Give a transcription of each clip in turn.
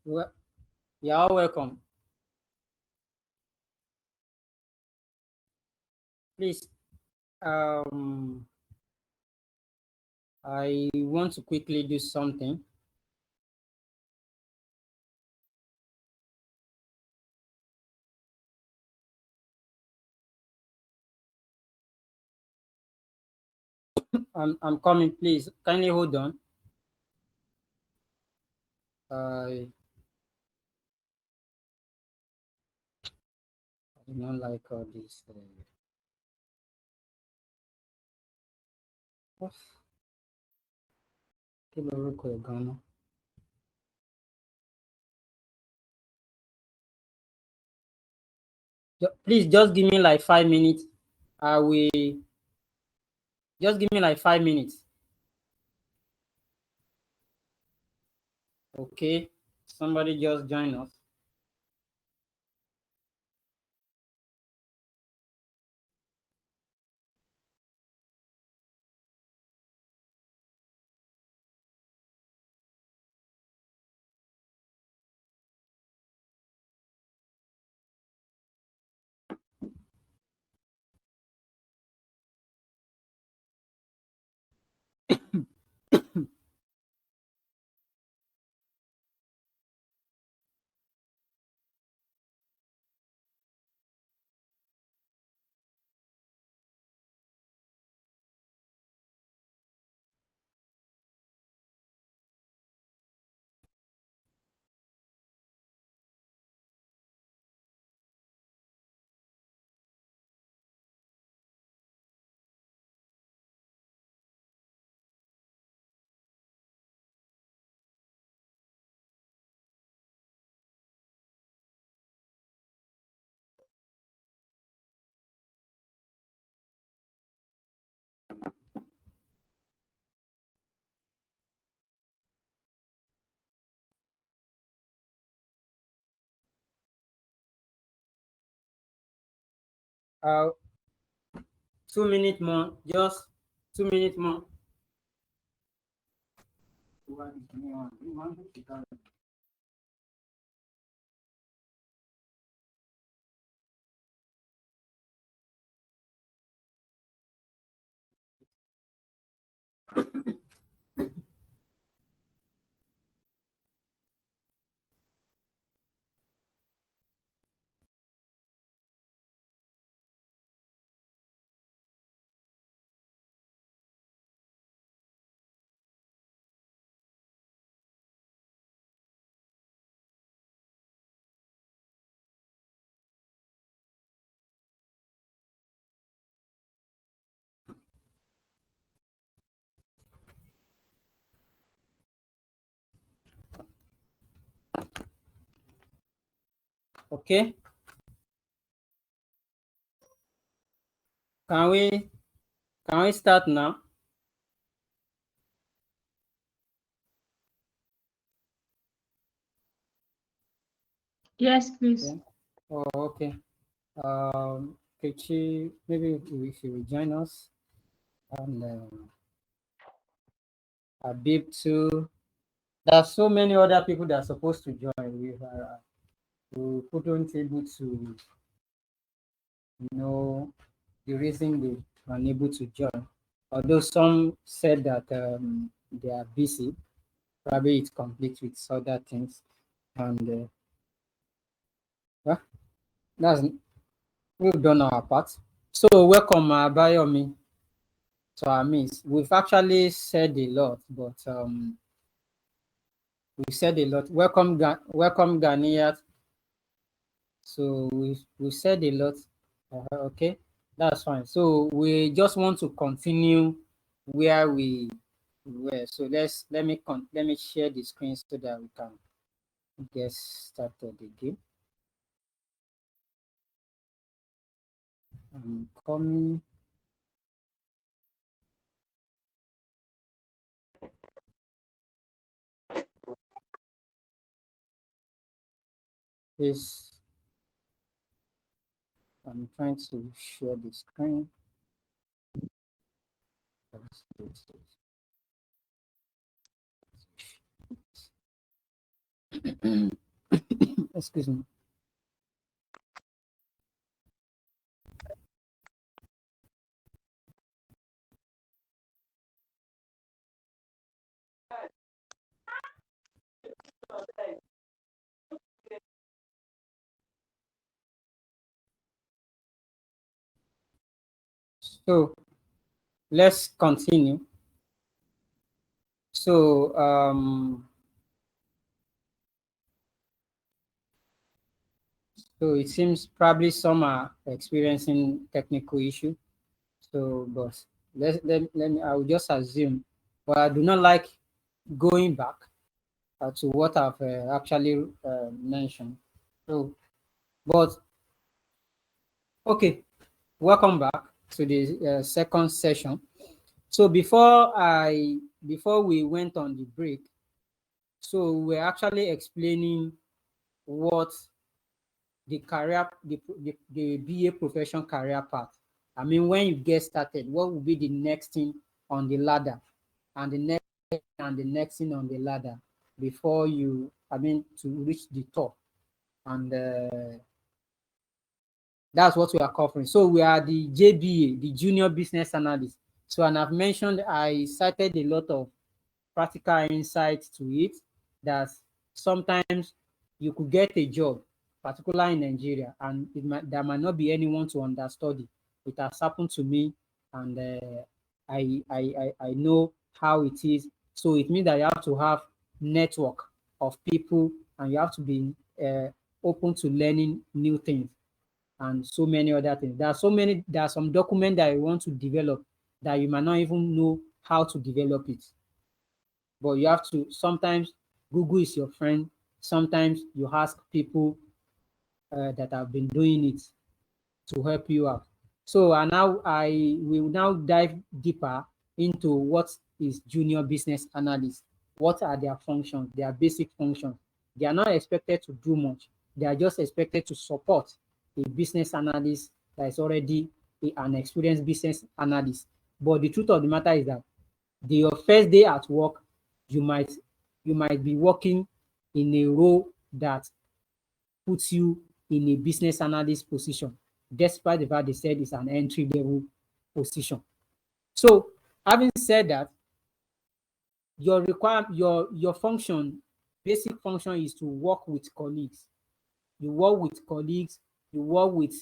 Well, you're all welcome. Please, um, I want to quickly do something. I'm coming, please. Kindly hold on. I do not like all this. Kí lorúkọ ẹ̀ gan-an? Please just give me like 5 minutes. I will just give me like 5 minutes. Okay. Somebody just join us. Uh, 2 minutes more. Just 2 minutes more. Okay. Can we start now? Yes, please. Yeah. Oh, okay. Kechi, maybe if you will join us, and Habib too. There are so many other people that are supposed to join. We couldn't able to know the reason they were unable to join. Although some said that they are busy, probably it conflicts with other things, and well, that's we've done our part. So welcome, Bayomi, to our midst. We've actually said a lot, but we said a lot. Welcome, Ghanaians. So we said a lot. Okay, that's fine. So we just want to continue where we were. So let me share the screen so that we can get started again. I'm coming. This I'm trying to share the screen. Excuse me. So let's continue. So it seems probably some are experiencing technical issue. So, but let me. I will just assume, but I do not like going back to what I've actually mentioned. So, but okay, welcome back to the second session. So before we went on the break, so we're actually explaining what the career the BA profession career path. I mean, when you get started, what will be the next thing on the ladder, and the next thing on the ladder before you, I mean, to reach the top, and that's what we are covering. So we are the JBA, the Junior Business Analyst. So, and I've mentioned, I cited a lot of practical insights to it, that sometimes you could get a job, particularly in Nigeria, and there might not be anyone to understudy. It has happened to me, and I know how it is. So it means that you have to have network of people, and you have to be open to learning new things and so many other things. There are some documents that you want to develop that you might not even know how to develop it. But you have to, sometimes Google is your friend. Sometimes you ask people that have been doing it to help you out. So I will now dive deeper into what is junior business analyst. What are their functions, their basic functions? They are not expected to do much. They are just expected to support a business analyst that is already an experienced business analyst. But the truth of the matter is that your first day at work, you might be working in a role that puts you in a business analyst position, despite the fact they said it's an entry level position. So, having said that, your function, basic function, is to work with colleagues. You work with colleagues, you work with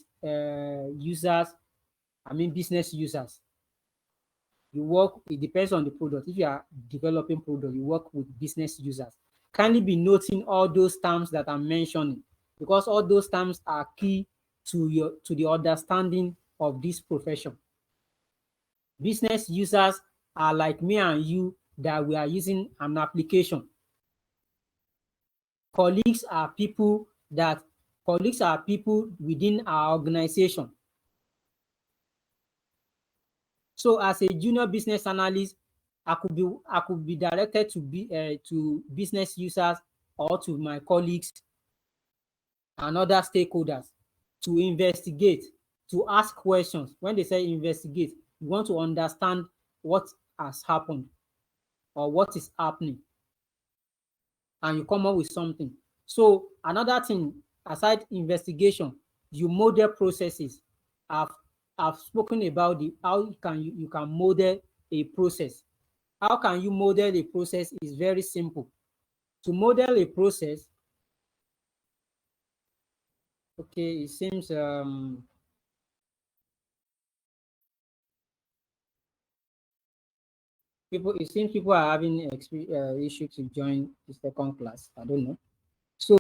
users, I mean business users. You work, it depends on the product. If you are developing product, you work with business users. Kindly be noting all those terms that I'm mentioning, because all those terms are key to the understanding of this profession. Business users are like me and you, that we are using an application. Colleagues are people within our organization. So as a junior business analyst, I could be directed to business users, or to my colleagues and other stakeholders, to investigate, to ask questions. When they say investigate, you want to understand what has happened or what is happening, and you come up with something. So another thing, aside investigation, you model processes. I've I've spoken about the how you can model a process. How can you model a process? Is very simple. To model a process, okay, it seems people are having issue to join the second class. I don't know. So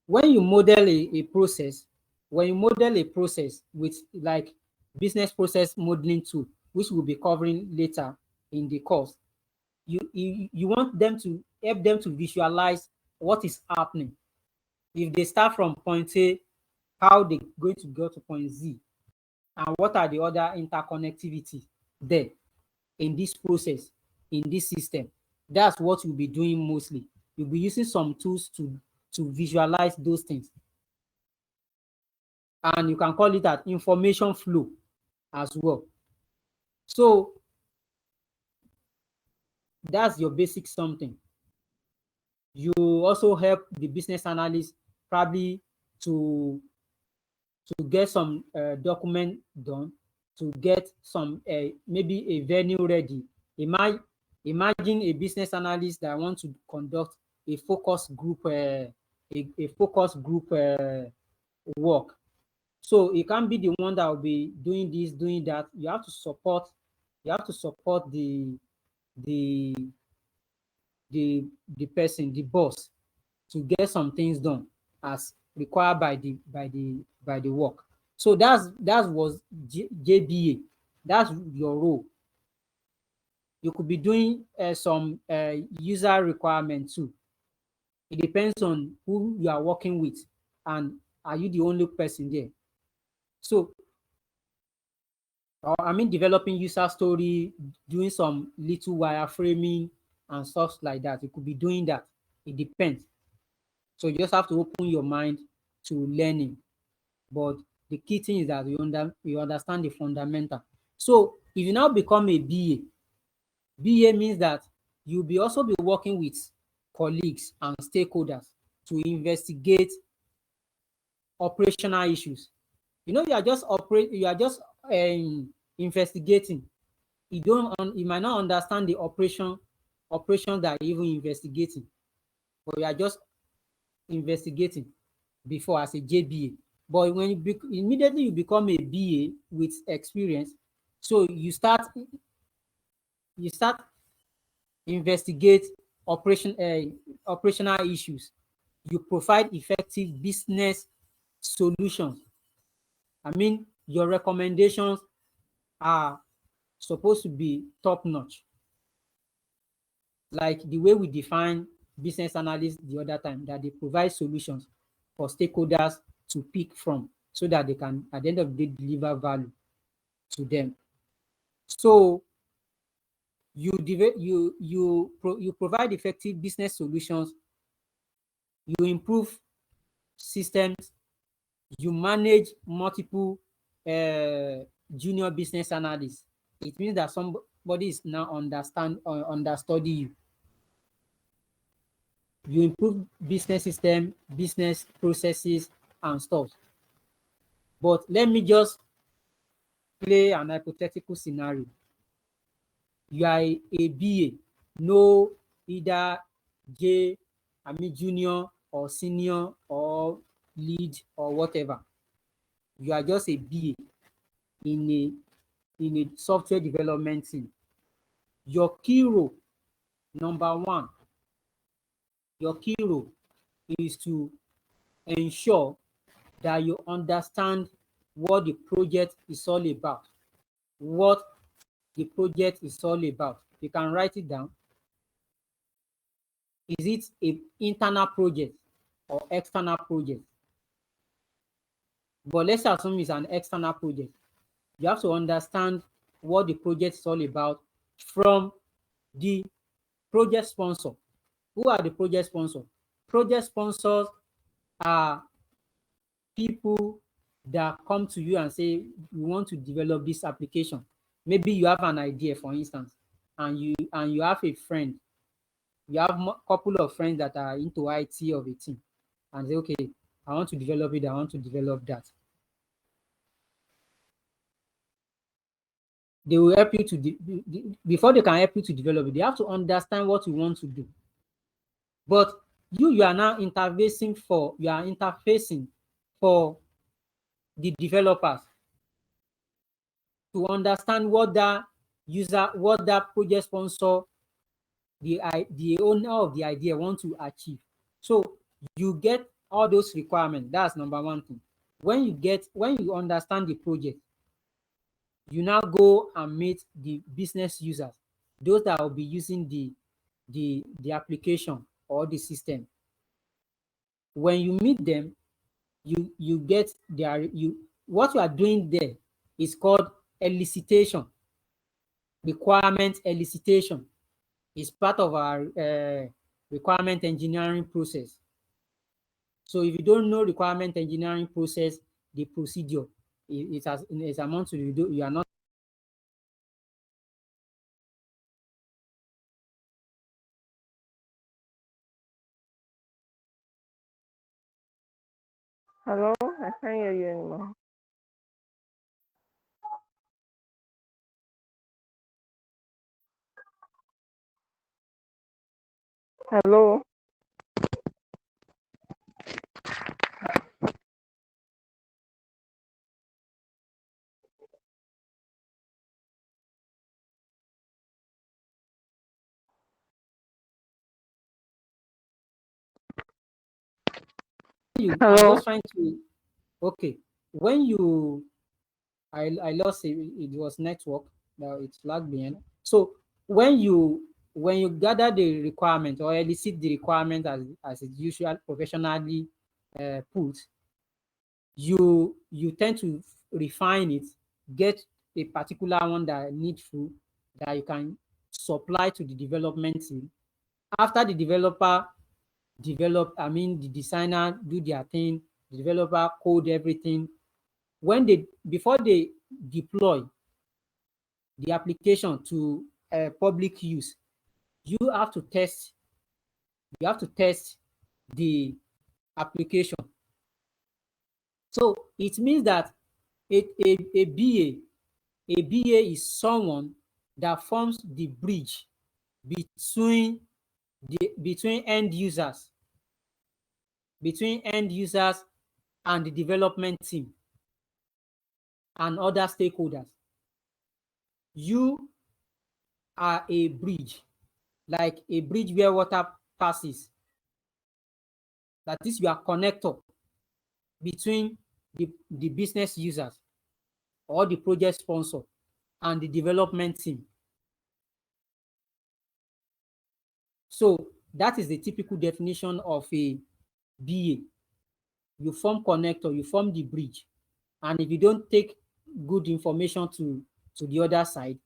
when you model a process, when you model a process with like business process modeling tool, which we'll be covering later in the course, you want them to help them to visualize what is happening. If they start from point A, how they going to go to point Z, and what are the other interconnectivity there in this process, in this system. That's what you'll be doing mostly. You'll be using some tools to visualize those things. And you can call it that information flow as well. So that's your basic something. You also help the business analyst probably to get some document done, to get some maybe a venue ready. Imagine a business analyst that wants to conduct a focus group work. So it can't be the one that will be doing this, doing that. You have to support the the person, the boss, to get some things done as required by the work. So that was JBA. That's your role. You could be doing some user requirement too. It depends on who you are working with, and are you the only person there. So developing user story, doing some little wireframing and stuff like that. You could be doing that. It depends. So you just have to open your mind to learning. But the key thing is that you understand the fundamental. So if you now become a BA means that you'll be also be working with colleagues and stakeholders to investigate operational issues. You know, you are just investigating. You might not understand the operation that you're even investigating, but you are just investigating before as a JBA. But when immediately you become a BA with experience, so you start investigate operational issues. You provide effective business solutions. Your recommendations are supposed to be top notch, like the way we define business analysts the other time, that they provide solutions for stakeholders to pick from so that they can at the end of the day deliver value to them. So you provide effective business solutions, you improve systems, you manage multiple junior business analysts. It means that somebody is now understudy you. You improve business system, business processes and stuff. But let me just play an hypothetical scenario. You are a BA, no either junior or senior or lead or whatever. You are just a BA in a software development team. Your key role, number one, your key role is to ensure that you understand what the project is all about. What the project is all about. You can write it down. Is it an internal project or external project? But let's assume it's an external project. You have to understand what the project is all about from the project sponsor. Who are the project sponsors? Project sponsors are people that come to you and say, we want to develop this application. Maybe you have an idea, for instance, and you have a friend. You have a couple of friends that are into IT of a team, and say, okay, I want to develop it, I want to develop that. They will help you to before they can help you to develop it, they have to understand what you want to do. But you are now interfacing for the developers to understand what that project sponsor, the owner of the idea want to achieve. So you get all those requirements. That's number one thing. When you understand the project, you now go and meet the business users, those that will be using the application or the system. When you meet them, you get what you are doing there is called elicitation. Requirement elicitation is part of our requirement engineering process. So if you don't know requirement engineering process, the procedure, it amounts to you are not Hello? I can't hear you anymore. Hello? I'm Hello? just trying to, okay, when you, I lost it, it was network, now it's lagged behind. So when you gather the requirement or elicit the requirement as it's usual professionally put, you tend to refine it, get a particular one that needful that you can supply to the development team. After the developer develop, I mean the designer do their thing, the developer code everything. When they before they deploy the application to public use, you have to test the application. So it means that a BA is someone that forms the bridge between between end users and the development team and other stakeholders. You are a bridge, like a bridge where water passes. That is, you are connector between the business users or the project sponsor and the development team. So that is the typical definition of a BA. You form connector, you form the bridge. And if you don't take good information to the other side,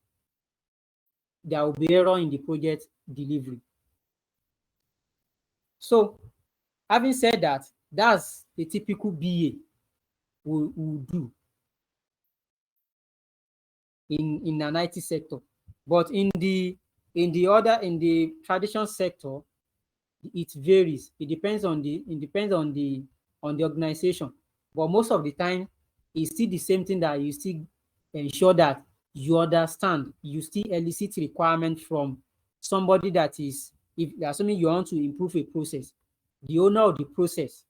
there will be error in the project delivery. So having said that, that's the typical BA will do in an IT sector. But in the traditional sector, it varies. It depends on the organization. But most of the time, it's still the same thing, that you still ensure that you understand, you still elicit requirement from somebody that is, if assuming you want to improve a process, the owner of the process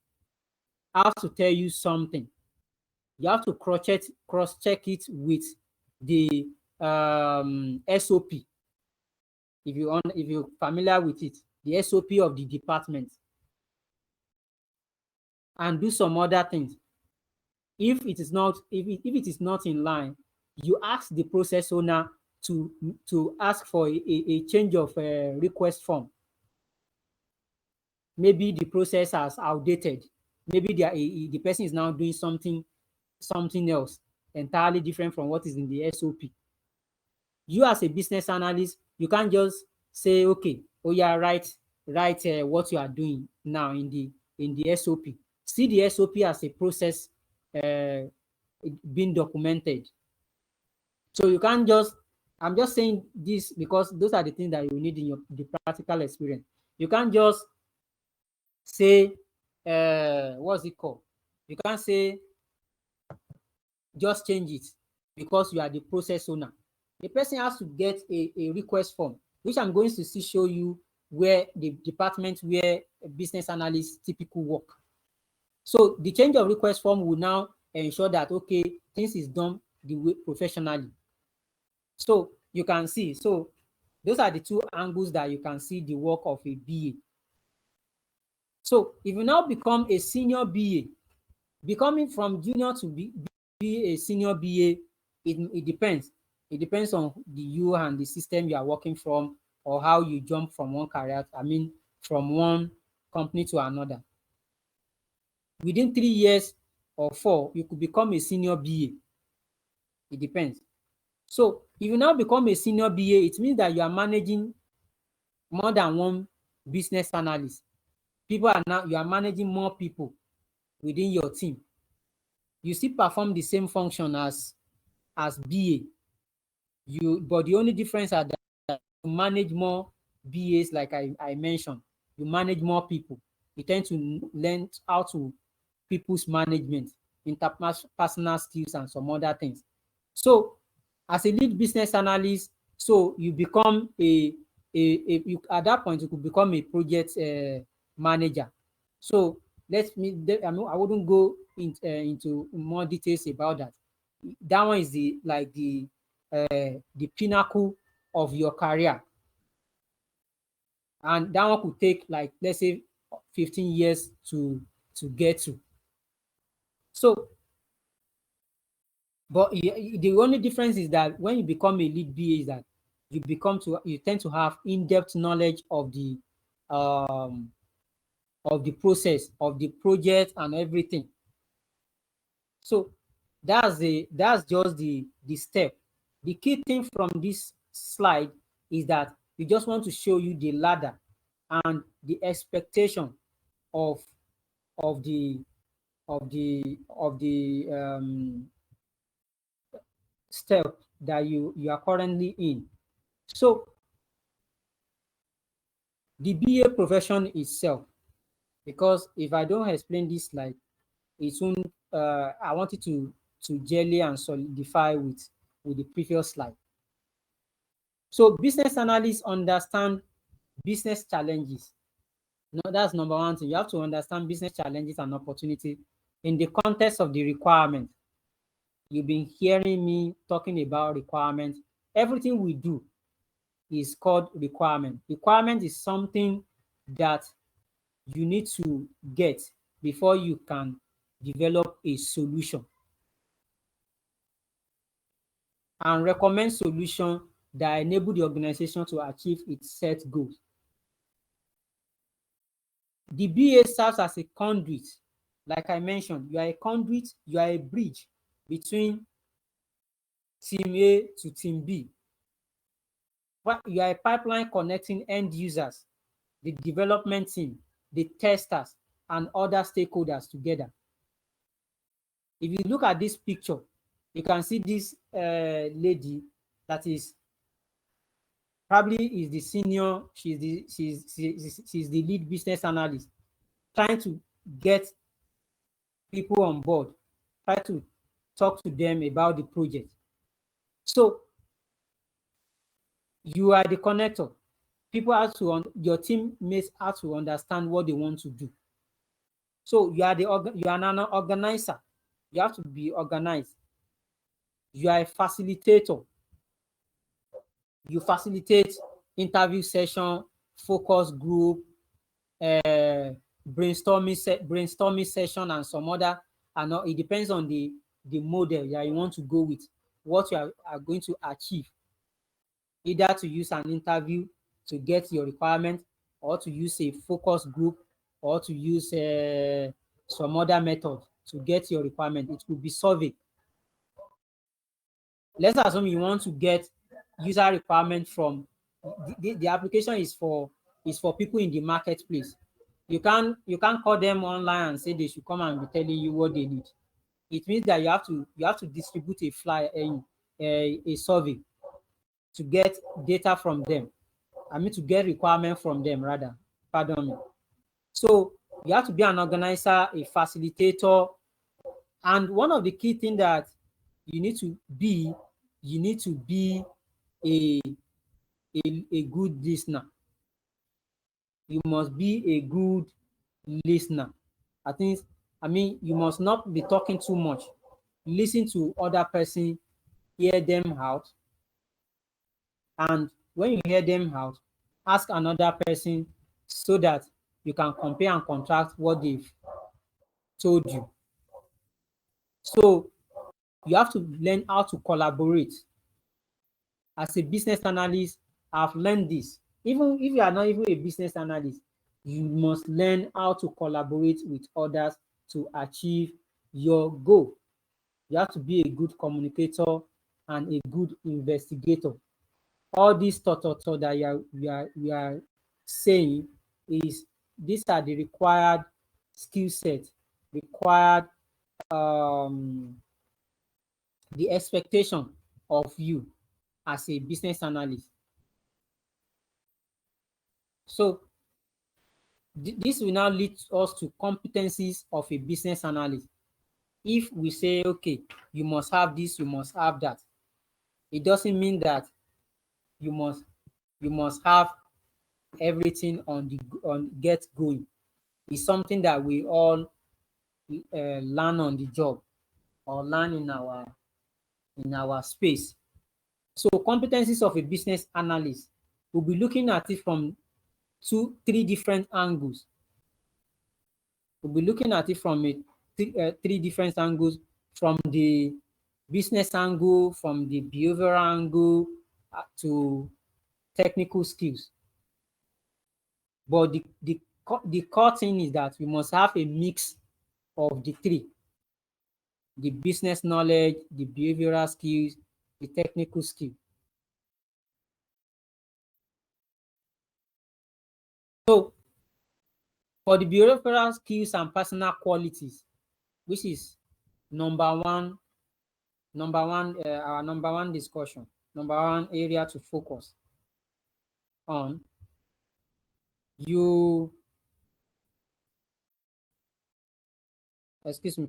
has to tell you something. You have to cross check it with the SOP. If you're familiar with it, the SOP of the department, and do some other things. If it is not in line, you ask the process owner to ask for a change of request form. Maybe the process has outdated. Maybe the person is now doing something else entirely different from what is in the SOP. You as a business analyst, you can't just say, okay, oh yeah, write what you are doing now in the SOP. See the SOP as a process being documented. So you can't just, I'm just saying this because those are the things that you need in the practical experience. You can't just say, what's it called? You can't say, just change it because you are the process owner. The person has to get a request form, which I'm going to show you where the department where business analysts typically work. So the change of request form will now ensure that, okay, things is done the way professionally. So you can see, so those are the two angles that you can see the work of a BA. So if you now become a senior BA, becoming from junior to be a senior BA, it depends. It depends on you and the system you are working from, or how you jump from one career, from one company to another. Within 3 years or 4, you could become a senior BA. It depends. So if you now become a senior BA, it means that you are managing more than one business analyst. You are managing more people within your team. You still perform the same function as BA. But the only difference is that you manage more BAs, like I mentioned. You manage more people. You tend to learn how to people's management, interpersonal skills, and some other things. So as a lead business analyst, so you become at that point you could become a project manager. So I wouldn't go into more details about that. That one is the pinnacle of your career, and that one could take, like, let's say 15 years to get to. So but the only difference is that when you become a lead BA is that you tend to have in-depth knowledge of the process of the project and everything. So that's just the step. The key thing from this slide is that we just want to show you the ladder and the expectation of the step that you are currently in. So the BA profession itself, because if I don't explain this slide, it won't. I wanted to jelly and solidify with the previous slide. So business analysts understand business challenges. No, that's number one thing. You have to understand business challenges and opportunities in the context of the requirement. You've been hearing me talking about requirements. Everything we do is called requirement. Requirement is something that you need to get before you can develop a solution and recommend solutions that enable the organization to achieve its set goals. The BA serves as a conduit. Like I mentioned, you are a conduit, you are a bridge between team A to team B. But you are a pipeline connecting end users, the development team, the testers, and other stakeholders together. If you look at this picture, you can see this lady that is probably is the senior. She's the lead business analyst, trying to get people on board, try to talk to them about the project. So you are the connector. People have to, your teammates have to understand what they want to do. So you are an organizer. You have to be organized. You are a facilitator. You facilitate interview session, focus group, brainstorming session, and some other. And it depends on the model that you want to go with, what you are going to achieve. Either to use an interview to get your requirement, or to use a focus group, or to use some other method to get your requirement. It could be survey. Let's assume you want to get user requirement from the application is for people in the marketplace. You can't call them online and say they should come and be telling you what they need. It means that you have to distribute a flyer, a survey, to get data from them. I mean, to get requirement from them, rather. Pardon me. So you have to be an organizer, a facilitator, and one of the key things that you need to be a good listener. You must be a good listener. I mean, you must not be talking too much. Listen to other person, hear them out, and when you hear them out, ask another person so that you can compare and contrast what they've told you. So you have to learn how to collaborate. As a business analyst, I've learned this. Even if you are not even a business analyst, you must learn how to collaborate with others to achieve your goal. You have to be a good communicator and a good investigator. All these that we are saying is these are the required skill set, required the expectation of you as a business analyst. So This will now lead us to competencies of a business analyst. If we say, okay, you must have this, you must have that, it doesn't mean that you must have everything on get going. It's something that we all learn on the job or learn in our space. So competencies of a business analyst, we'll be looking at it from three different angles. We'll be looking at it from three different angles, from the business angle, from the behavioral angle, to technical skills. But the core thing is that we must have a mix of the three: the business knowledge, the behavioral skills, the technical skill. So for the behavioral skills and personal qualities, which is our number one discussion, number one area to focus on,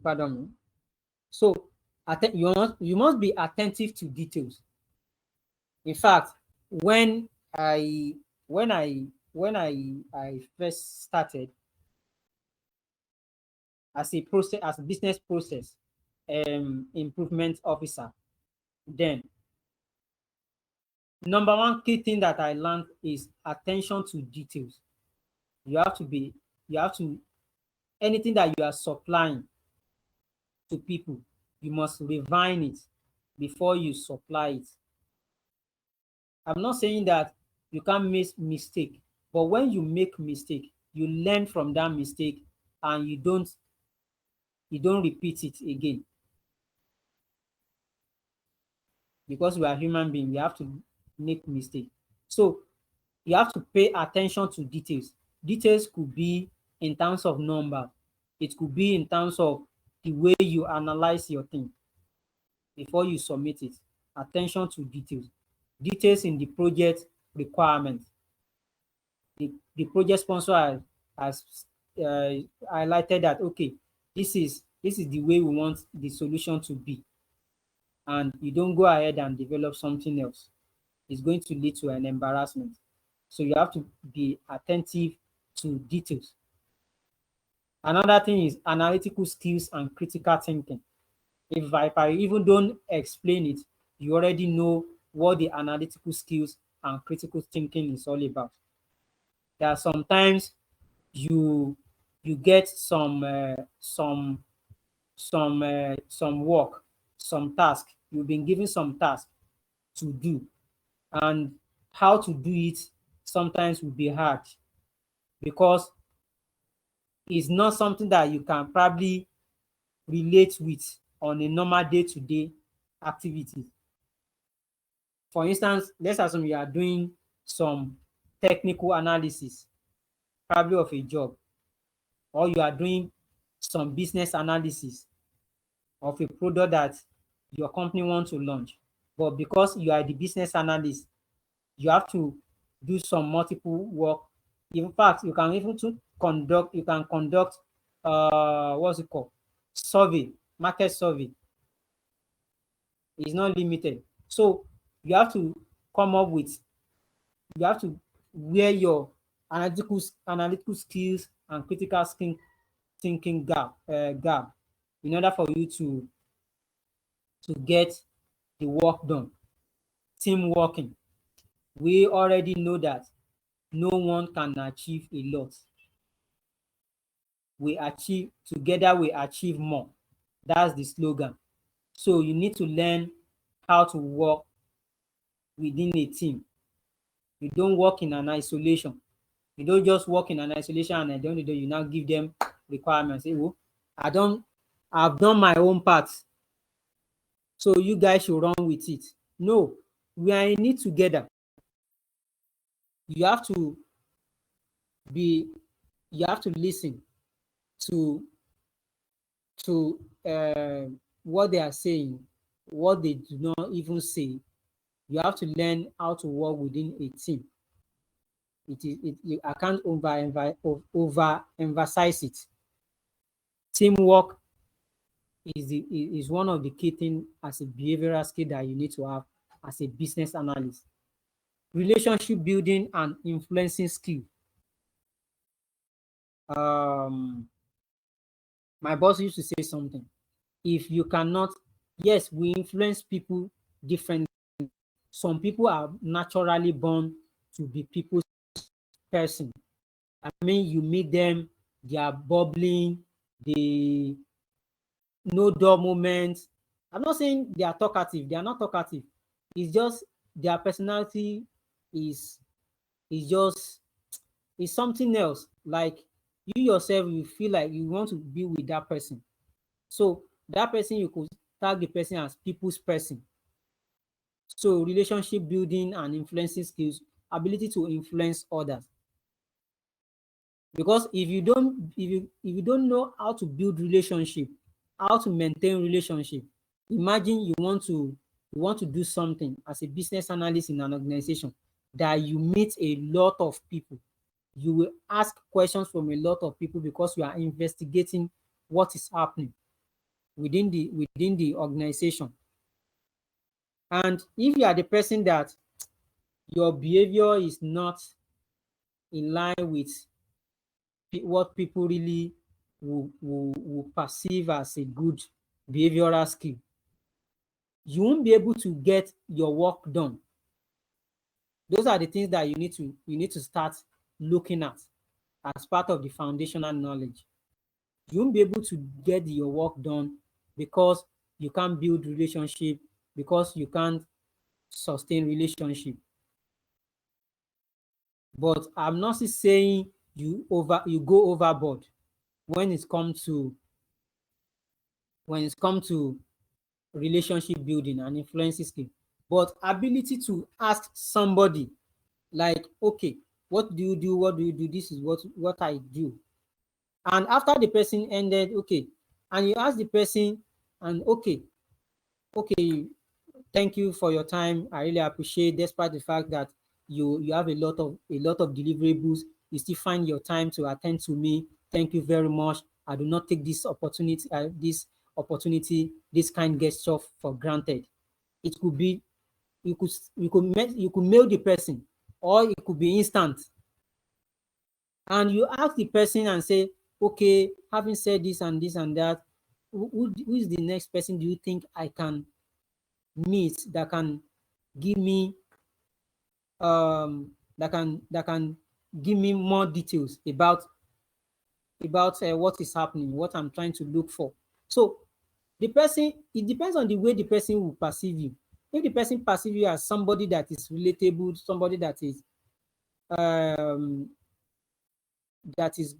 pardon me. So you must be attentive to details. In fact, when I first started as a business process improvement officer, then number one key thing that I learned is attention to details. You have to anything that you are supplying to people, you must refine it before you supply it. I'm not saying that you can't make mistake, but when you make mistake, you learn from that mistake and you don't repeat it again. Because we are human beings, we have to make mistake. So you have to pay attention to details. Details could be in terms of number. It could be in terms of the way you analyze your thing before you submit it. Attention to details. Details in the project requirement. The project sponsor has highlighted that, okay, this is the way we want the solution to be. And you don't go ahead and develop something else. It's going to lead to an embarrassment. So you have to be attentive to details. Another thing is analytical skills and critical thinking. If I even don't explain it, you already know what the analytical skills and critical thinking is all about. There are sometimes you get some work, some task. You've been given some task to do, and how to do it sometimes will be hard because it's not something that you can probably relate with on a normal day-to-day activity. For instance, let's assume you are doing some technical analysis, probably of a job, or you are doing some business analysis of a product that your company wants to launch. But because you are the business analyst, you have to do some multiple work. In fact, you can even conduct what's it called? Survey, market survey. It's not limited. So you have to wear your analytical skills and critical thinking gap in order for you to get the work done. Team working. We already know that no one can achieve a lot. Together we achieve more. That's the slogan. So you need to learn how to work within a team. You don't work in an isolation. You don't just work in an isolation and at the end of the day, you now give them requirements. Say, oh, I've done my own part. So you guys should run with it. No, we are in it together. You have to listen to what they are saying, what they do not even say. You have to learn how to work within a team. I can't over emphasize it. Teamwork is one of the key things as a behavioral skill that you need to have as a business analyst. Relationship building and influencing skill. My boss used to say something. If you cannot, yes, we influence people differently. Some people are naturally born to be people's person. I mean, you meet them, they are bubbling, they no dull moments. I'm not saying they are talkative. They are not talkative. It's just their personality is just is something else. Like you yourself, you feel like you want to be with that person. So that person, you could tag the person as people's person. So relationship building and influencing skills, ability to influence others. Because if you don't know how to build relationship, how to maintain relationship, imagine you want to do something as a business analyst in an organization that you meet a lot of people. You will ask questions from a lot of people because you are investigating what is happening within the organization. And if you are the person that your behavior is not in line with what people really will perceive as a good behavioral skill, you won't be able to get your work done. Those are the things that you need to start looking at as part of the foundational knowledge. You won't be able to get your work done because you can't build relationship, because you can't sustain relationship. But I'm not saying you go overboard when it comes to relationship building and influence skill. But ability to ask somebody like, okay, what do you do? What do you do? This is what I do. And after the person ended, okay, and you ask the person, and okay, thank you for your time. I really appreciate, despite the fact that you have a lot of deliverables, you still find your time to attend to me. Thank you very much. I do not take this opportunity, this kind gesture for granted. It could be you could mail the person, or it could be instant. And you ask the person and say, okay, having said this and this and that, who is the next person do you think I can meet that can give me that can give me more details about what is happening, what I'm trying to look for. So the person, it depends on the way the person will perceive you. If the person perceive you as somebody that is relatable, somebody that is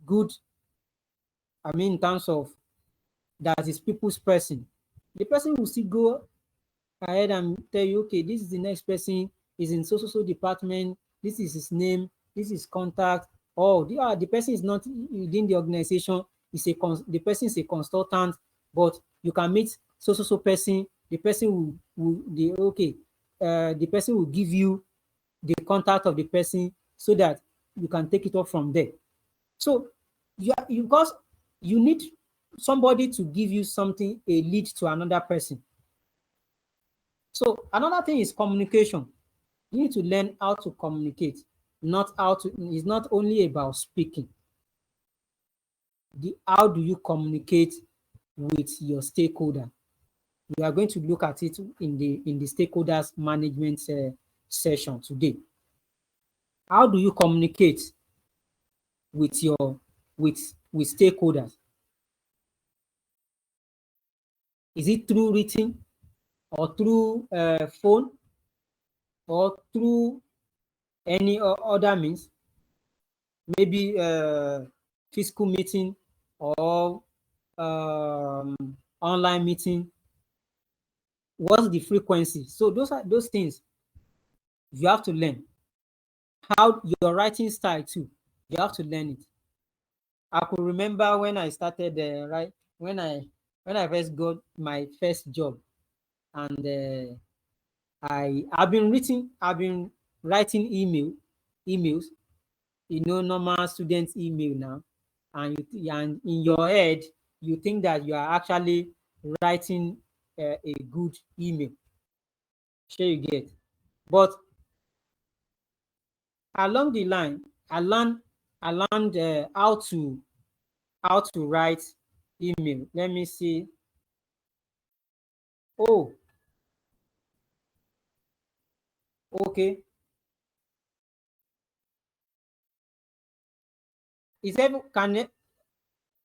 good, I mean, in terms of that is people's person, the person will still go ahead and tell you, okay, this is the next person, is in so department, this is his name, this is contact. Oh, the person is not within the organization, the person is a consultant, but you can meet so person. The person the person will give you the contact of the person so that you can take it up from there. So because you need somebody to give you something, a lead to another person. So another thing is communication. You need to learn how to communicate, it's not only about speaking. How do you communicate with your stakeholder? We are going to look at it in the stakeholders management session today. How do you communicate with stakeholders? Is it through written, or through phone, or through any other means? Maybe physical meeting, or online meeting. What's the frequency? So those things you have to learn. How your writing style too, you have to learn it. I could remember when I started when I first got my first job, and I've been writing emails normal student email now, and and in your head you think that you are actually writing a good email. Sure you get. But along the line, I learned how to write email. Let me see. Oh, okay. Is that can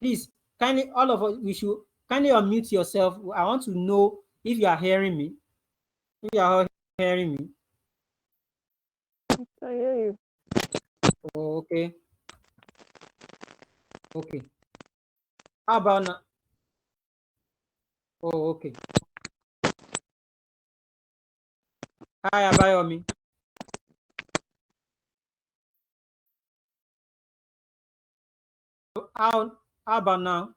please kindly all of us we should kindly unmute yourself. I want to know if you are hearing me. If you are hearing me. I hear you. Oh, okay. Okay. How about now? Oh, okay. Hi, Abayomi. How about now?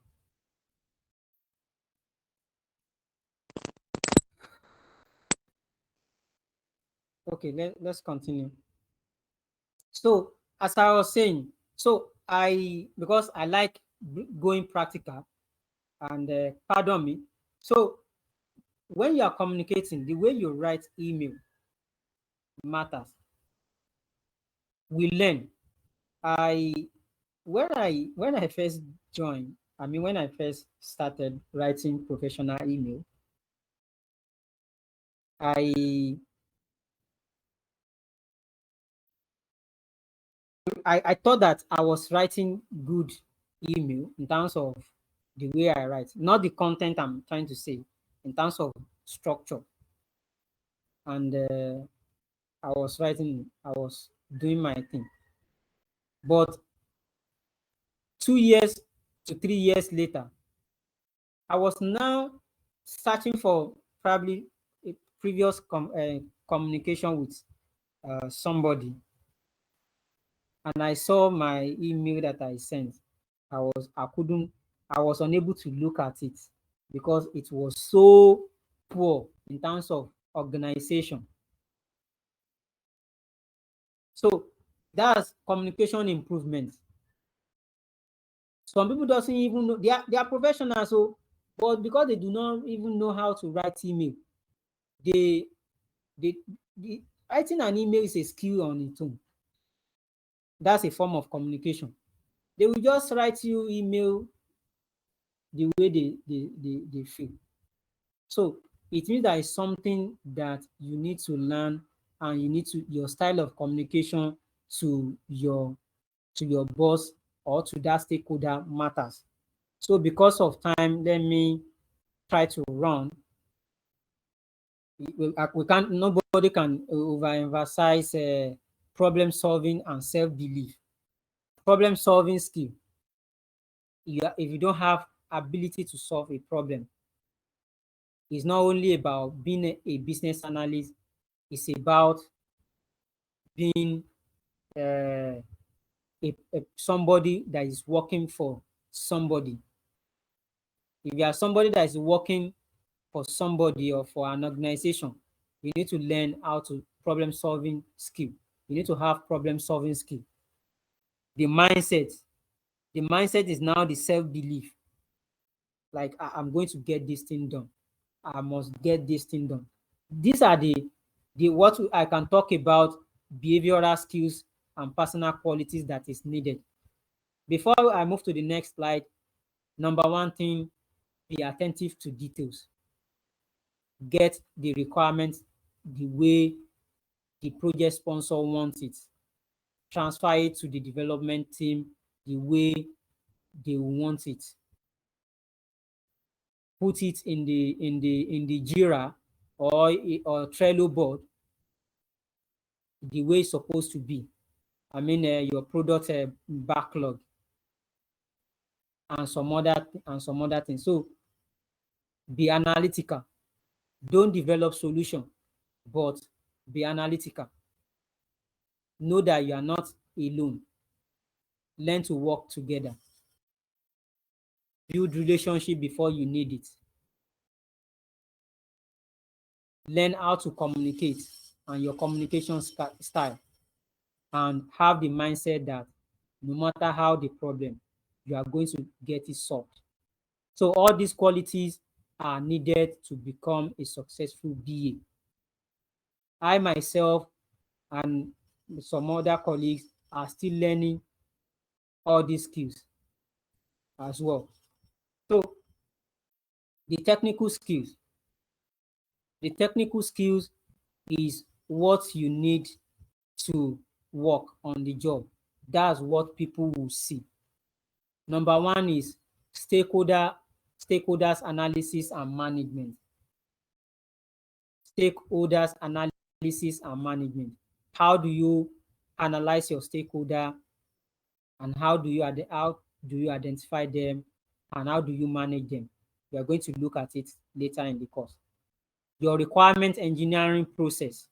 Okay, let's continue. So, as I was saying, so because I like going practical, and pardon me. So, when you are communicating, the way you write email matters. We learn. I when I first joined, when I first started writing professional email, I I thought that I was writing good email in terms of the way I write, not the content I'm trying to say, in terms of structure. And I was doing my thing. But 2 years to 3 years later, I was now searching for probably a previous communication with somebody, and I saw my email that I sent. I was unable to look at it because it was so poor in terms of organization. So that's communication improvement. Some people doesn't even know they are professionals, so but because they do not even know how to write email, they they the writing an email is a skill on its own. That's a form of communication. They will just write you email the way they feel. So it means that it's something that you need to learn, and you need to your style of communication to your boss or to that stakeholder matters. So because of time, let me try to run. We can't nobody can overemphasize problem solving and self-belief. Problem solving skill. If you don't have ability to solve a problem, it's not only about being a business analyst, it's about being uh, somebody that is working for somebody. If you are somebody that is working for somebody or for an organization, you need to learn how to problem solving skill. You need to have problem solving skill. The mindset, the mindset is now the self-belief. Like I'm going to get this thing done. I must get this thing done. These are the what I can talk about behavioral skills and personal qualities that is needed. Before I move to the next slide, number one thing, be attentive to details. Get the requirements the way the project sponsor wants it. Transfer it to the development team the way they want it. Put it in the Jira or Trello board the way it's supposed to be. Your product backlog and some other things. So be analytical. Don't develop solution, but be analytical. Know that you are not alone. Learn to work together. Build relationship before you need it. Learn how to communicate and your communication style, and have the mindset that no matter how the problem, you are going to get it solved. So all these qualities are needed to become a successful BA. I myself and some other colleagues are still learning all these skills as well. So the technical skills is what you need to work on the job. That's what people will see. Number one is stakeholders analysis and management. Stakeholders analysis and management. How do you analyze your stakeholder, and how do you identify them, and how do you manage them? We are going to look at it later in the course. Your requirement engineering process.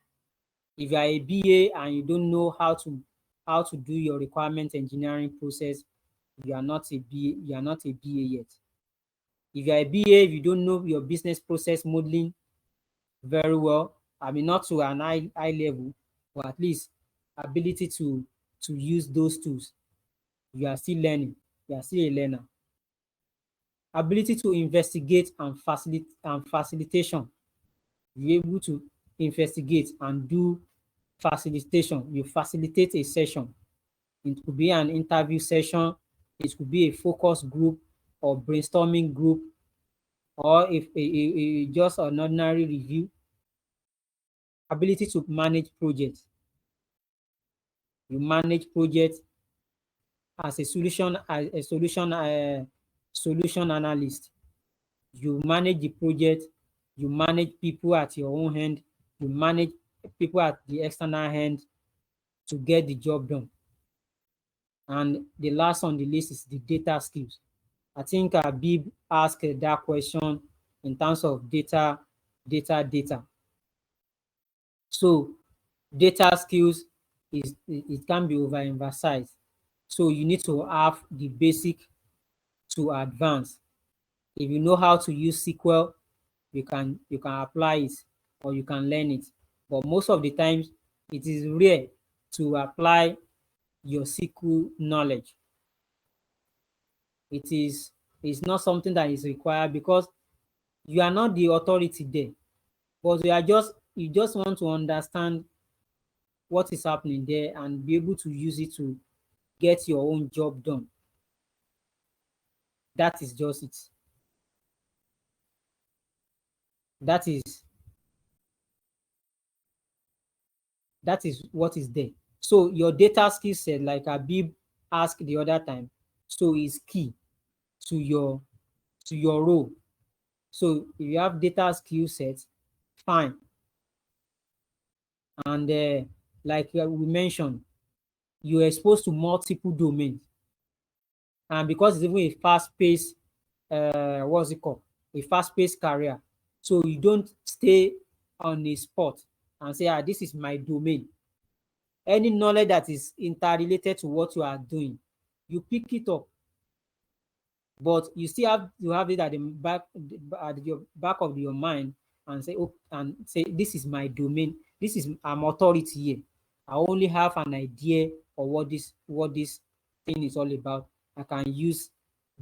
If you are a BA and you don't know how to do your requirement engineering process, you are not a BA yet. If you are a BA, if you don't know your business process modeling very well, I mean, not to an high level, but at least ability to use those tools, you are still learning. You are still a learner. Ability to investigate and facilitation. You're able to investigate and do facilitation. You facilitate a session. It could be an interview session, it could be a focus group or brainstorming group, or if just an ordinary review. Ability to manage projects. You manage projects as a solution analyst. You manage the project, you manage people at your own hand, you manage people at the external hand to get the job done. And the last on the list is the data skills. I think Bib asked that question in terms of data. So data skills it can be overemphasized. So you need to have the basic to advance. If you know how to use SQL, you can apply it or you can learn it. But most of the times, it is rare to apply your SQL knowledge. It's not something that is required because you are not the authority there, but you just want to understand what is happening there and be able to use it to get your own job done. That is just it. That is what is there. So your data skill set, like Abib asked the other time, so is key to your role. So if you have data skill sets, fine. And like we mentioned, you're exposed to multiple domains. And because it's even a fast-paced, what's it called? A fast-paced career. So you don't stay on a spot and say, this is my domain. Any knowledge that is interrelated to what you are doing, you pick it up. But you still have to have it at the back of your mind and say, this is my domain. I'm authority here. I only have an idea of what this thing is all about. I can use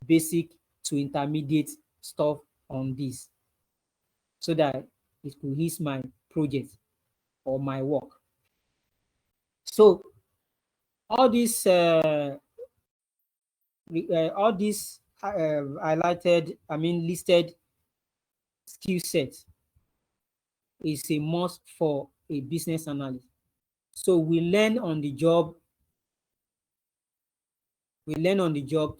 basic to intermediate stuff on this so that it could ease my project or my work. So all these listed skill sets is a must for a business analyst. So we learn on the job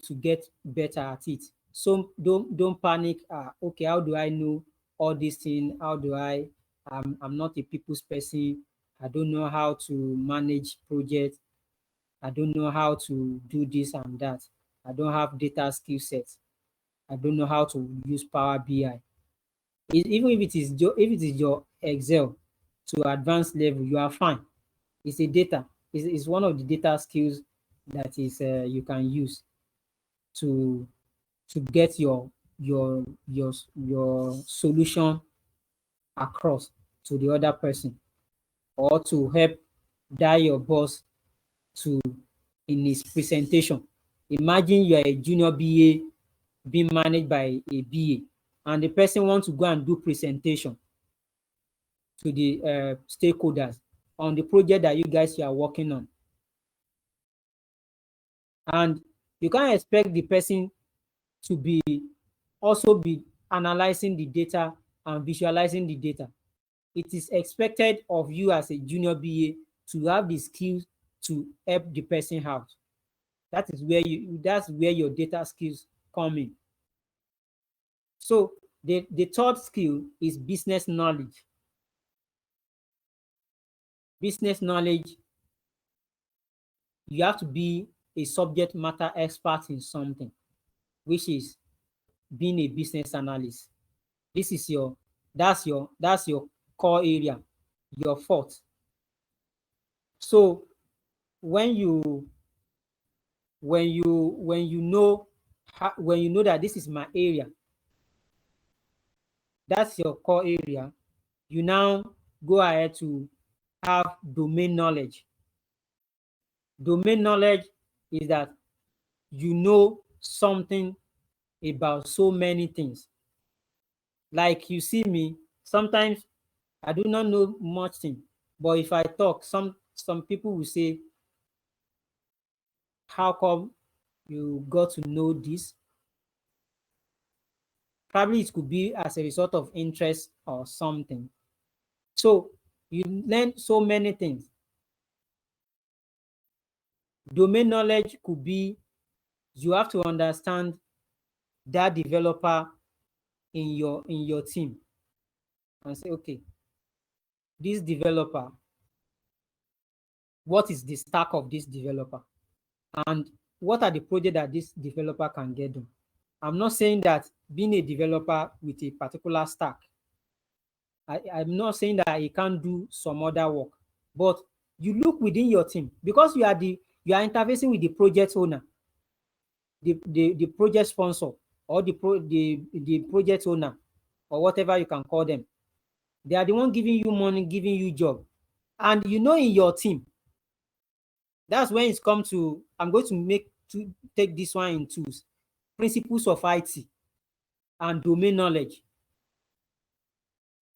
to get better at it. So don't panic. Okay, how do I know all these things? I'm not a people's person. I don't know how to manage projects. I don't know how to do this and that. I don't have data skill sets. I don't know how to use Power BI. Even if it is your Excel to advanced level, you are fine. It's a data. It's one of the data skills that is you can use to get your solution across to the other person, or to help your boss to in his presentation. Imagine you are a junior BA being managed by a BA, and the person wants to go and do presentation to the stakeholders on the project that you guys are working on. And you can't expect the person to be analyzing the data and visualizing the data. It is expected of you as a junior BA to have the skills to help the person out. That's where your data skills come in. So the third skill is business knowledge. Business knowledge, you have to be a subject matter expert in something, which is being a business analyst. This is that's your core area, your forte. So when you know that this is my area, that's your core area, you now go ahead to have domain knowledge. Domain knowledge is that you know something about so many things. Like you see me, sometimes I do not know much thing, but if I talk, some people will say, how come you got to know this? Probably it could be as a result of interest or something. So you learn so many things. Domain knowledge could be you have to understand that developer in your team and say, okay, this developer, what is the stack of this developer? And what are the projects that this developer can get done? I'm not saying that being a developer with a particular stack, I'm not saying that you can't do some other work, but you look within your team because you are interfacing with the project owner, the project sponsor, or the project owner, or whatever you can call them. They are the one giving you money, giving you job. And in your team, that's when it's come to, I'm going to take this one in twos: principles of IT and domain knowledge.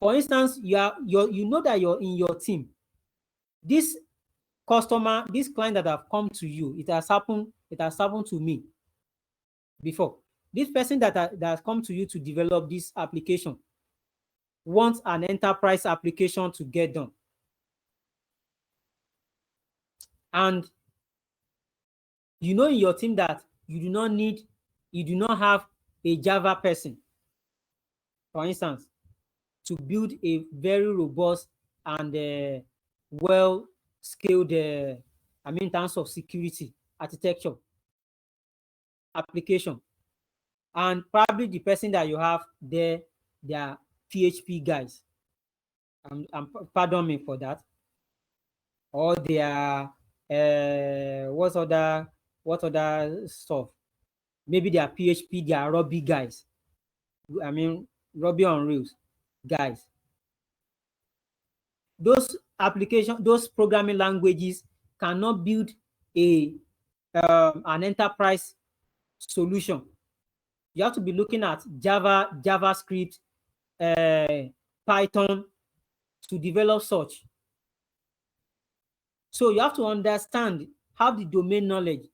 For instance, you know that you're in your team. This customer, this client that have come to you, it has happened to me before. This person that has come to you to develop this application wants an enterprise application to get done. And you know in your team that you do not have a Java person, for instance, to build a very robust and well-scaled, in terms of security, architecture, application. And probably the person that you have there, they are PHP guys. Pardon me for that. Or they are, what other stuff? Maybe they are PHP, they are Ruby guys. Ruby on Rails guys. Those programming languages cannot build an enterprise solution. You have to be looking at Java, JavaScript, Python to develop such. So you have to understand, have the domain knowledge.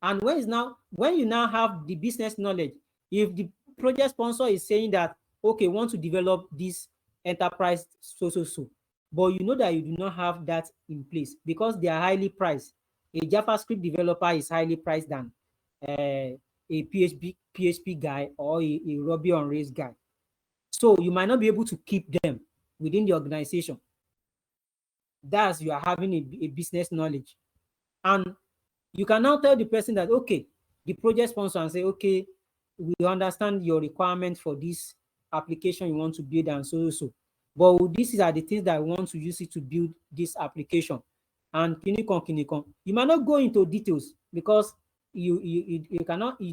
And when you now have the business knowledge, if the project sponsor is saying that, okay, want to develop this enterprise so, but you know that you do not have that in place because they are highly priced. A JavaScript developer is highly priced than a PHP guy or a Ruby on Rails guy. So you might not be able to keep them within the organization. That's you are having a business knowledge. And you can now tell the person that, okay, the project sponsor, and say, okay, we understand your requirement for this application you want to build and so. But these are the things that I want to use it to build this application. And kinikon. You might not go into details because you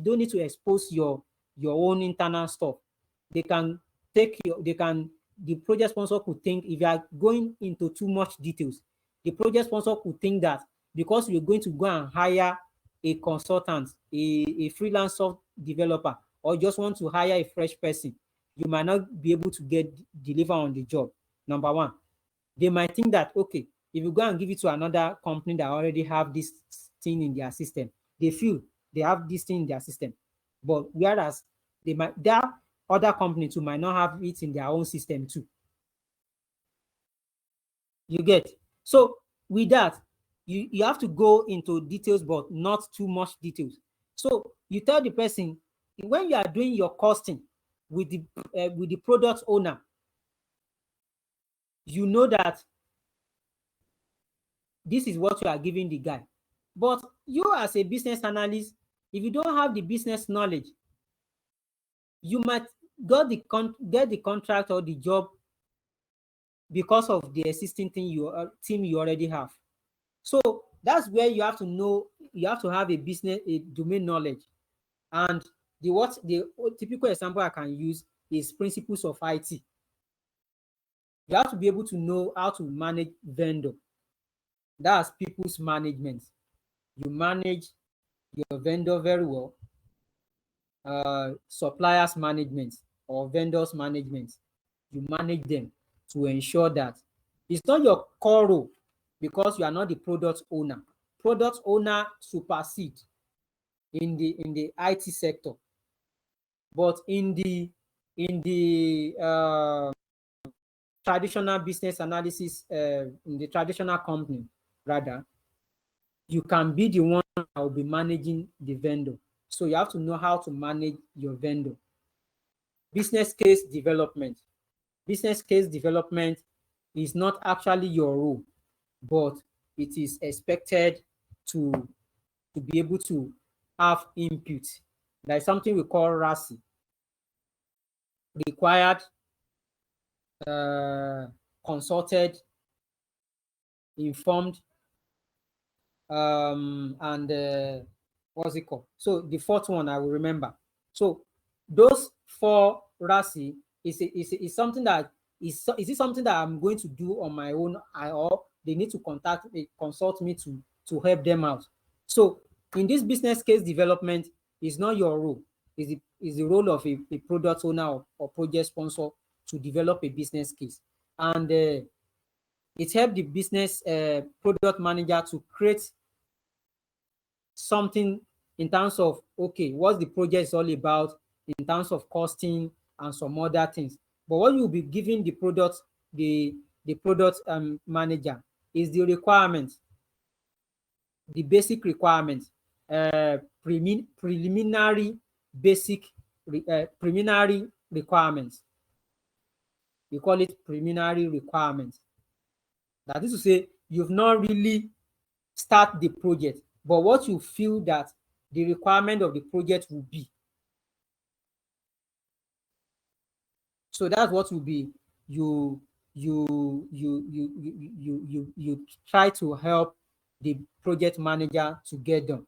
don't need to expose your own internal stuff. The project sponsor could think, if you are going into too much details, the project sponsor could think that because we're going to go and hire a consultant, a freelance software developer, or just want to hire a fresh person, you might not be able to deliver on the job. Number one, they might think that, okay, if you go and give it to another company that already have this thing in their system, they feel they have this thing in their system. But whereas that other company too might not have it in their own system too. You get? So with that, you have to go into details, but not too much details. So you tell the person, when you are doing your costing with the product owner, you know that this is what you are giving the guy. But you as a business analyst, if you don't have the business knowledge, you might get the contract or the job because of the existing team you already have. So that's where you have to know, you have to have a domain knowledge. And the typical example I can use is principles of IT. You have to be able to know how to manage vendor. That's people's management. You manage your vendor very well. Suppliers management or vendors management, you manage them to ensure that it's not your core role, because you are not the product owner. Product owner supersede in the IT sector, but in the traditional business analysis, in the traditional company rather, you can be the one that will be managing the vendor. So you have to know how to manage your vendor. Business case development. Business case development is not actually your role, but it is expected to be able to have input. There is something we call RASI, required, consulted, informed, and what's it called? So the fourth one I will remember. So those four RASI is something that is it something that I'm going to do on my own, or they need to consult me to help them out. So in this business case development, is not your role. Is the role of a product owner or project sponsor to develop a business case. And it helped the business product manager to create something in terms of, okay, what the project is all about, in terms of costing and some other things. But what you'll be giving the product manager is the requirements, the basic requirements, preliminary requirements. We call it preliminary requirements. That is to say, you've not really start the project, but what you feel that the requirement of the project will be. So that's what will be you try to help the project manager to get done.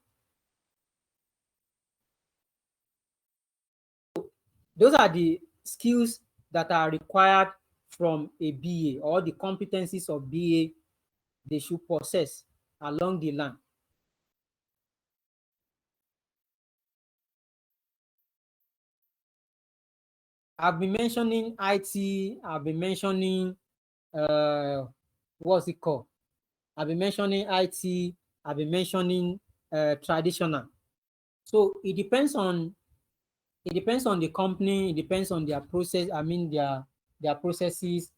So those are the skills that are required from a BA, or the competencies of BA they should possess along the line. I've been mentioning IT, I've been mentioning what's it called? I've been mentioning IT, I've been mentioning traditional. So it depends on the company, it depends on their process, their processes.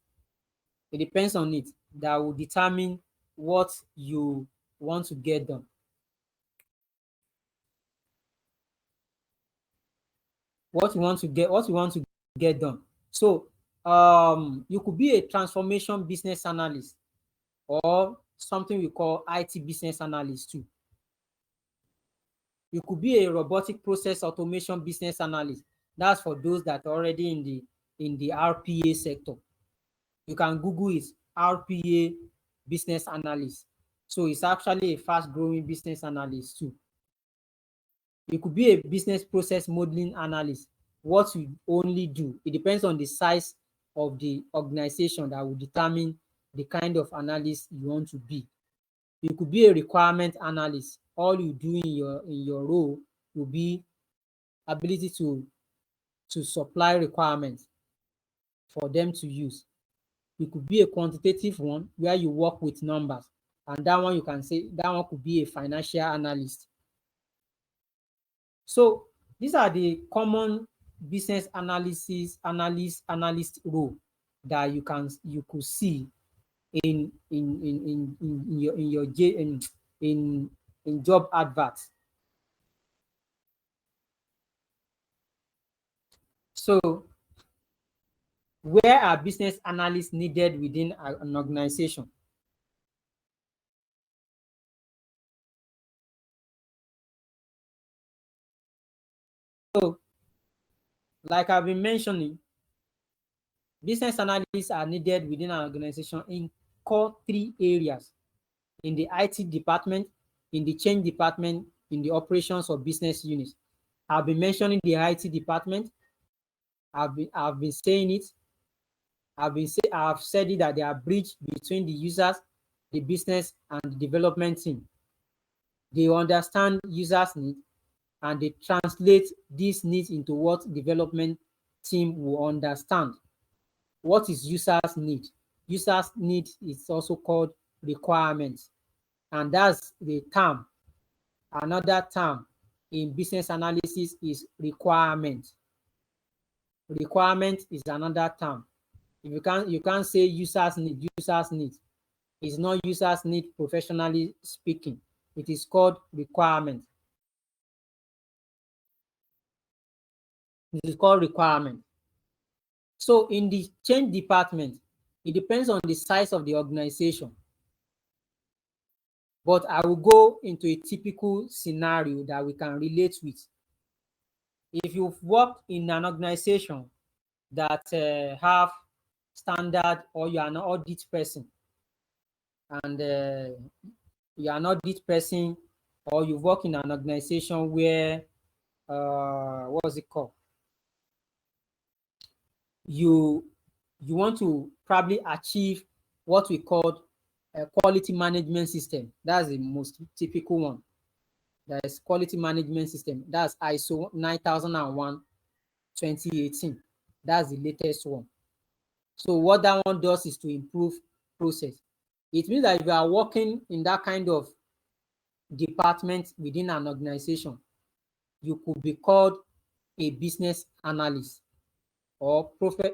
It depends on it that will determine what you want to get done. What you want to get done. So you could be a transformation business analyst, or something we call IT business analyst too. You could be a robotic process automation business analyst. That's for those that are already in the RPA sector. You can Google it, RPA business analyst. So it's actually a fast-growing business analyst too. You could be a business process modeling analyst. What you only do, it depends on the size of the organization that will determine the kind of analyst you want to be. You could be a requirement analyst. All you do in your role will be ability to supply requirements for them to use. You could be a quantitative one where you work with numbers, and that one you can say that one could be a financial analyst. So these are the common business analyst role that you could see in job adverts. So where are business analysts needed within an organization? So, like I've been mentioning, business analysts are needed within an organization in core 3 areas: in the IT department, in the change department, in the operations of business units. I've been mentioning the IT department. I've been saying it. I've said it that they are bridge between the users, the business, and the development team. They understand users' needs and they translate these needs into what development team will understand. What is users' need? Users' need is also called requirements, and that's the term. Another term in business analysis is requirement. Requirement is another term. If you can't say users need. It's not users need professionally speaking. It is called requirement. It is called requirement. So in the change department, it depends on the size of the organization. But I will go into a typical scenario that we can relate with. If you've worked in an organization that have standard, or you are an audit person, and you are an audit person, or you work in an organization where what's it called? You want to probably achieve what we call a quality management system. That's the most typical one. That is quality management system. That's ISO 9001 2018. That's the latest one. So what that one does is to improve process. It means that if you are working in that kind of department within an organization, you could be called a business analyst or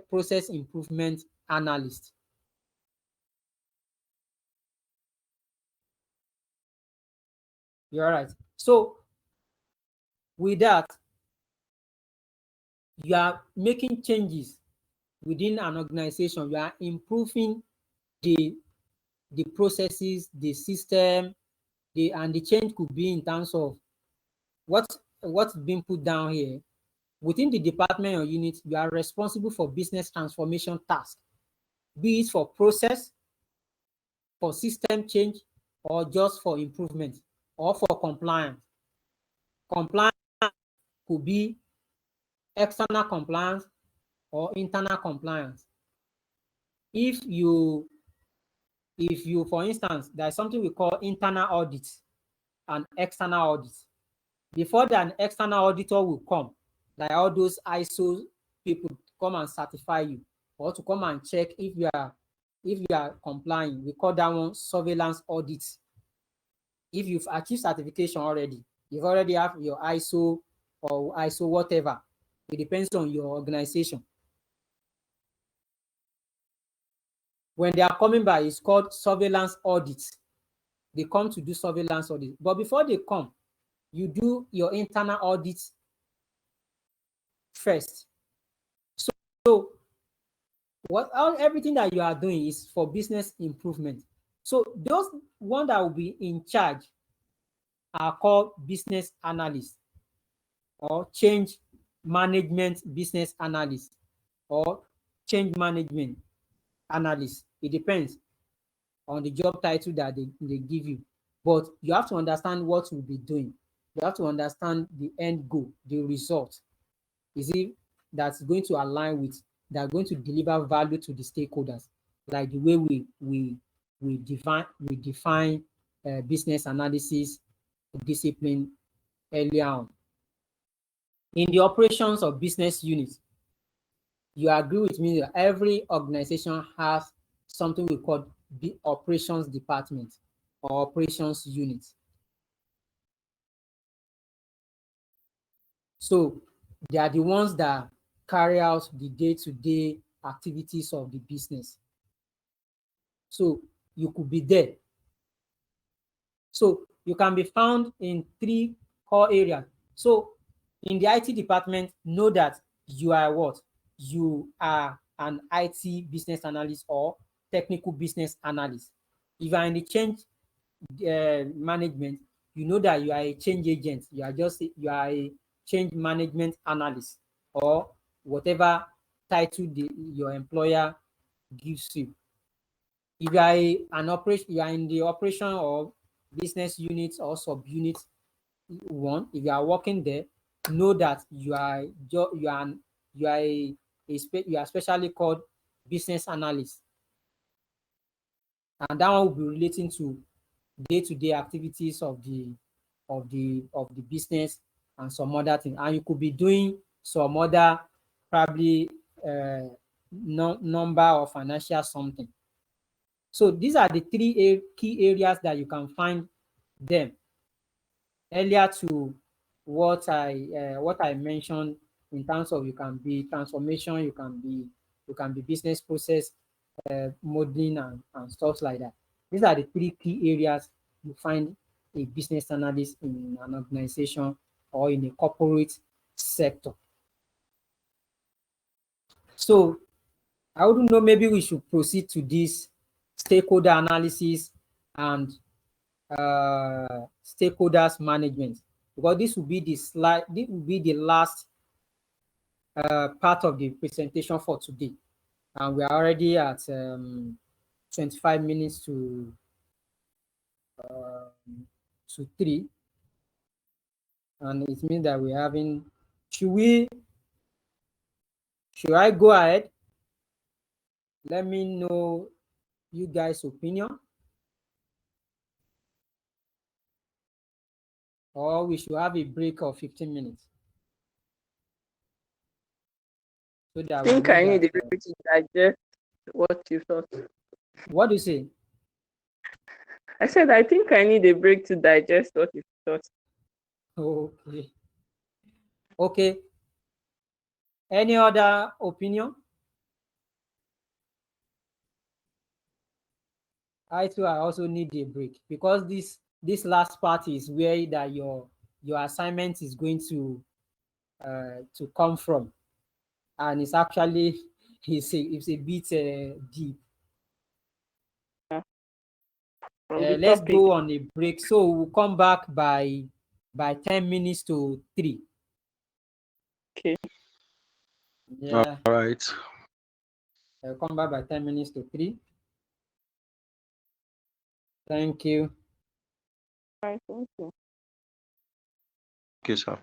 process improvement analyst. You're right. So with that, you are making changes within an organization. You are improving the processes, the system, and the change could be in terms of what's being put down here. Within the department or unit, you are responsible for business transformation tasks, be it for process, for system change, or just for improvement, or for compliance. Compliance could be external compliance or internal compliance. If you, for instance, there's something we call internal audit and external audit. Before an external auditor will come, like all those ISO people come and certify you, or to come and check if you are complying, we call that one surveillance audit. If you've achieved certification already, you already have your ISO or ISO whatever. It depends on your organization. When they are coming by, it's called surveillance audit. They come to do surveillance audit. But before they come, you do your internal audit first. So everything that you are doing is for business improvement. So those one that will be in charge are called business analysts, or change management business analysts, or change management analysts. It depends on the job title that they give you. But you have to understand what you'll be doing. You have to understand the end goal, the result. Is it that's going to align with, that are going to deliver value to the stakeholders, like the way we define business analysis discipline earlier on. In the operations of business units, you agree with me that every organization has something we call the operations department or operations unit. So they are the ones that carry out the day-to-day activities of the business. So you could be there. So you can be found in 3 core areas. So in the IT department, know that you are what? You are an IT business analyst or technical business analyst. If you are in the change management, you know that you are a change agent. You are a change management analyst or whatever title your employer gives you. If you are you are in the operation or business units or sub-unit one, if you are working there, know that you are specially called business analyst, and that one will be relating to day-to-day activities of the business and some other things. And you could be doing some other probably number or financial something. So these are the 3 key areas that you can find them. Earlier to what I mentioned in terms of you can be transformation, you can be business process modeling and stuff like that. These are the 3 key areas you find a business analyst in an organization or in a corporate sector. So I wouldn't know, maybe we should proceed to this stakeholder analysis and stakeholders management, because this will be the last part of the presentation for today, and we are already at 25 minutes to 3, and it means that we're having. Should I go ahead? Let me know you guys' opinion, or we should have a break of 15 minutes. So that I think I need a break to digest what you thought. What do you say? I said I think I need a break to digest what you thought. Okay. Okay. Any other opinion? I too, I also need a break, because this last part is where that your assignment is going to come from, and it's actually it's a bit deep. Let's go on a break. So we'll come back by 10 minutes to 3. Okay. Yeah. All right. I'll come back by 10 minutes to 3. Thank you. All right, thank you. Okay, sir.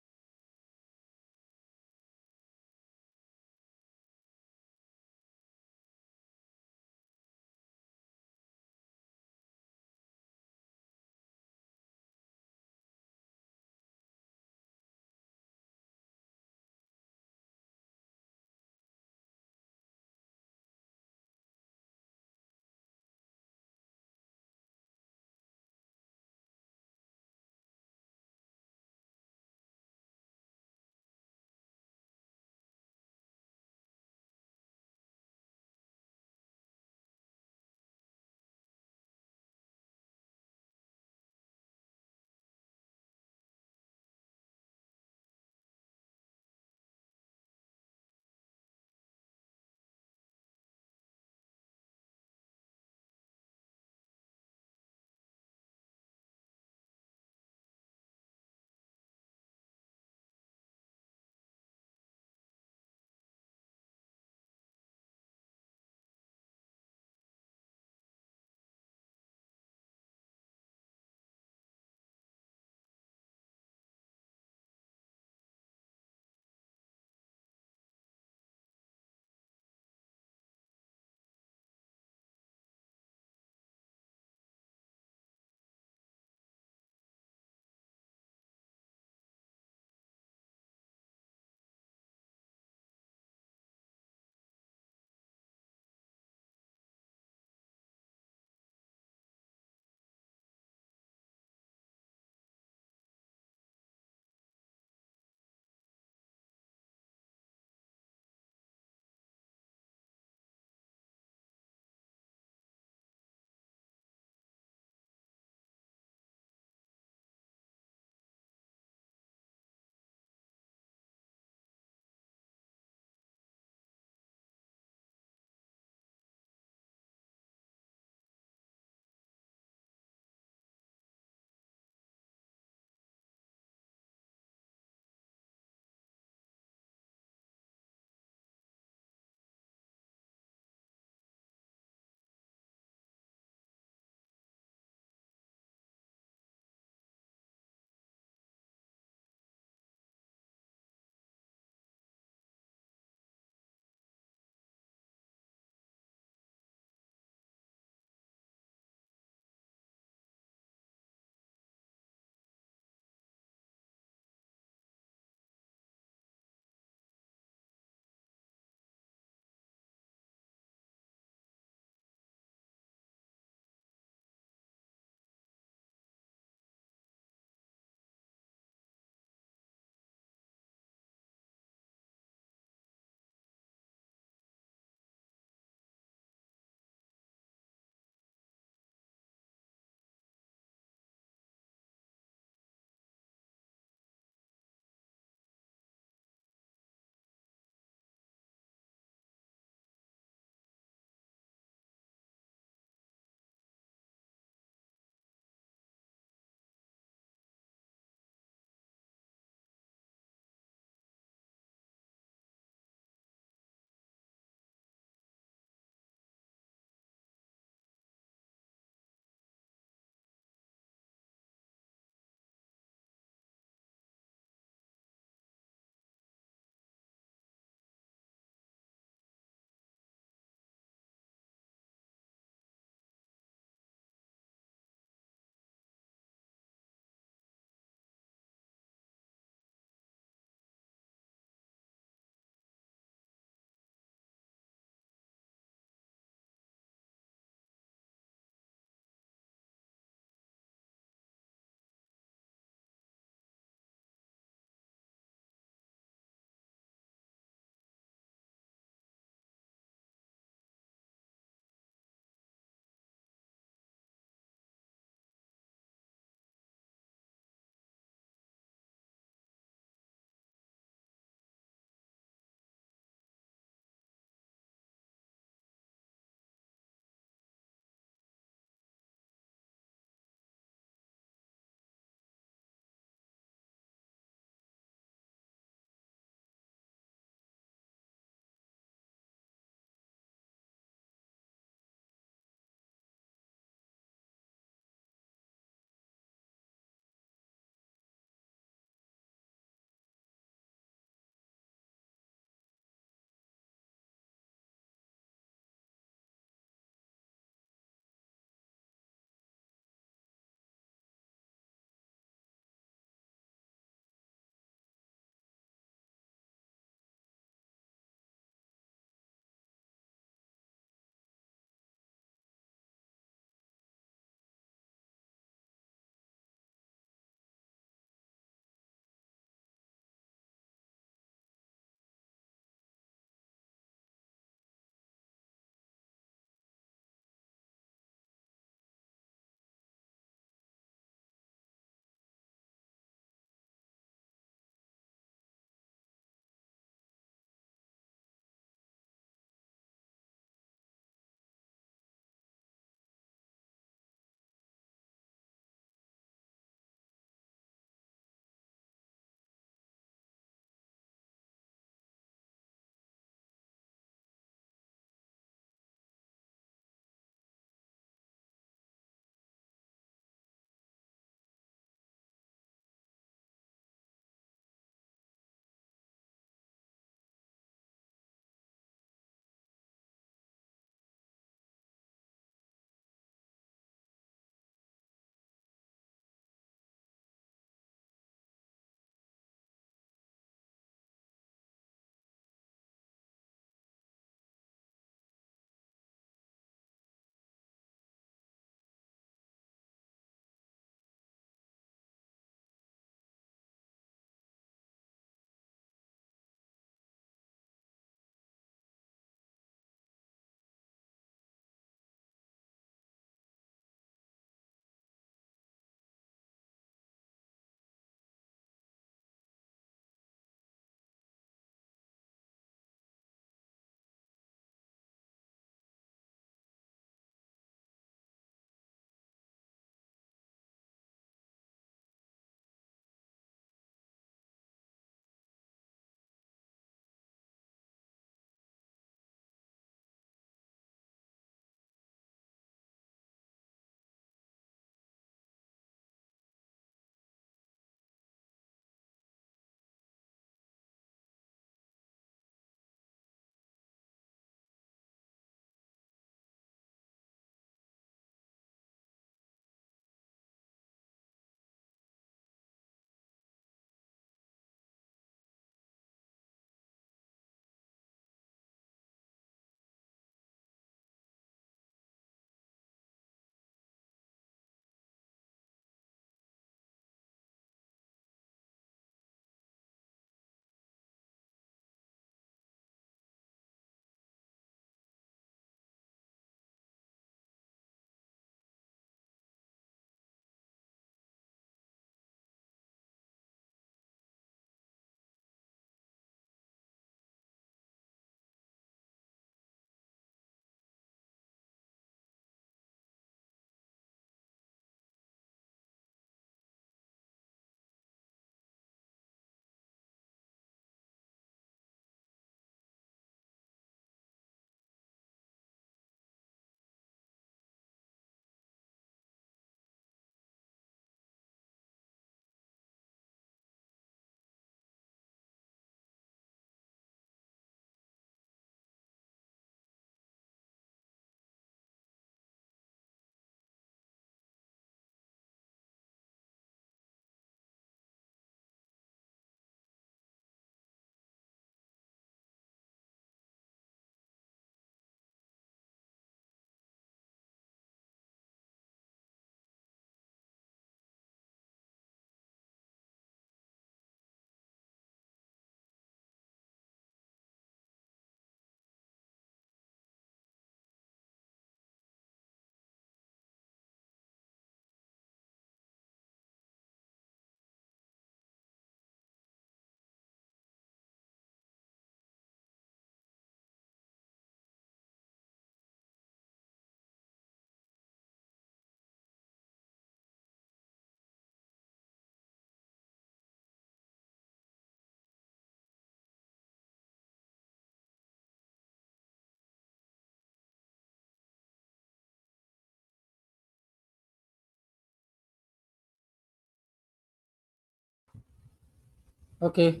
Okay,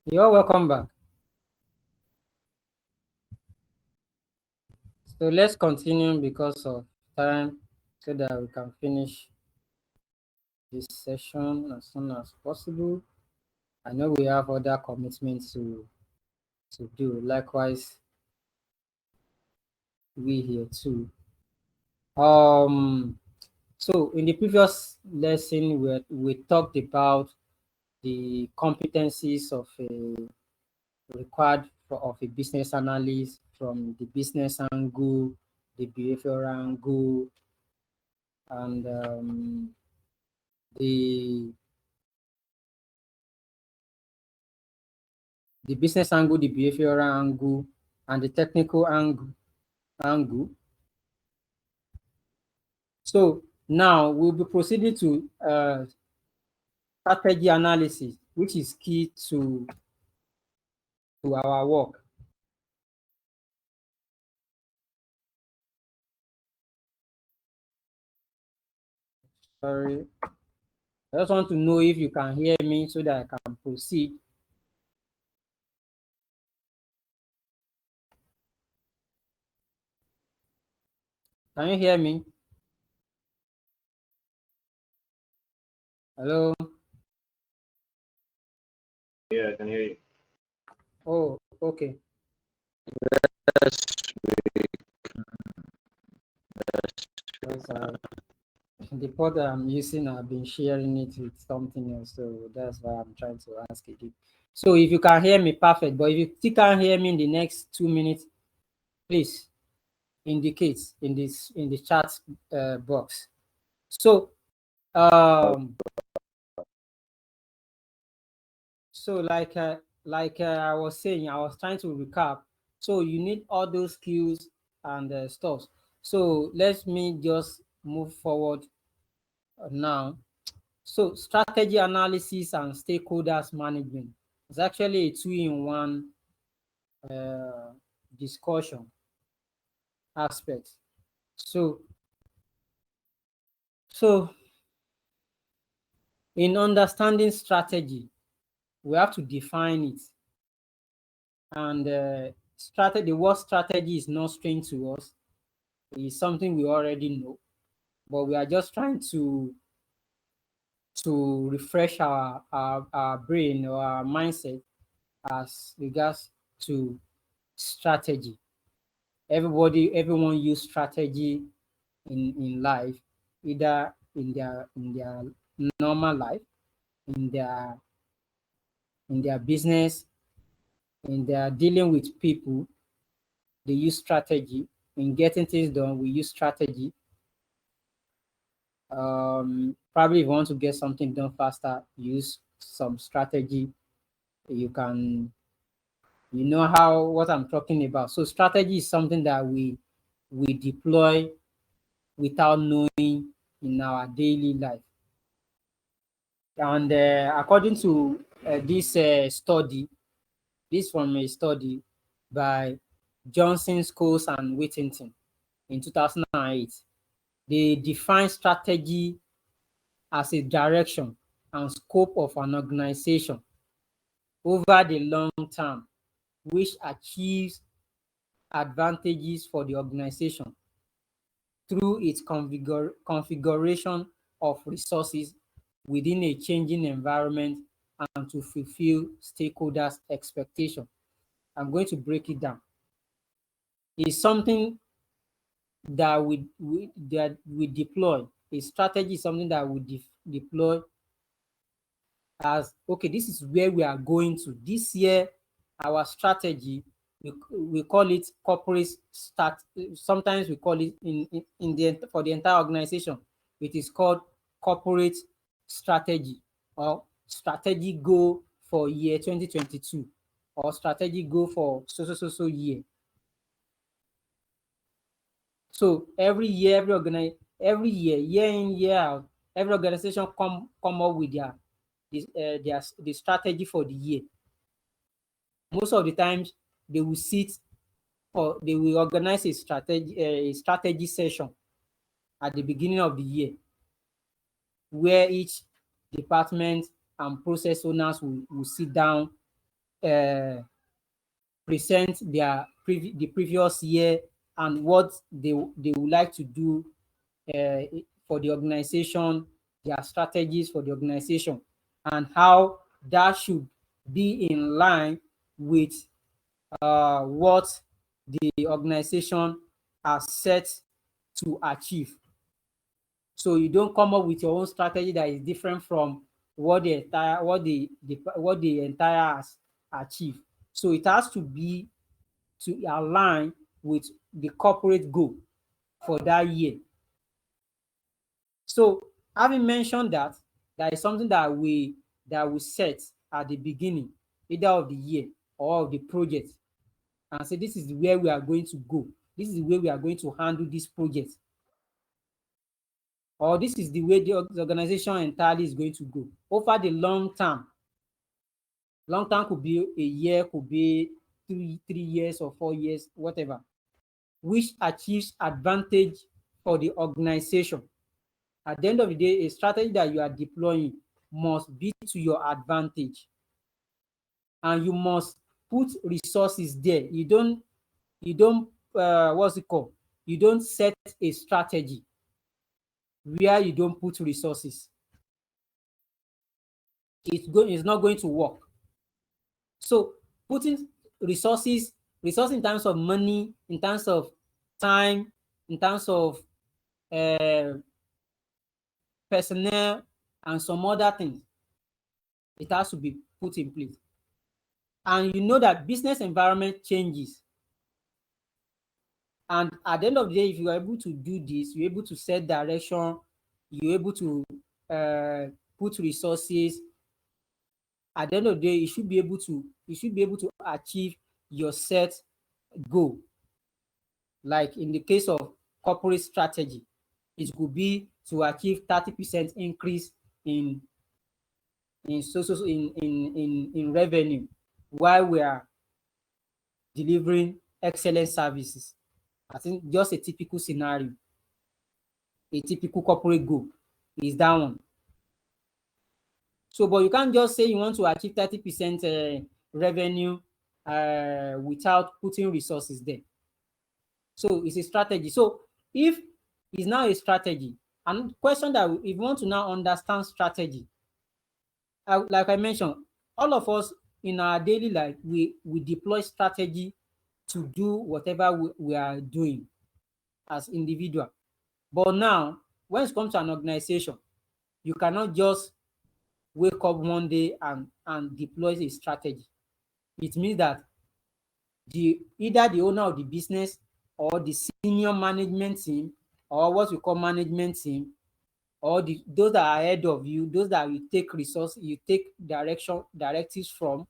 you're welcome back. So let's continue because of time so that we can finish this session as soon as possible. I know we have other commitments to do. Likewise, we here too. So in the previous lesson, we talked about the competencies of a of a business analyst from the business angle, the behavioral angle, and the business angle, the behavioral angle, and the technical angle. So now we'll be proceeding to strategy analysis, which is key to our work. Sorry, I just want to know if you can hear me so that I can proceed. Can you hear me? Hello? Yeah, I can hear you. Oh, okay. Yes, The pod that I'm using, I've been sharing it with something else, so that's why I'm trying to ask it. So if you can hear me, perfect. But if you still can't hear me in the next 2 minutes, please indicate in the chat box. So like I was saying, I was trying to recap. So you need all those skills and stuff. So let me just move forward now. So strategy analysis and stakeholders management is actually a two-in-one discussion aspect. So in understanding strategy, we have to define it. And the word strategy is not strange to us. It's something we already know, but we are just trying to refresh our brain or our mindset as regards to strategy. Everyone use strategy in life, either in their normal life, in their business, in their dealing with people. They use strategy in getting things done. We use strategy. Probably if you want to get something done faster, use some strategy. You know what I'm talking about. So strategy is something that we deploy without knowing in our daily life. And according to this study, this from a study by Johnson, Scholes, and Whittington in 2008, they define strategy as a direction and scope of an organization over the long term, which achieves advantages for the organization through its configuration of resources within a changing environment and to fulfill stakeholders' expectation. I'm going to break it down. It's something that we deploy. A strategy is something that we deploy as, okay, this is where we are going to. This year, our strategy, we call it corporate start. Sometimes we call it for the entire organization, it is called corporate strategy or strategy goal for year 2022 or strategy goal for so year. So every year, year in, year out, every organization come up with the strategy for the year. Most of the times, they will organize a strategy session at the beginning of the year, where each department and process owners will sit down, present the previous year and what they would like to do for the organization, their strategies for the organization, and how that should be in line with what the organization has set to achieve. So you don't come up with your own strategy that is different from what the entire has achieved. So it has to be to align with the corporate goal for that year. So having mentioned that, there is something that we set at the beginning, either of the year or of the project, and say this is where we are going to go. This is the way we are going to handle this project. Or this is the way the organization entirely is going to go. Over the long term could be a year, could be 3 years or 4 years, whatever, which achieves advantage for the organization. At the end of the day, a strategy that you are deploying must be to your advantage. And you must put resources there. You don't what's it called? You don't set a strategy where you don't put resources. It's not going to work. So putting resources in terms of money, in terms of time, in terms of personnel, and some other things, it has to be put in place. And you know that business environment changes. And at the end of the day, if you are able to do this, you're able to set direction, you're able to put resources. At the end of the day, you should be able to achieve your set goal. Like in the case of corporate strategy, it could be to achieve 30% increase in revenue while we are delivering excellent services. I think just a typical scenario, a typical corporate goal is that one. So, but you can't just say you want to achieve 30% revenue without putting resources there. So it's a strategy. So if it's now a strategy, and question that if you want to now understand strategy, like I mentioned, all of us in our daily life, we deploy strategy to do whatever we are doing as individual. But now, when it comes to an organization, you cannot just wake up one day and deploy a strategy. It means that either the owner of the business or the senior management team, or what we call management team, or those that are ahead of you, those that you take resources, you take directives from,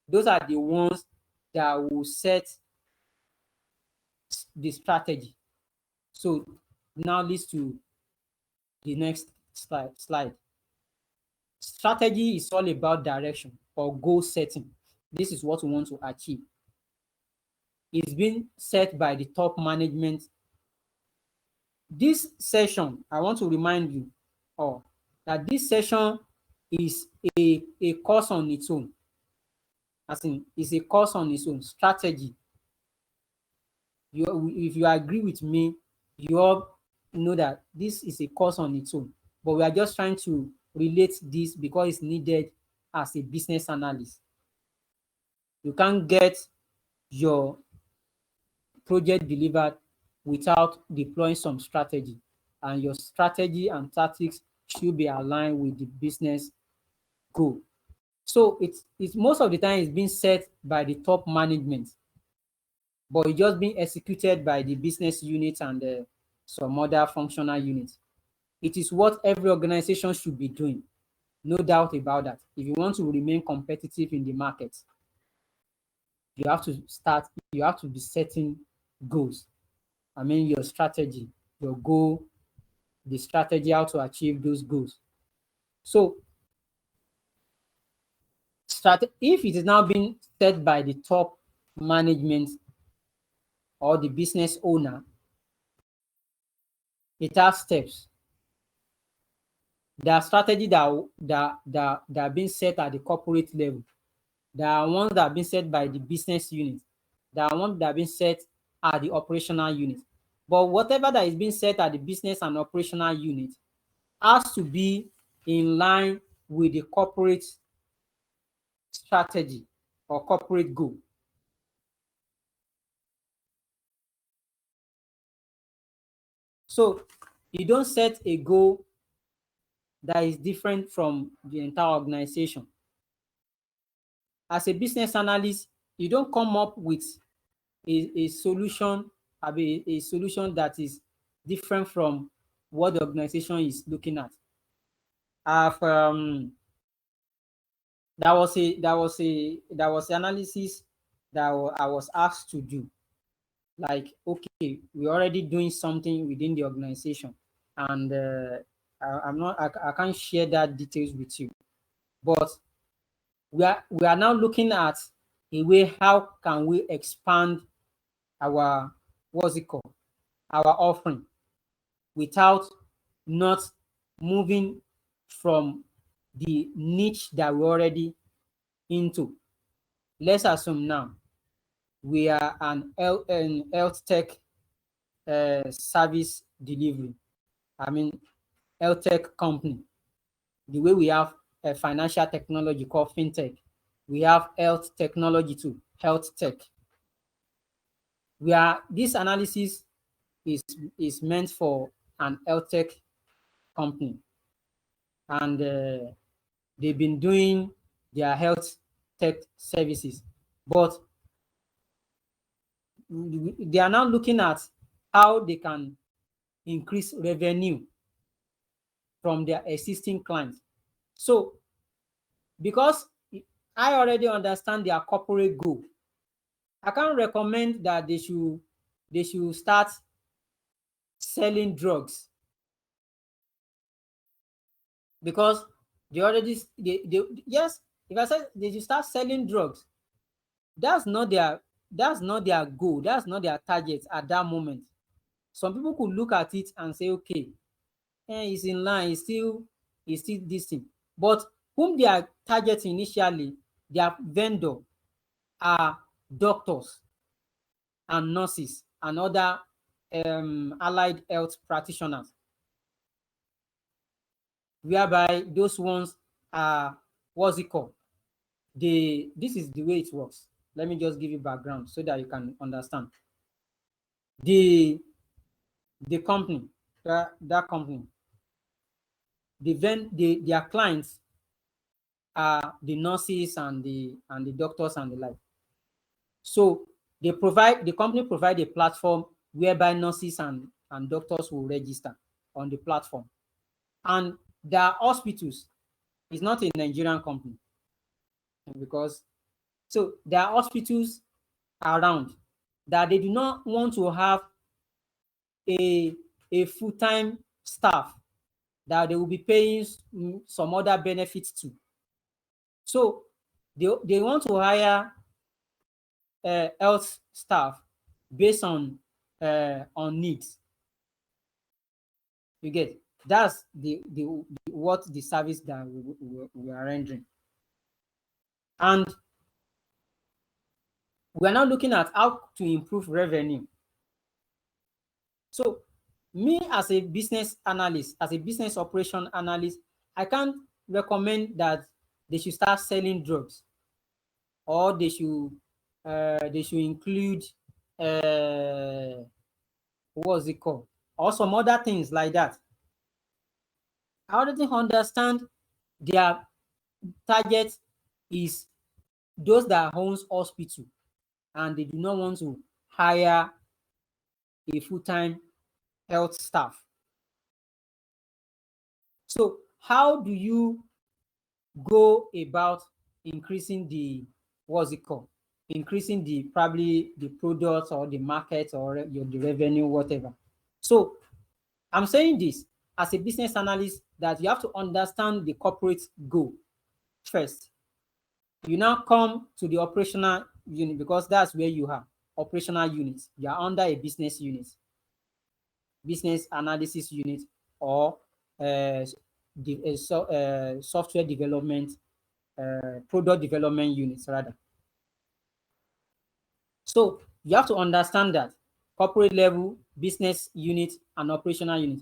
those are the ones that will set the strategy. So now leads to the next slide. Strategy is all about direction or goal setting. This is what we want to achieve. It's been set by the top management. This session, I want to remind you all that this session is a course on its own. As in, it's a course on its own. Strategy. If you agree with me, you all know that this is a course on its own. But we are just trying to relate this because it's needed as a business analyst. You can't get your project delivered without deploying some strategy, and your strategy and tactics should be aligned with the business goal. So it's most of the time it's being set by the top management, but it's just being executed by the business unit and some other functional units. It is what every organization should be doing, no doubt about that. If you want to remain competitive in the market, you have to be setting goals. I mean, your strategy, your goal, the strategy, how to achieve those goals. So, if it is now being set by the top management or the business owner, it has steps. There are strategies that are being set at the corporate level. There are ones that are being set by the business unit. There are ones that are being set at the operational unit. But whatever that is being set at the business and operational unit has to be in line with the corporate strategy or corporate goal. So you don't set a goal that is different from the entire organization. As a business analyst, you don't come up with a solution, a solution that is different from what the organization is looking at. That was analysis that I was asked to do. Like, okay, we're already doing something within the organization, and I can't share that details with you, but we are now looking at a way how can we expand our our offering without not moving from the niche that we're already into. Let's assume now we are an health tech service delivery. I mean, health tech company. The way we have a financial technology called fintech, we have health technology too, health tech. This analysis is meant for an health tech company, and they've been doing their health tech services, but they are now looking at how they can increase revenue from their existing clients. So because I already understand their corporate goal, I can't recommend that they should start selling drugs, because yes, if I said they should start selling drugs, that's not their goal, that's not their target at that moment. Some people could look at it and say, okay, it's in line, it's still this thing. But whom they are targeting initially, their vendor are doctors and nurses and other allied health practitioners, whereby those ones are, what's it called? This is the way it works. Let me just give you background so that you can understand. The company, that company, their clients are the nurses and the doctors and the like. So the company provide a platform whereby nurses and doctors will register on the platform. And their hospitals is not a Nigerian company, because so there are hospitals around that they do not want to have a full-time staff that they will be paying some other benefits to. So they want to hire health staff based on needs. You get, that's what the service that we are rendering. And we are now looking at how to improve revenue. So me as a business analyst, as a business operation analyst, I can't recommend that they should start selling drugs, or they should include what's it called, or some other things like that. I already understand their target is those that owns hospital, and they do not want to hire a full-time health staff. So how do you go about increasing the, what's it called, increasing the probably the products or the market or the revenue, whatever? So I'm saying this as a business analyst, that you have to understand the corporate goal first. You now come to the operational unit, because that's where you have operational units. You are under a business unit, business analysis unit, or software development, product development units rather. So you have to understand that corporate level, business unit, and operational unit.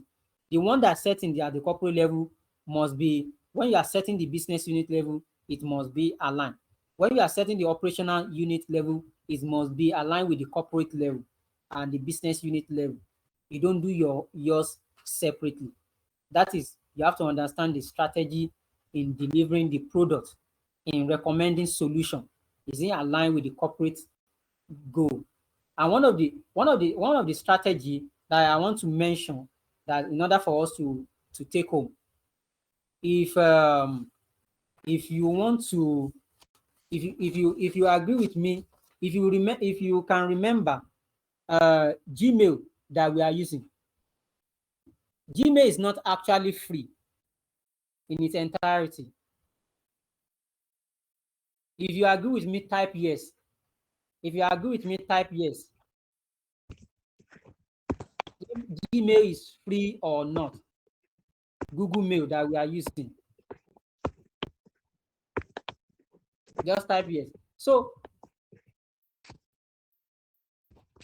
The one that's set in at the corporate level must be, when you are setting the business unit level, it must be aligned. When you are setting the operational unit level, it must be aligned with the corporate level and the business unit level. You don't do yours separately. That is, you have to understand the strategy in delivering the product, in recommending solution. Is it aligned with the corporate goal? And one of the strategy that I want to mention, that in order for us to take home, if you want to, if you agree with me, if you can remember Gmail that we are using, Gmail is not actually free in its entirety. If you agree with me, type yes. If you agree with me, type yes. Gmail is free or not. Google Mail that we are using. Just type yes. So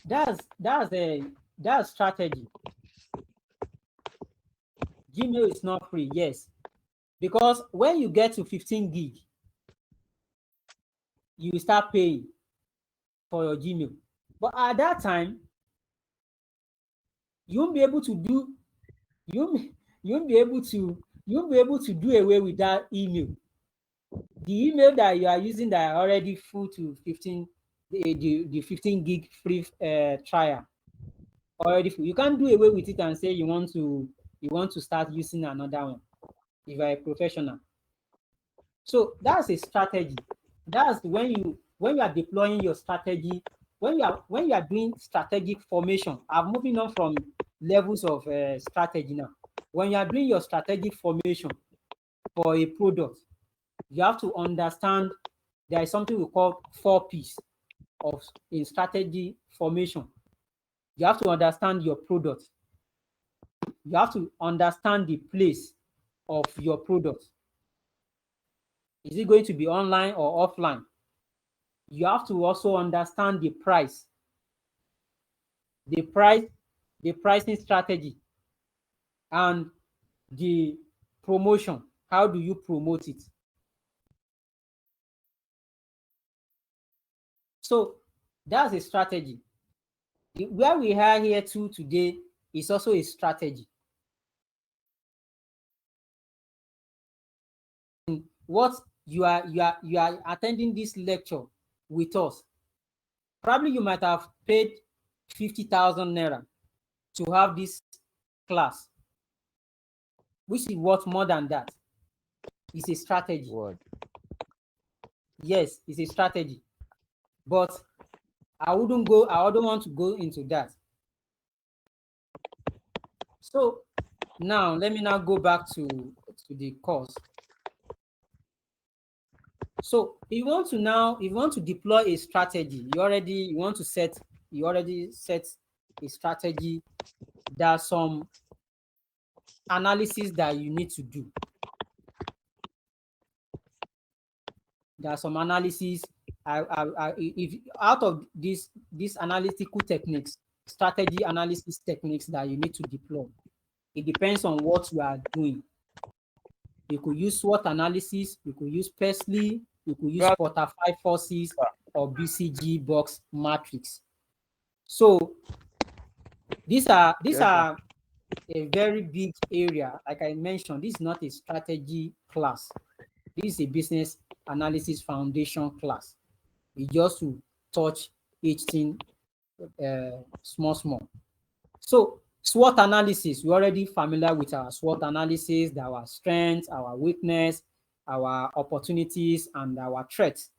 that's strategy. Gmail is not free, yes. Because when you get to 15 gig, you start paying for your Gmail. But at that time, you won't be able to do, you won't be able to do away with that email. The email that you are using that are already full to 15, the 15 gig free trial already full. You can't do away with it and say you want to start using another one if you are a professional. So that's a strategy. That's when you are deploying your strategy, when you are doing strategic formation. I'm moving on from levels of strategy now. When you are doing your strategic formation for a product, you have to understand there is something we call 4 P's in strategy formation. You have to understand your product. You have to understand the place of your product. Is it going to be online or offline? You have to also understand the price, the pricing strategy, and the promotion. How do you promote it? So that's a strategy. Where we are here today is also a strategy. What you are attending this lecture with us. Probably you might have paid 50,000 naira to have this class, which is worth more than that. It's a strategy. Word. Yes, it's a strategy. But I wouldn't want to go into that. So now let me now go back to the course. So if you want to deploy a strategy, you already set a strategy. There are some analysis that you need to do. There are some analysis. If out of these analytical techniques, strategy analysis techniques that you need to deploy, it depends on what you are doing. You could use SWOT analysis, you could use PESLI, you could use Porter 5 forces or BCG box matrix. So these are a very big area. Like I mentioned, this is not a strategy class. This is a business analysis foundation class. We just to touch each thing small. So SWOT analysis, we're already familiar with our SWOT analysis, our strengths, our weakness, our opportunities, and our threats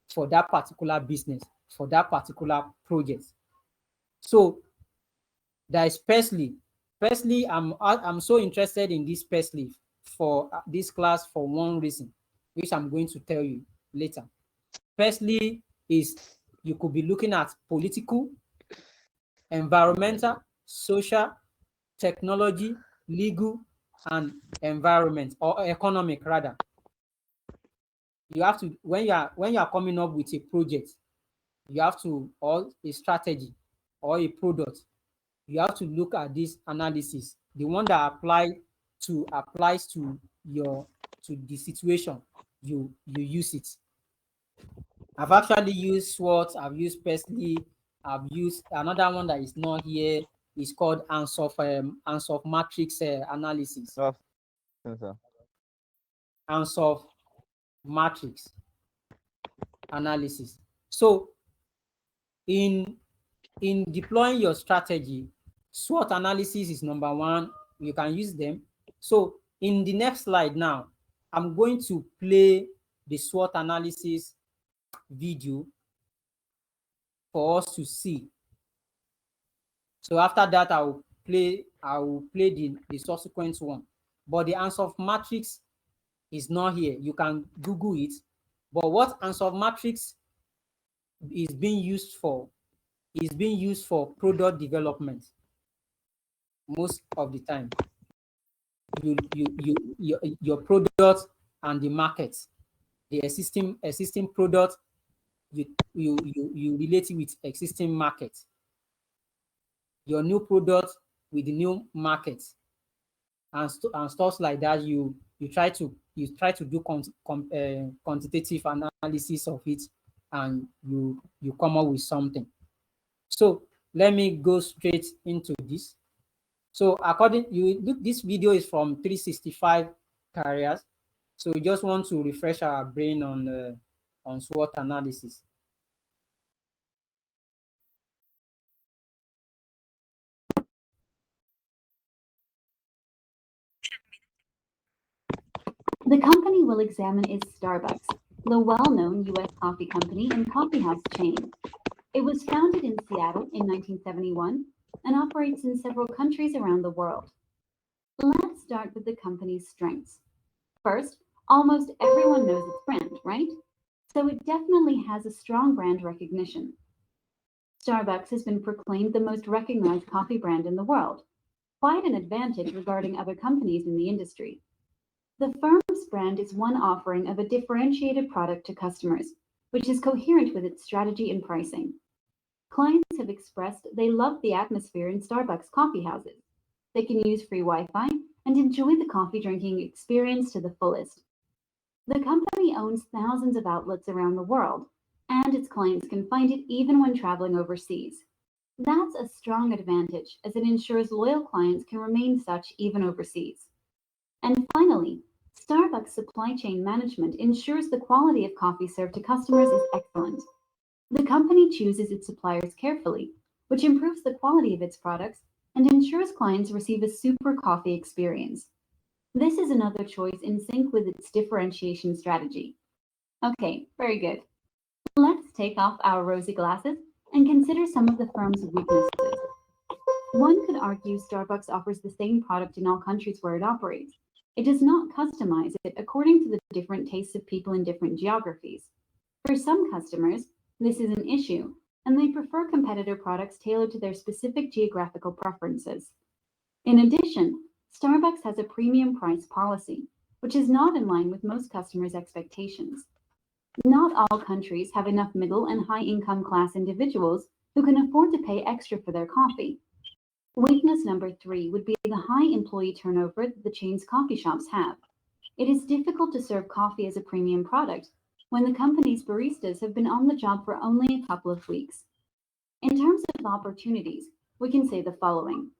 for that particular business, for that particular project. So there is PESLI. PESLI, I'm so interested in this PESLI for this class for one reason, which I'm going to tell you later. PESLI is, you could be looking at political, environmental, social, technology, legal, and environment, or economic rather. You have to, when you are coming up with a project, you have to, or a strategy or a product, you have to look at this analysis, the one that applies to the situation, you use it. I've actually used SWOT, I've used PESLI, I've used another one that is not here, is called Ansoff matrix analysis. No, sir. Ansoff matrix analysis. So in deploying your strategy, SWOT analysis is number one. You can use them. So in the next slide now, I'm going to play the SWOT analysis video for us to see. So after that, I will play the subsequent one. But the Ansoff matrix is not here. You can Google it. But what Ansoff matrix is being used for product development most of the time. Your product and the market, the existing product, you relate it with existing market. Your new product with the new market, and stuff like that. You try to do quantitative analysis of it, and you come up with something. So let me go straight into this. So this video is from 365 Careers. So we just want to refresh our brain on SWOT analysis. The company will examine is Starbucks, the well-known U.S. coffee company and coffeehouse chain. It was founded in Seattle in 1971 and operates in several countries around the world. Let's start with the company's strengths. First, almost everyone knows its brand, right? So it definitely has a strong brand recognition. Starbucks has been proclaimed the most recognized coffee brand in the world, quite an advantage regarding other companies in the industry. The firm's brand is one offering of a differentiated product to customers, which is coherent with its strategy and pricing. Clients have expressed they love the atmosphere in Starbucks coffee houses. They can use free Wi-Fi and enjoy the coffee drinking experience to the fullest. The company owns thousands of outlets around the world, and its clients can find it even when traveling overseas. That's a strong advantage, as it ensures loyal clients can remain such even overseas. And finally, Starbucks supply chain management ensures the quality of coffee served to customers is excellent. The company chooses its suppliers carefully, which improves the quality of its products and ensures clients receive a super coffee experience. This is another choice in sync with its differentiation strategy. Okay, very good. Let's take off our rosy glasses and consider some of the firm's weaknesses. One could argue Starbucks offers the same product in all countries where it operates. It does not customize it according to the different tastes of people in different geographies. For some customers, this is an issue, and they prefer competitor products tailored to their specific geographical preferences. In addition, Starbucks has a premium price policy, which is not in line with most customers' expectations. Not all countries have enough middle and high-income class individuals who can afford to pay extra for their coffee. Weakness number 3 would be the high employee turnover that the chain's coffee shops have. It is difficult to serve coffee as a premium product when the company's baristas have been on the job for only a couple of weeks. In terms of opportunities, we can say the following.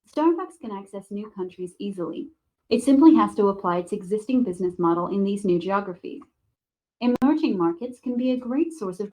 Starbucks can access new countries easily. It simply has to apply its existing business model in these new geographies. Emerging markets can be a great source of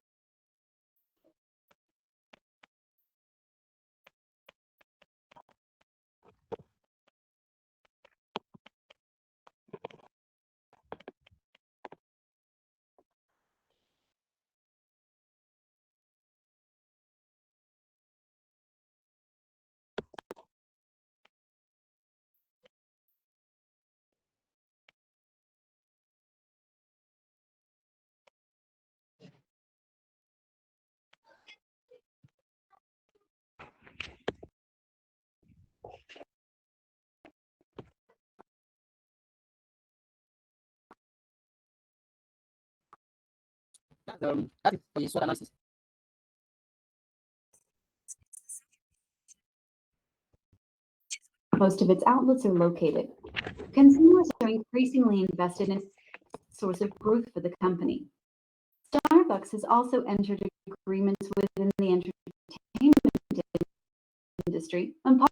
That is for the SWOT analysis. Most of its outlets are located. Consumers are increasingly invested in a source of growth for the company. Starbucks has also entered agreements within the entertainment industry and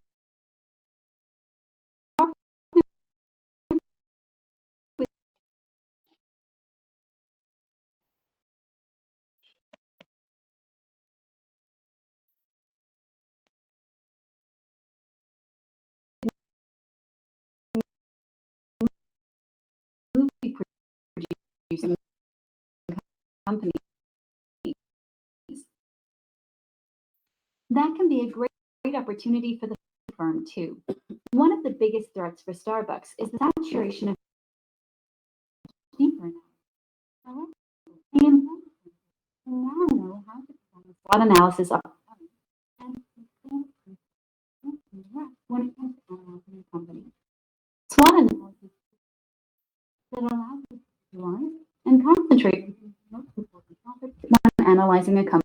movie producing companies. That can be a great opportunity for the firm too. One of the biggest threats for Starbucks is the saturation of deeper now. And now know how to perform a SWOT analysis of when it comes to analyzing a company. SWOT analysis that allows us to visualize and concentrate on the most important topics when analyzing a company.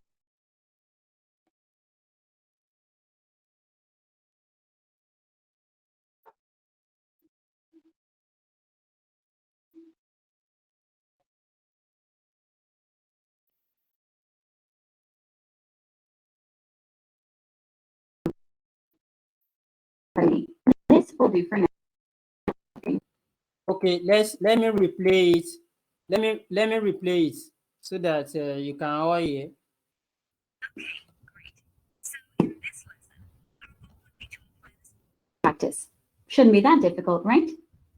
This will do for now. Okay, let me replay it. Let me replay it so that you can all hear. Practice. Shouldn't be that difficult, right?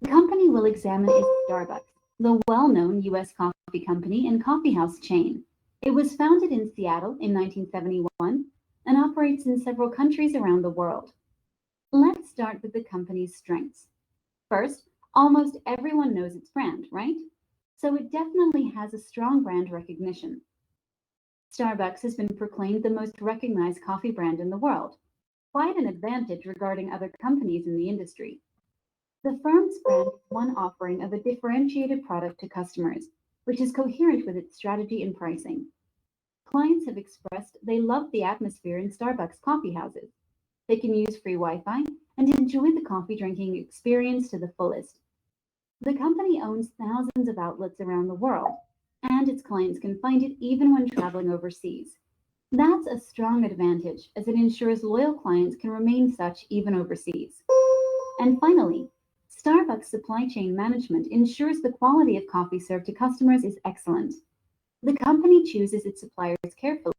The company we'll examine is Starbucks, the well-known U.S. coffee company and coffeehouse chain. It was founded in Seattle in 1971 and operates in several countries around the world. Let's start with the company's strengths. First, almost everyone knows its brand, right? So it definitely has a strong brand recognition. Starbucks has been proclaimed the most recognized coffee brand in the world, quite an advantage regarding other companies in the industry. The firm's brand is one offering of a differentiated product to customers, which is coherent with its strategy and pricing. Clients have expressed they love the atmosphere in Starbucks coffee houses. They can use free Wi-Fi and enjoy the coffee drinking experience to the fullest. The company owns thousands of outlets around the world, and its clients can find it even when traveling overseas. That's a strong advantage as it ensures loyal clients can remain such even overseas. And finally, Starbucks supply chain management ensures the quality of coffee served to customers is excellent. The company chooses its suppliers carefully,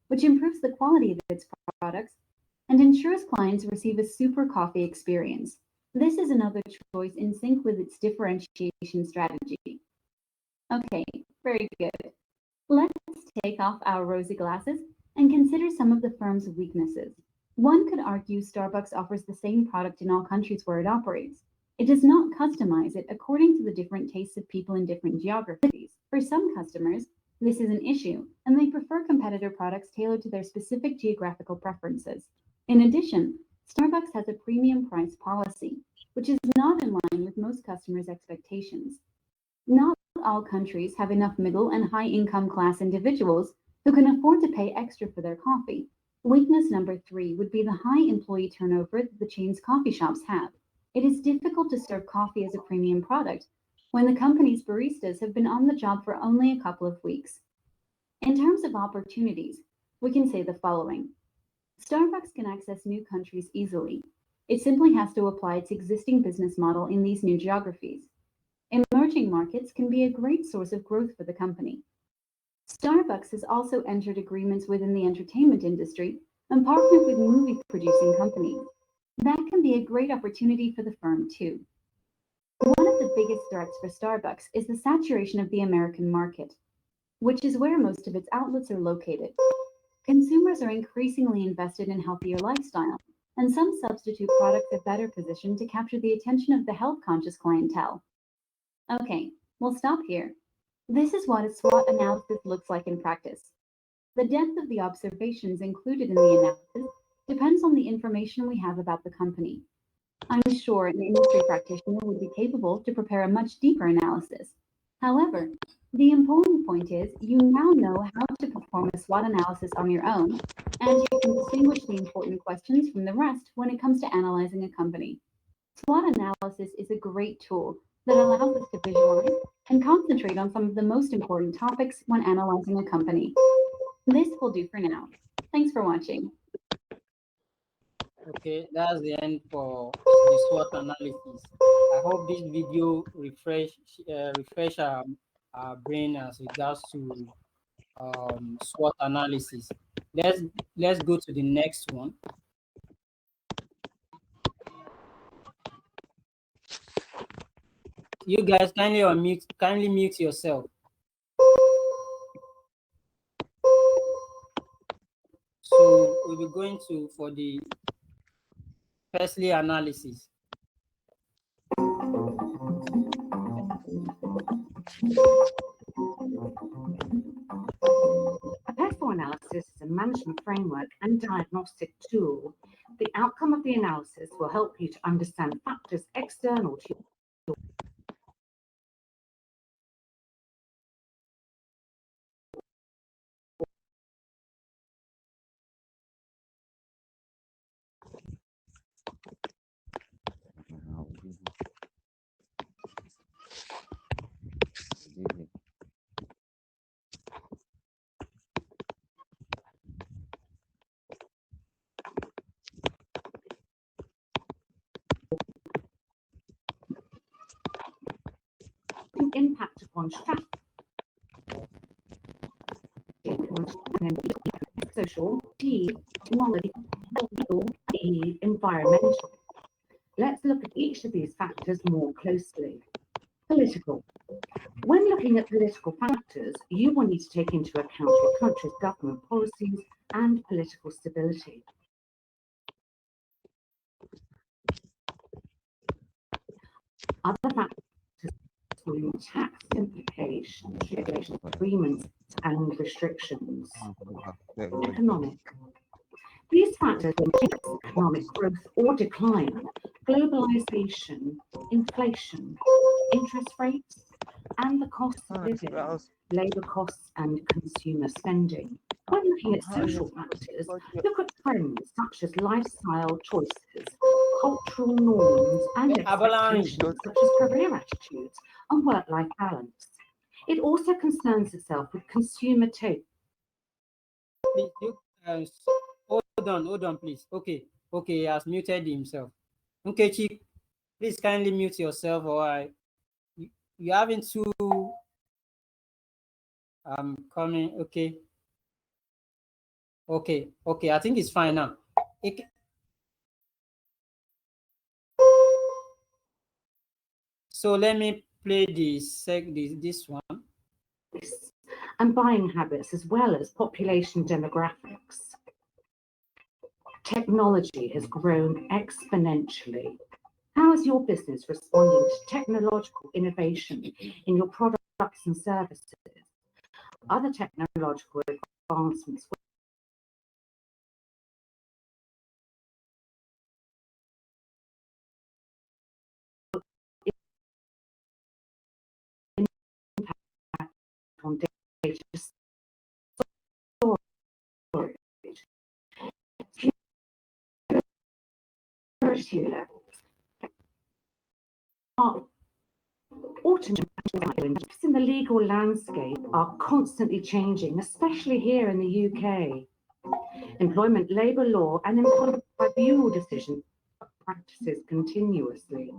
which improves the quality of its products and ensures clients receive a super coffee experience. This is another choice in sync with its differentiation strategy. Okay, very good. Let's take off our rosy glasses and consider some of the firm's weaknesses. One could argue Starbucks offers the same product in all countries where it operates. It does not customize it according to the different tastes of people in different geographies. For some customers, this is an issue, and they prefer competitor products tailored to their specific geographical preferences. In addition, Starbucks has a premium price policy, which is not in line with most customers' expectations. Not all countries have enough middle and high income class individuals who can afford to pay extra for their coffee. Weakness number 3 would be the high employee turnover that the chain's coffee shops have. It is difficult to serve coffee as a premium product when the company's baristas have been on the job for only a couple of weeks. In terms of opportunities, we can say the following. Starbucks can access new countries easily. It simply has to apply its existing business model in these new geographies. Emerging markets can be a great source of growth for the company. Starbucks has also entered agreements within the entertainment industry and partnered with movie producing companies. That can be a great opportunity for the firm too. One of the biggest threats for Starbucks is the saturation of the American market, which is where most of its outlets are located. Consumers are increasingly invested in healthier lifestyle, and some substitute products are better positioned to capture the attention of the health-conscious clientele. Okay, we'll stop here. This is what a SWOT analysis looks like in practice. The depth of the observations included in the analysis depends on the information we have about the company. I'm sure an industry practitioner would be capable to prepare a much deeper analysis. However, the important point is you now know how to perform a SWOT analysis on your own, and you can distinguish the important questions from the rest when it comes to analyzing a company. SWOT analysis is a great tool that allows us to visualize and concentrate on some of the most important topics when analyzing a company. This will do for now. Thanks for watching. Okay, that's the end for the SWOT analysis. I hope this video refresh our brain as regards to SWOT analysis. Let's go to the next one. You guys kindly mute yourself. So we'll be going for the Presley analysis. A PESTLE analysis is a management framework and diagnostic tool. The outcome of the analysis will help you to understand factors external to you. Impact upon strategy, social, technology, legal, and environmental. Let's look at each of these factors more closely. Political. When looking at political factors, you will need to take into account your country's government policies and political stability. Other factors include tax implications, agreements, and restrictions. Economic. These factors include economic growth or decline, globalization, inflation, interest rates, and the cost of living, labor costs, and consumer spending. When looking at social factors, look at trends such as lifestyle choices, cultural norms, and expectations such as career attitudes and work-life balance. It also concerns itself with consumer taste. Hold on, please. Okay, he has muted himself. Okay, Chief, please kindly mute yourself, or you're having to coming. Okay, I think it's fine now. So let me play this one. And buying habits, as well as population demographics. Technology has grown exponentially. How is your business responding to technological innovation in your products and services? Other technological advancements on data storage, security levels. Automation in the legal landscape are constantly changing, especially here in the UK. Employment labour law and employment tribunal decision practices continuously.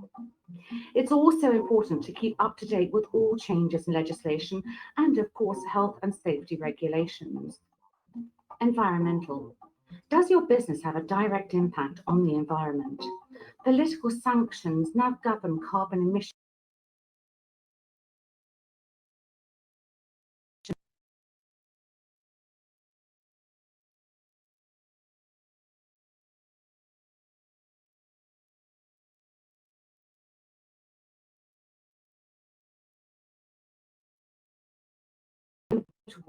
It's also important to keep up to date with all changes in legislation and, of course, health and safety regulations. Environmental. Does your business have a direct impact on the environment? Political sanctions now govern carbon emissions.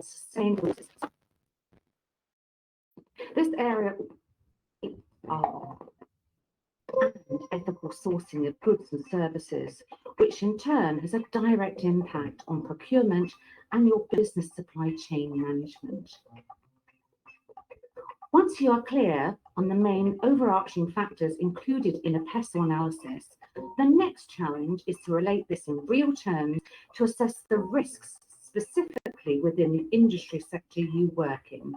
Sustainable. This area and ethical sourcing of goods and services, which in turn has a direct impact on procurement and your business supply chain management. Once you are clear on the main overarching factors included in a PESTLE analysis, the next challenge is to relate this in real terms to assess the risks specifically within the industry sector you work in.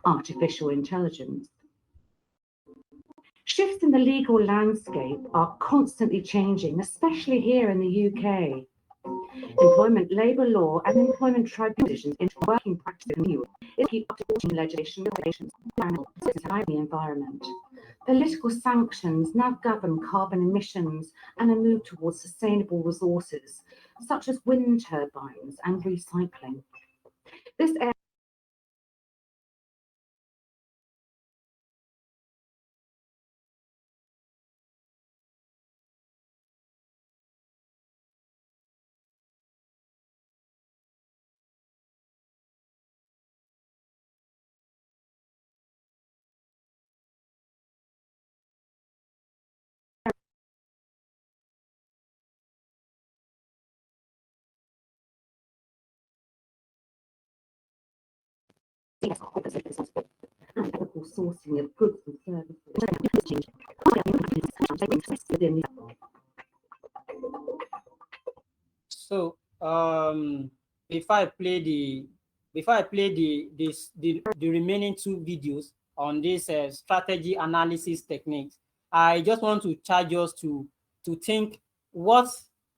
Artificial intelligence. Shifts in the legal landscape are constantly changing, especially here in the UK. Employment labour law and employment tribunal decisions into working practice in Europe is keep up to legislation, regulations, and the environment. Political sanctions now govern carbon emissions and a move towards sustainable resources, such as wind turbines and recycling. This area and ethical sourcing of goods and services. So before I play the remaining two videos on this strategy analysis techniques, I just want to charge us to think what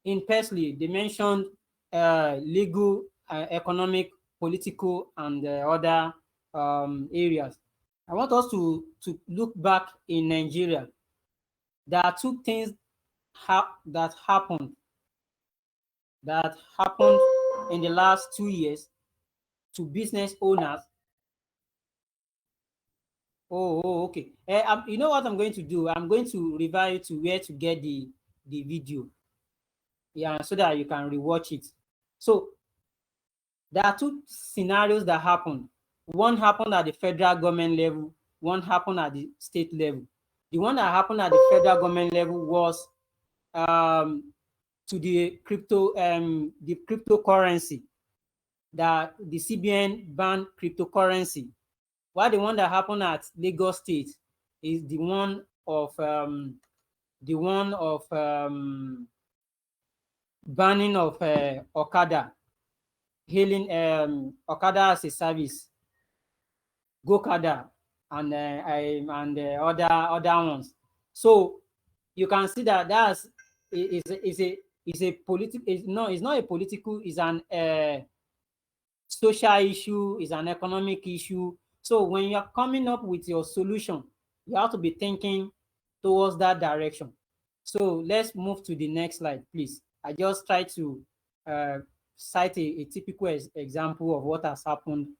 in PESTLE they mentioned legal, economic, political, and other areas. I want us to look back in Nigeria. There are two things that happened in the last 2 years to business owners. Okay. You know what I'm going to do? I'm going to revert you to where to get the video. Yeah, so that you can rewatch it. So there are two scenarios that happened. One happened at the federal government level, one happened at the state level. The one that happened at the federal government level was to the cryptocurrency, that the CBN banned cryptocurrency. While the one that happened at Lagos State is the one of banning of Okada, hailing Okada as a service, Gokada, and other ones. So you can see that that's is a political. It's not a political. It's an social issue. Is an economic issue. So when you're coming up with your solution, you have to be thinking towards that direction. So let's move to the next slide, please. I just try to cite a typical example of what has happened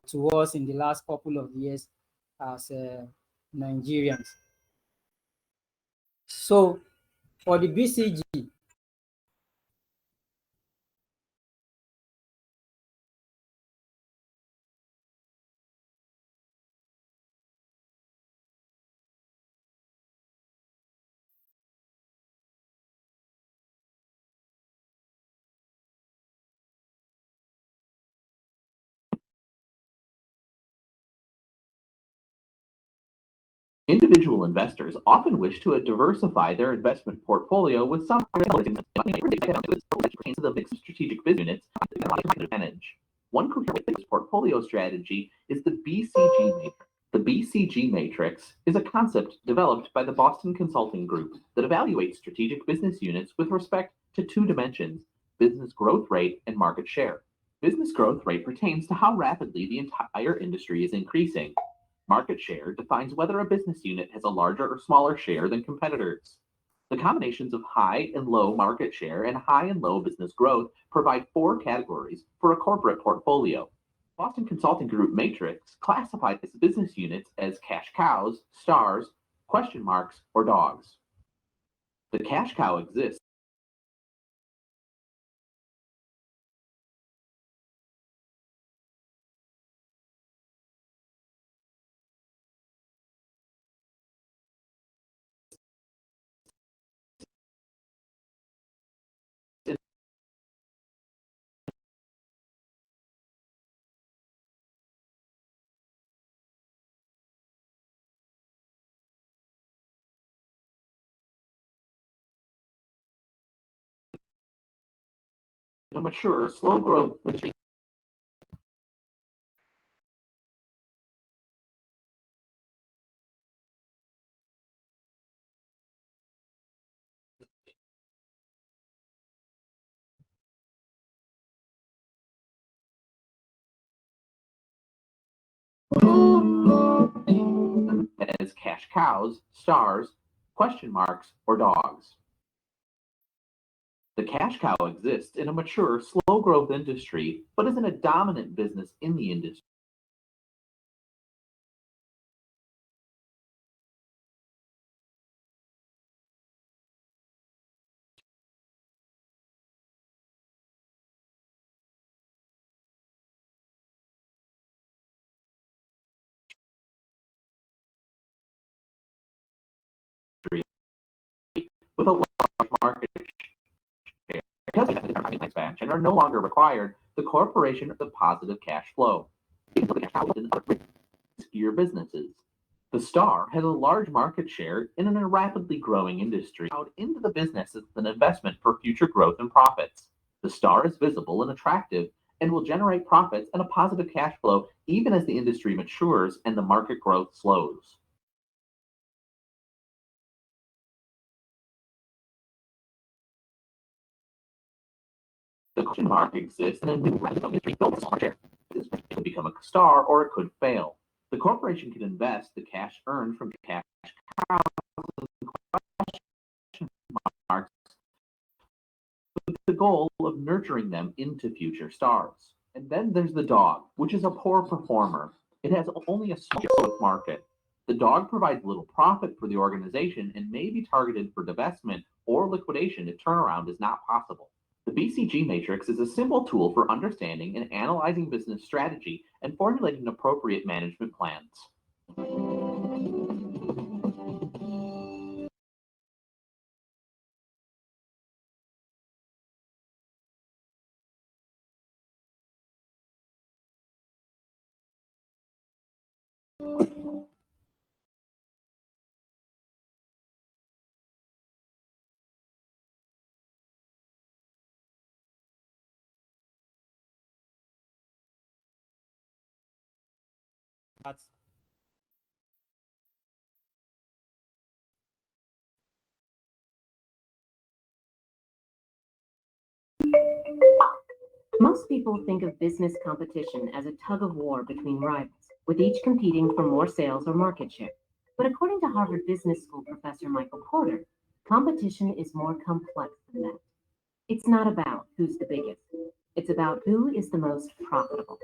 to us in the last couple of years as Nigerians. So for the BCG, individual investors often wish to diversify their investment portfolio with some pertains to the mix of strategic business units advantage. One coherent portfolio strategy is the BCG matrix. The BCG matrix is a concept developed by the Boston Consulting Group that evaluates strategic business units with respect to two dimensions: business growth rate and market share. Business growth rate pertains to how rapidly the entire industry is increasing. Market share defines whether a business unit has a larger or smaller share than competitors. The combinations of high and low market share and high and low business growth provide four categories for a corporate portfolio. Boston Consulting Group matrix classified its business units as cash cows, stars, question marks, or dogs. The cash cow exists in a mature, slow growth industry. As cash cows, stars, question marks, or dogs. The cash cow exists in a mature, slow growth industry, but isn't a dominant business in the industry. With a large market share. Because of expansion are no longer required, the corporation is a positive cash flow. Riskier businesses. The Star has a large market share in a rapidly growing industry out into the business as an investment for future growth and profits. The Star is visible and attractive and will generate profits and a positive cash flow even as the industry matures and the market growth slows. The question mark exists in a new industry built on share. It could become a star or it could fail. The corporation can invest the cash earned from cash cows and question marks with the goal of nurturing them into future stars. And then there's the dog, which is a poor performer. It has only a small market. The dog provides little profit for the organization and may be targeted for divestment or liquidation if turnaround is not possible. The BCG matrix is a simple tool for understanding and analyzing business strategy and formulating appropriate management plans. That's Most people think of business competition as a tug of war between rivals, with each competing for more sales or market share. But according to Harvard Business School professor Michael Porter, competition is more complex than that. It's not about who's the biggest. It's about who is the most profitable.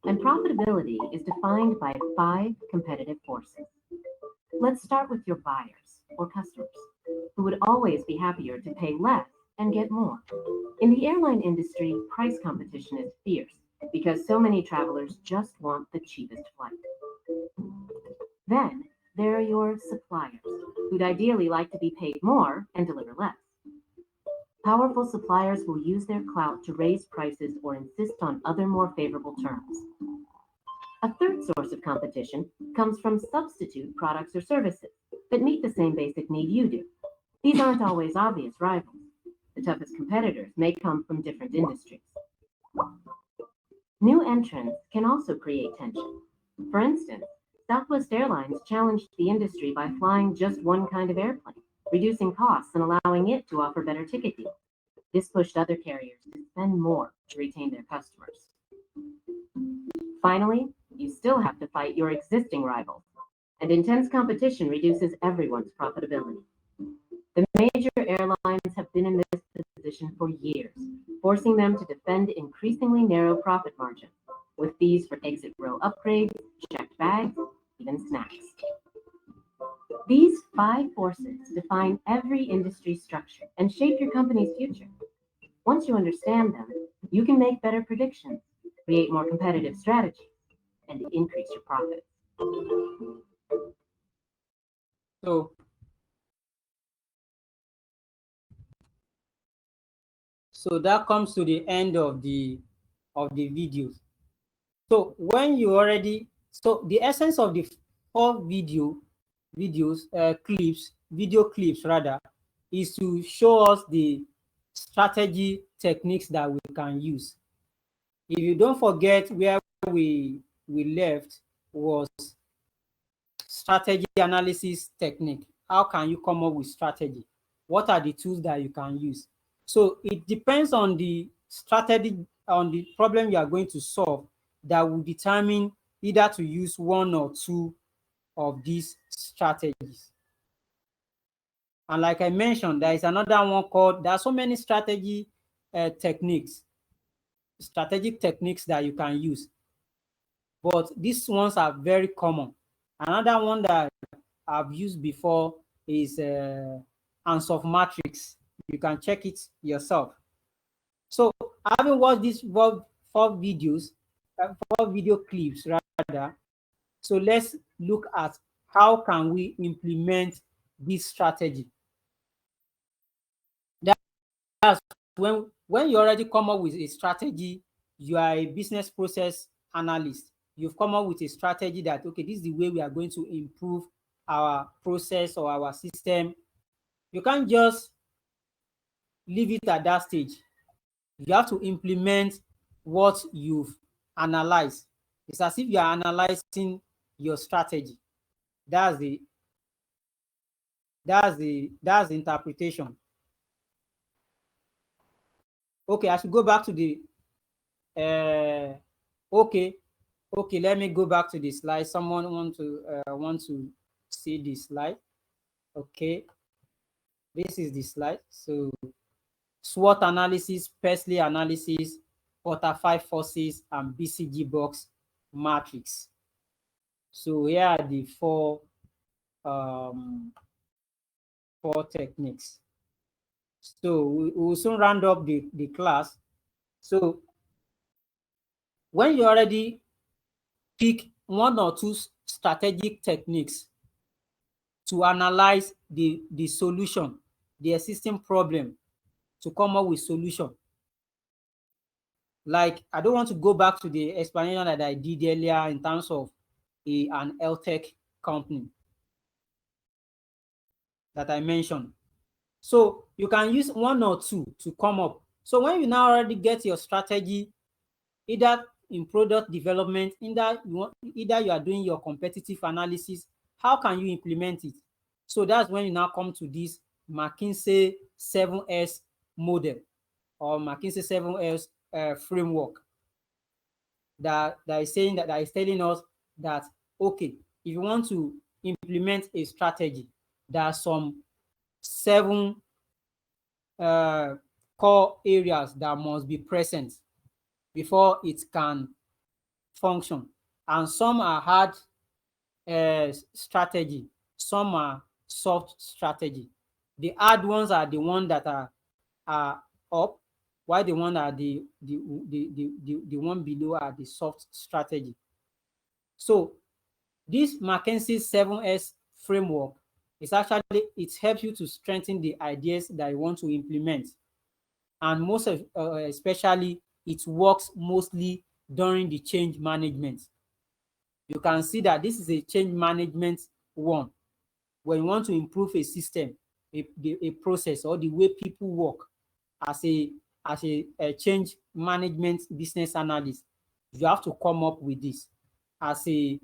And profitability is defined by 5 competitive forces. Let's start with your buyers or customers, who would always be happier to pay less and get more. In the airline industry, price competition is fierce because so many travelers just want the cheapest flight. Then there are your suppliers, who'd ideally like to be paid more and deliver less. Powerful suppliers will use their clout to raise prices or insist on other more favorable terms. A third source of competition comes from substitute products or services that meet the same basic need you do. These aren't always obvious rivals. The toughest competitors may come from different industries. New entrants can also create tension. For instance, Southwest Airlines challenged the industry by flying just one kind of airplane, reducing costs and allowing it to offer better ticket deals. This pushed other carriers to spend more to retain their customers. Finally, you still have to fight your existing rivals, and intense competition reduces everyone's profitability. The major airlines have been in this position for years, forcing them to defend increasingly narrow profit margins. with fees for exit row upgrades, checked bags, even snacks. These 5 forces define every industry structure and shape your company's future. Once you understand them, you can make better predictions, create more competitive strategies, and increase your profits. So that comes to the end of the videos. So when you already, so the essence of the 4 video clips rather, is to show us the strategy techniques that we can use. If you don't forget, where we left was strategy analysis technique. How can you come up with strategy? What are the tools that you can use? So it depends on the strategy, on the problem you are going to solve, that will determine either to use 1 or 2 of these strategies. And like I mentioned, there is another one called, there are so many strategic techniques that you can use, but these ones are very common. Another one that I've used before is Answer Matrix. You can check it yourself. So having watched these 4 videos, 4 video clips rather, so let's look at how can we implement this strategy. That's when you already come up with a strategy, you are a business process analyst. You've come up with a strategy that, okay, this is the way we are going to improve our process or our system. You can't just leave it at that stage. You have to implement what you've analyzed. It's as if you are analyzing your strategy. That's the interpretation. Okay, I should go back to the okay, let me go back to the slide. Someone want to see this slide. Okay, this is the slide. So SWOT analysis, Persley analysis, Butterfly forces, and BCG box matrix. So here are the 4 techniques. So we will soon round up the class. So when you already pick 1 or 2 strategic techniques to analyze the solution, the existing problem, to come up with solution. Like, I don't want to go back to the explanation that I did earlier in terms of an LTech company that I mentioned. So you can use 1 or 2 to come up. So when you now already get your strategy, either in product development, either you are doing your competitive analysis, how can you implement it? So that's when you now come to this McKinsey 7S model, or McKinsey 7S framework that is telling us that, okay, if you want to implement a strategy, there are some 7 core areas that must be present before it can function. And some are hard strategy, some are soft strategy. The hard ones are the ones that are up, while the one are the one below are the soft strategy. So this McKinsey 7S framework is actually, it helps you to strengthen the ideas that you want to implement. And most especially, it works mostly during the change management. You can see that this is a change management one. When you want to improve a system, a process, or the way people work, as a change management business analyst, you have to come up with this. As a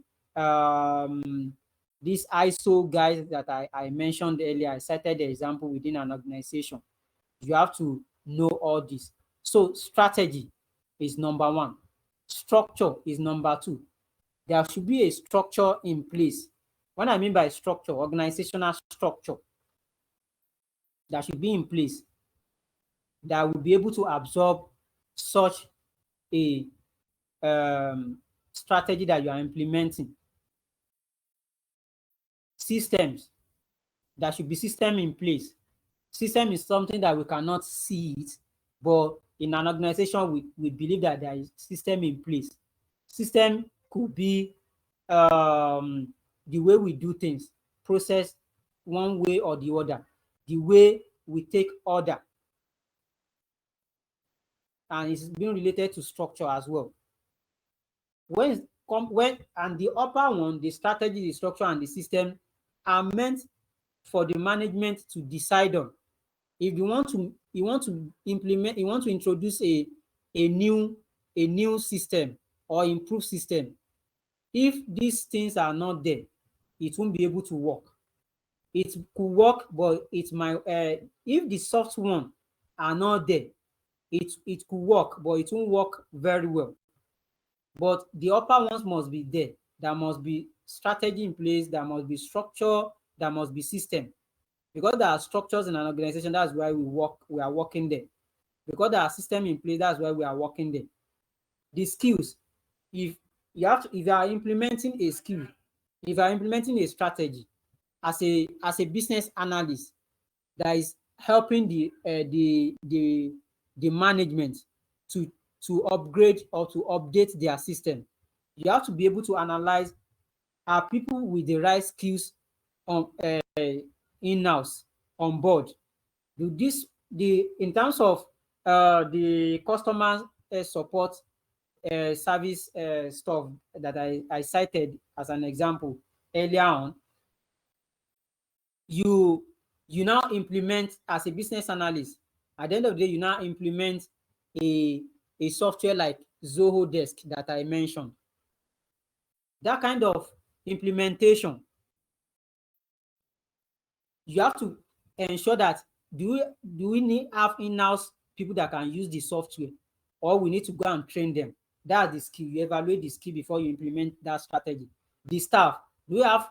this ISO guys that I mentioned earlier, I cited the example within an organization. You have to know all this. So strategy is number 1. Structure is number 2. There should be a structure in place. What I mean by structure, organizational structure, that should be in place, that will be able to absorb such a strategy that you are implementing. Systems. There should be system in place. System is something that we cannot see it, but in an organization, we believe that there is system in place. System could be the way we do things, process one way or the other, the way we take order, and it's being related to structure as well. When and the upper one, the strategy, the structure, and the system are meant for the management to decide on. If you want to implement, you want to introduce a new system or improve system, if these things are not there, it won't be able to work. It could work, but it might if the soft one are not there, it could work, but it won't work very well. But the upper ones must be there. There must be strategy in place, there must be structure, there must be system. Because there are structures in an organization, that's why we are working there. Because there are systems in place, that's why we are working there. The skills, if you are implementing a skill, if you are implementing a strategy as a business analyst that is helping the management to upgrade or to update their system, you have to be able to analyze, are people with the right skills on in-house on board? Do this in terms of the customer support service stuff that I cited as an example earlier on, you now implement as a business analyst. At the end of the day, you now implement a software like Zoho Desk that I mentioned. That kind of implementation, you have to ensure that do we have in-house people that can use the software, or we need to go and train them? That's the skill. You evaluate the skill before you implement that strategy. The staff, do we have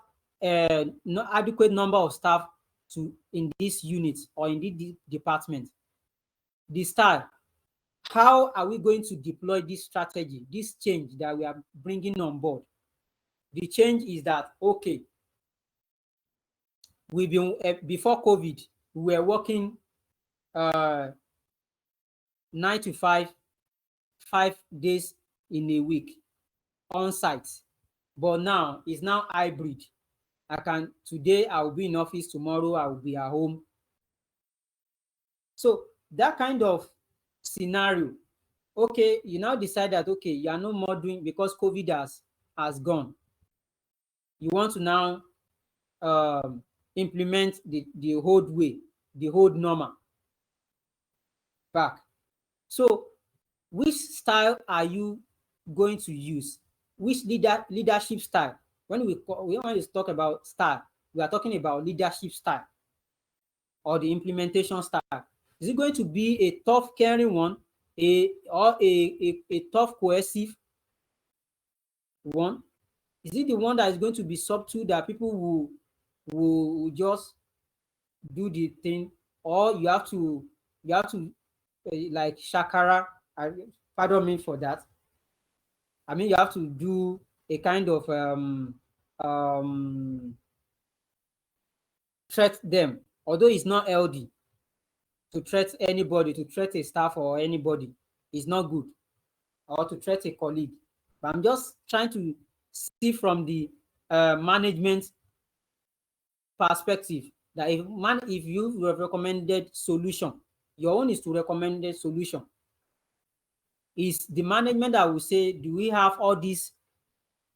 no adequate number of staff in this unit or in this department? The style, how are we going to deploy this strategy, this change that we are bringing on board? The change is that, okay, we've been before COVID, we were working 9 to 5 days in a week on site, but now it's now hybrid. Today I will be in office, tomorrow I will be at home. So that kind of scenario, okay, you now decide that, okay, you are no more doing, because COVID has gone, you want to now implement the old way, the old normal back. So which style are you going to use? Which leadership style? When we talk about style, we are talking about leadership style or the implementation style. Is it going to be a tough, caring one, or a tough, cohesive one? Is it the one that is going to be subtle, that people will just do the thing, or you have to like shakara? Pardon me for that. I mean, you have to do a kind of threat them, although it's not healthy to threat anybody, to threat a staff or anybody. It's not good, or to threat a colleague. But I'm just trying to see from the management perspective that if you have recommended solution, your own is to recommend a solution. Is the management that will say, do we have all these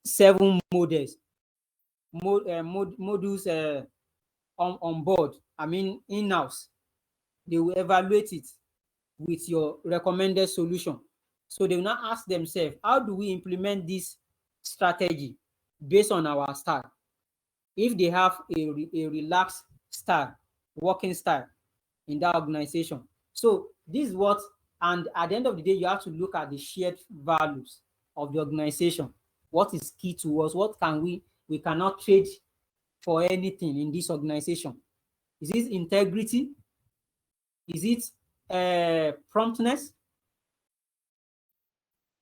7 modules on board, I mean in-house? They will evaluate it with your recommended solution. So they will now ask themselves, how do we implement this strategy based on our style? If they have a relaxed style, working style in that organization. So this is what, and at the end of the day, you have to look at the shared values of the organization. What is key to us? What can we cannot trade for anything in this organization? Is it integrity? Is it promptness?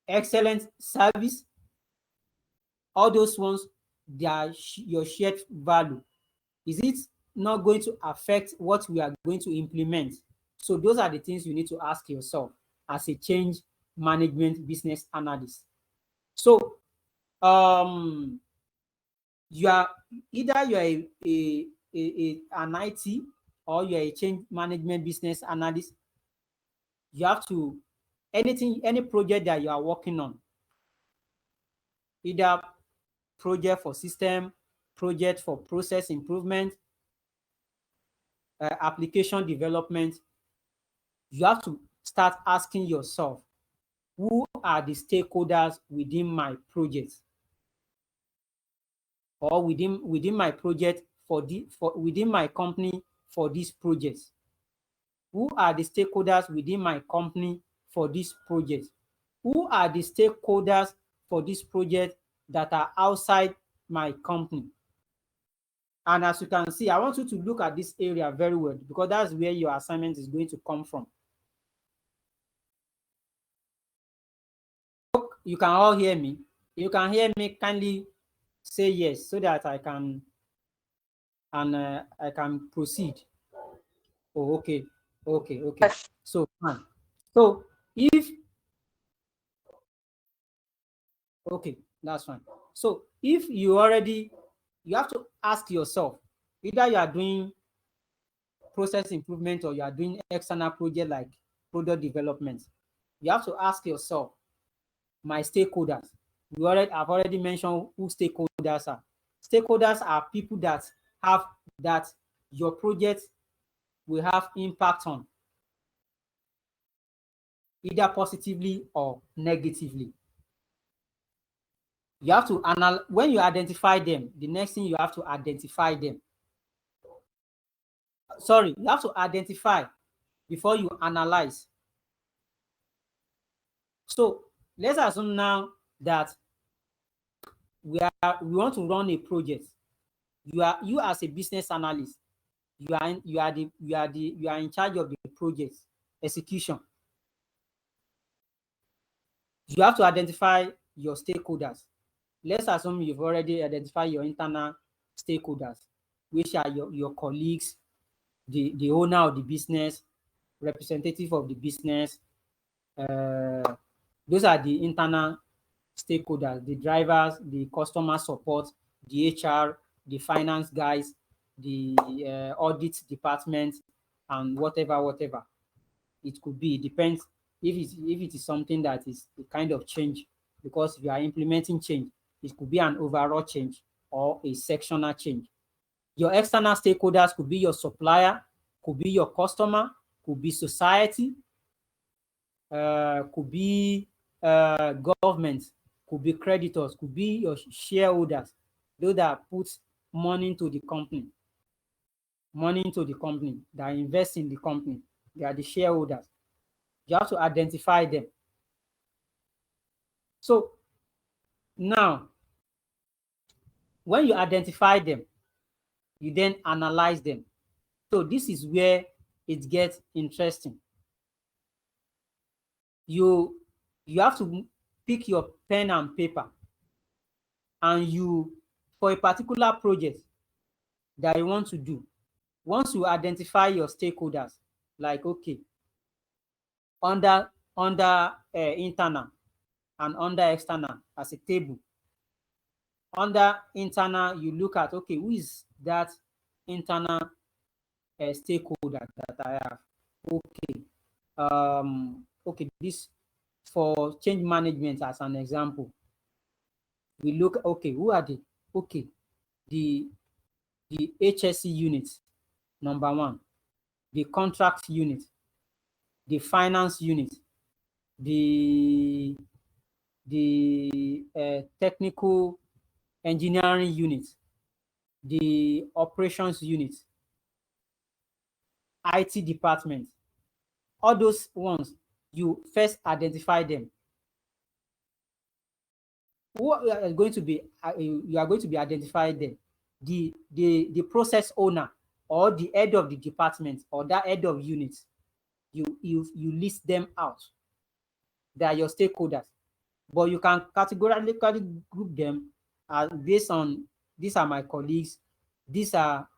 excellent service, all those ones, they are your shared value. Is it not going to affect what we are going to implement? So those are the things you need to ask yourself as a change management business analyst. So you are either you are an IT or you are a change management business analyst. You have to, any project that you are working on, either project for system, project for process improvement, application development, you have to start asking yourself, who are the stakeholders within my project, or within my project within my company for this project? Who are the stakeholders within my company for this project? Who are the stakeholders for this project that are outside my company? And as you can see, I want you to look at this area very well, because that's where your assignment is going to come from. You can all hear me. You can hear me, kindly say yes so that I can proceed. Oh, okay. So fine. So if okay, that's fine. So if you have to ask yourself, either you are doing process improvement or you are doing external project like product development, you have to ask yourself, my stakeholders. I've already mentioned who stakeholders are. Stakeholders are people that your project will have impact on, either positively or negatively. You have to analyze. When you identify them, the next thing you have to identify them. Sorry, you have to identify before you analyze. So let's assume now that we want to run a project. You as a business analyst, you are in charge of the project execution. You have to identify your stakeholders. Let's assume you've already identified your internal stakeholders, which are your colleagues, the owner of the business, representative of the business. Those are the internal stakeholders, the drivers, the customer support, the HR, the finance guys, the audit department, and whatever it could be. It depends if it is something that is a kind of change, because if you are implementing change, it could be an overall change or a sectional change. Your external stakeholders could be your supplier, could be your customer, could be society, could be government, could be creditors, could be your shareholders, those that put money into the company, that invest in the company. They are the shareholders. You have to identify them. So now, when you identify them, you then analyze them. So this is where it gets interesting. You have to pick your pen and paper, and for a particular project that you want to do, once you identify your stakeholders, like, okay, under internal and under external as a table. Under internal, you look at, okay, who is that internal stakeholder that I have? Okay, this for change management as an example. We look, okay, who are the HSE unit, number one, the contract unit, the finance unit, the technical engineering unit, the operations unit, IT department. All those ones, you first identify them. Who are going to be you are going to be identified them? The process owner or the head of the department or that head of unit. You list them out. They are your stakeholders. but you can categorically group them as based on these are my colleagues, these are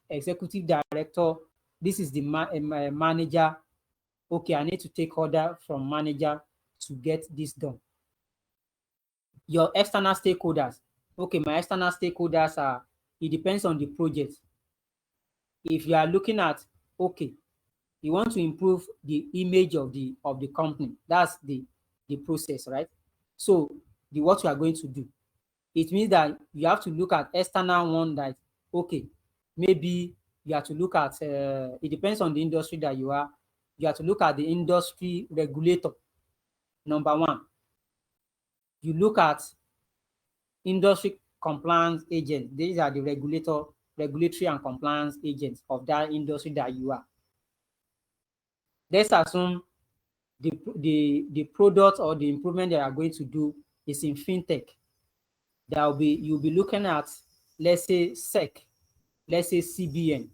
executive director, this is the manager. Okay, I need to take order from manager to get this done. Your external stakeholders. Okay, my external stakeholders are, it depends on the project. If you are looking at, okay, you want to improve the image of the company, that's the process, right? So what you are going to do, it means that you have to look at external one that, okay, maybe you have to look at, it depends on the industry that you are. You have to look at the industry regulator, number one. You look at industry compliance agents. These are the regulatory and compliance agents of that industry that you are. Let's assume the product or the improvement that you are going to do is in fintech. You'll be looking at, let's say, SEC, let's say CBN.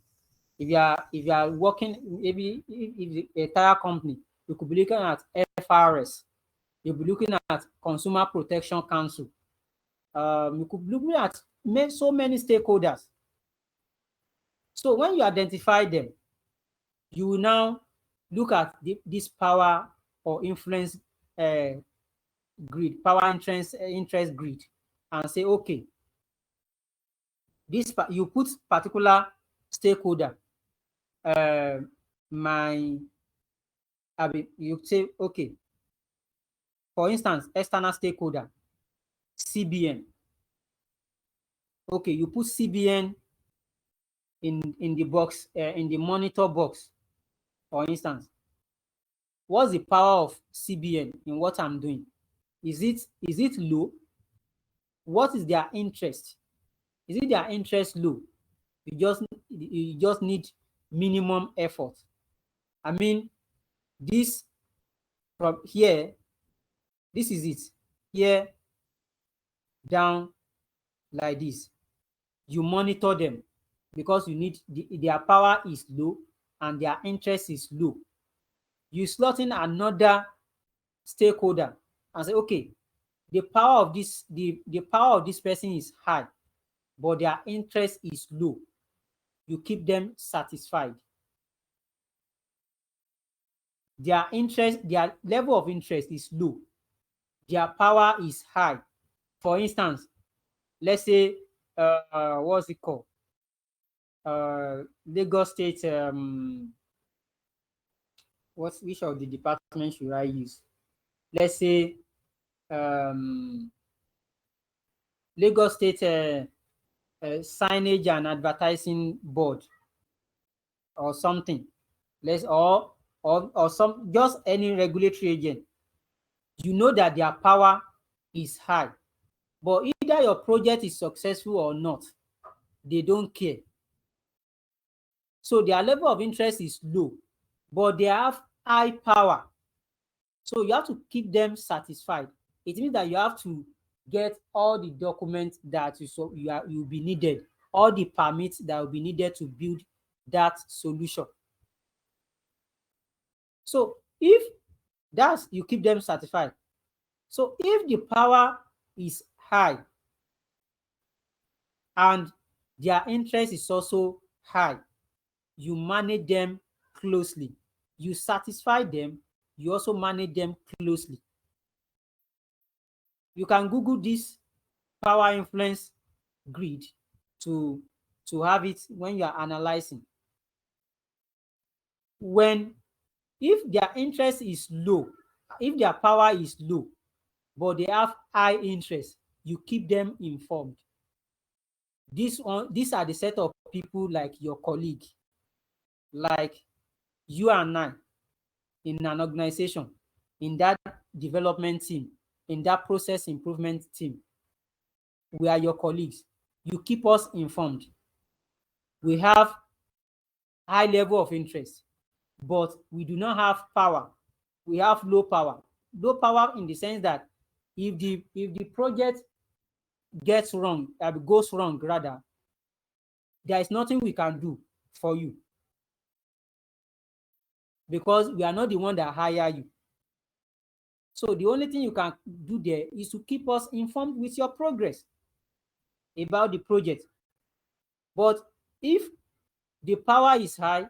If you are working, maybe if a tire company, you could be looking at FRS. You'll be looking at Consumer Protection Council. You could be looking at so many stakeholders. So when you identify them, you will now look at this power or influence grid, power interest grid, and say, okay, this you put particular stakeholder. You say, okay, for instance, external stakeholder, CBN. Okay, you put CBN in the box, in the monitor box, for instance. What's the power of CBN in what I'm doing? Is it low? What is their interest? Is it their interest low? You just need minimum effort. I mean, this from here, this is it. Here down like this. You monitor them because you need their power is low and their interest is low. You slot in another stakeholder and say, okay, the power of this person is high, but their interest is low. You keep them satisfied. Their level of interest is low. Their power is high. For instance, let's say, what's it called? Lagos State, which of the departments should I use? Let's say, Lagos State signage and advertising board or something. Or some, just any regulatory agent. You know that their power is high, but either your project is successful or not, they don't care. So their level of interest is low, but they have high power. So you have to keep them satisfied. It means that you have to get all the documents that you'll be needed, all the permits that will be needed to build that solution. So if that's, you keep them satisfied. So if the power is high and their interest is also high, you manage them closely. You satisfy them, you also manage them closely. You can Google this power influence grid to have it when you are analyzing. If their interest is low, if their power is low, but they have high interest, you keep them informed. These are the set of people like your colleague, like you and I, in an organization, in that development team, in that process improvement team. We are your colleagues. You keep us informed. We have high level of interest, but we do not have power. We have low power. Low power in the sense that if the project goes wrong, rather, there is nothing we can do for you because we are not the one that hire you. So the only thing you can do there is to keep us informed with your progress about the project. But if the power is high,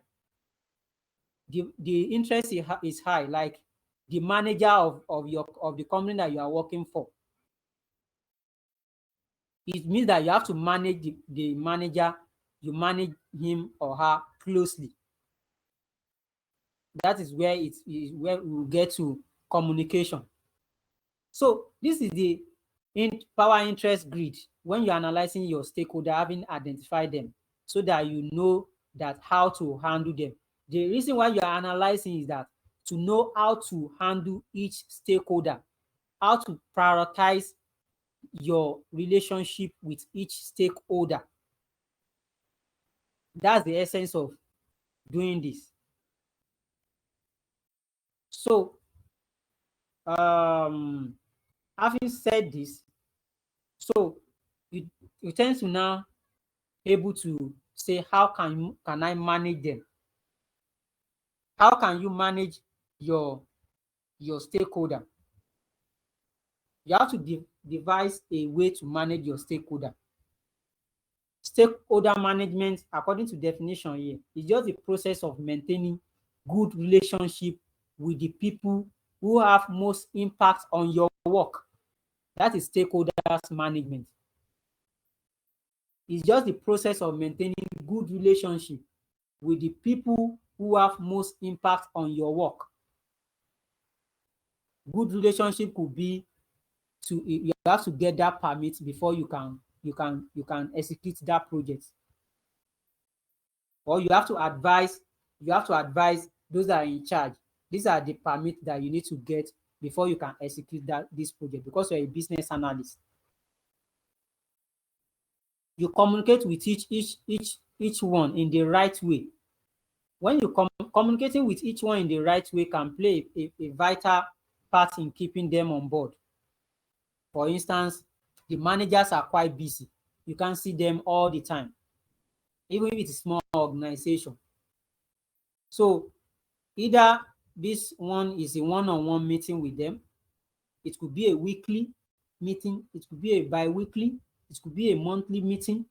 the interest is high, like the manager of the company that you are working for, it means that you have to manage the manager, you manage him or her closely. That is where where we get to communication. So this is the power interest grid. When you're analyzing your stakeholder, having identified them so that you know that how to handle them. The reason why you're analyzing is that to know how to handle each stakeholder, how to prioritize your relationship with each stakeholder. That's the essence of doing this. So, having said this, so you tend to now able to say, how can I manage them? How can you manage your stakeholder? You have to devise a way to manage your stakeholder. Stakeholder management, according to definition here, is just the process of maintaining good relationship with the people who have most impact on your work. That is stakeholders management. It's just the process of maintaining good relationship with the people who have most impact on your work. Good relationship could be you have to get that permit before you can execute that project. Or you have to advise those that are in charge. These are the permits that you need to get before you can execute this project, because you're a business analyst. You communicate with each one in the right way. When you communicating with each one in the right way can play a vital part in keeping them on board. For instance, the managers are quite busy. You can't see them all the time, even if it's a small organization. So either this one is a one-on-one meeting with them. It could be a weekly meeting. It could be a bi-weekly. It could be a monthly meeting.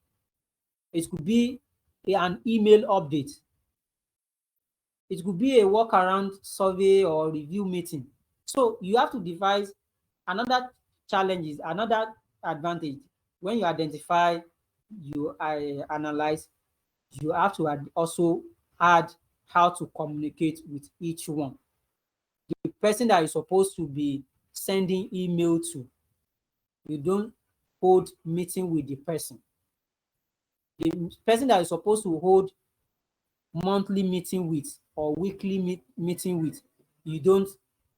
It could be an email update. It could be a walk-around survey or review meeting. So you have to devise another challenge, another advantage. When you identify, you analyze, you have to also add how to communicate with each one. The person that you're supposed to be sending email to, you don't hold meeting with the person. The person that you're supposed to hold monthly meeting with or weekly meeting with, you don't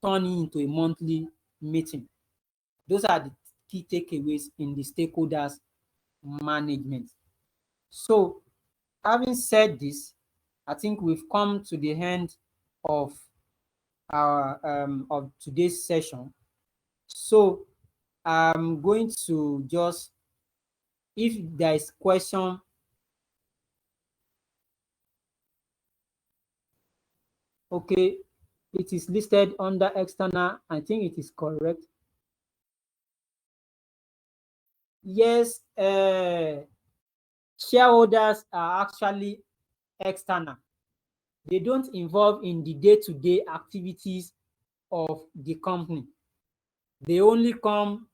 turn it into a monthly meeting. Those are the key takeaways in the stakeholders management. So, having said this, I think we've come to the end of our of today's session. So, I'm going to just, if there is question, okay, it is listed under external. I think it is correct. Yes, shareholders are actually external. They don't involve in the day-to-day activities of the company. They only come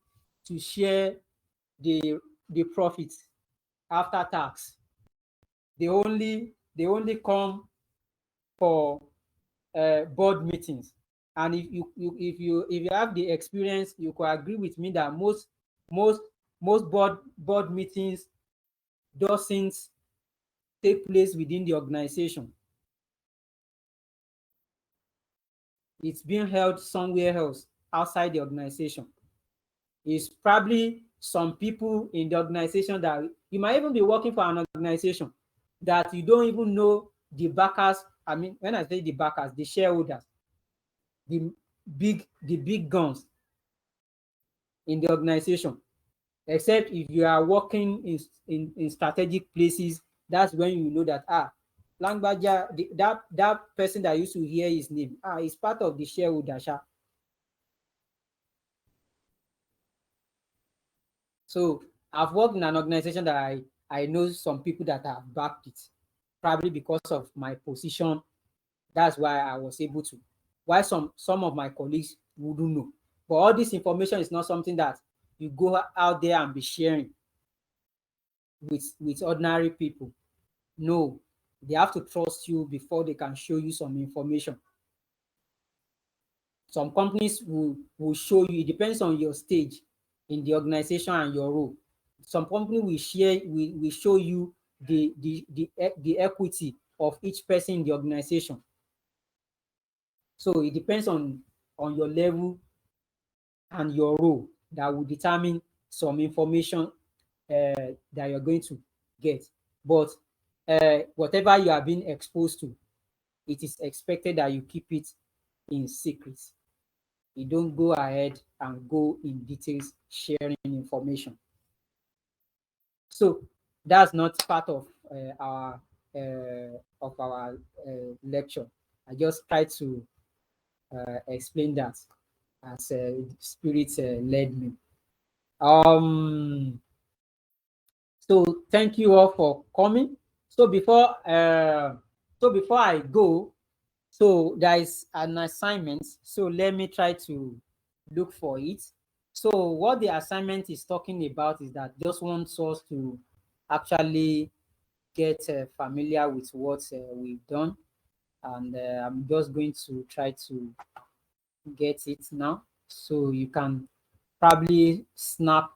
to share the profits after tax. They only come for board meetings. And if you have the experience, you could agree with me that most board meetings doesn't take place within the organization. It's being held somewhere else outside the organization. It's probably some people in the organization that you might even be working for an organization that you don't even know the backers. I mean, when I say the backers, the shareholders, the big guns in the organization. Except if you are working in strategic places, that's when you know that Langbaja, that person that used to hear his name, is part of the shareholder. So I've worked in an organization that I know some people that have backed it, probably because of my position. That's why I was able to. Why some of my colleagues wouldn't know. But all this information is not something that you go out there and be sharing with ordinary people. No, they have to trust you before they can show you some information. Some companies will show you, it depends on your stage in the organization and your role. Some company will show you the equity of each person in the organization. So it depends on your level and your role that will determine some information that you're going to get. But whatever you are being exposed to, it is expected that you keep it in secret. You don't go ahead and go in details sharing information. So that's not part of our lecture. I just try to explain that as Spirit led me. So thank you all for coming. So before I go, so there is an assignment. So let me try to look for it. So what the assignment is talking about is that just wants us to actually get familiar with what we've done, and I'm just going to try to get it now. So you can probably snap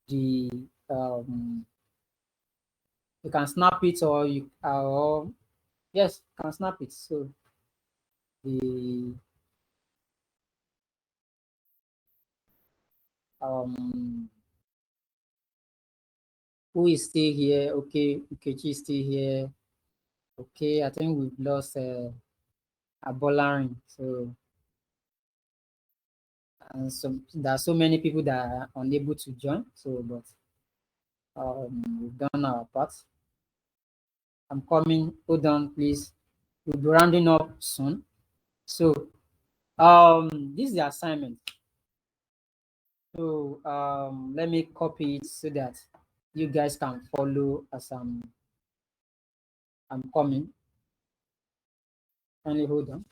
the you can snap it, or yes, you can snap it. So the who is still here? Okay, Ukechi is still here. Okay, I think we've lost Abolarin. So and there are so many people that are unable to join. So, but we've done our part. I'm coming. Hold on, please. We'll be rounding up soon. So, this is the assignment. So, let me copy it so that you guys can follow as I'm coming. Kindly hold on.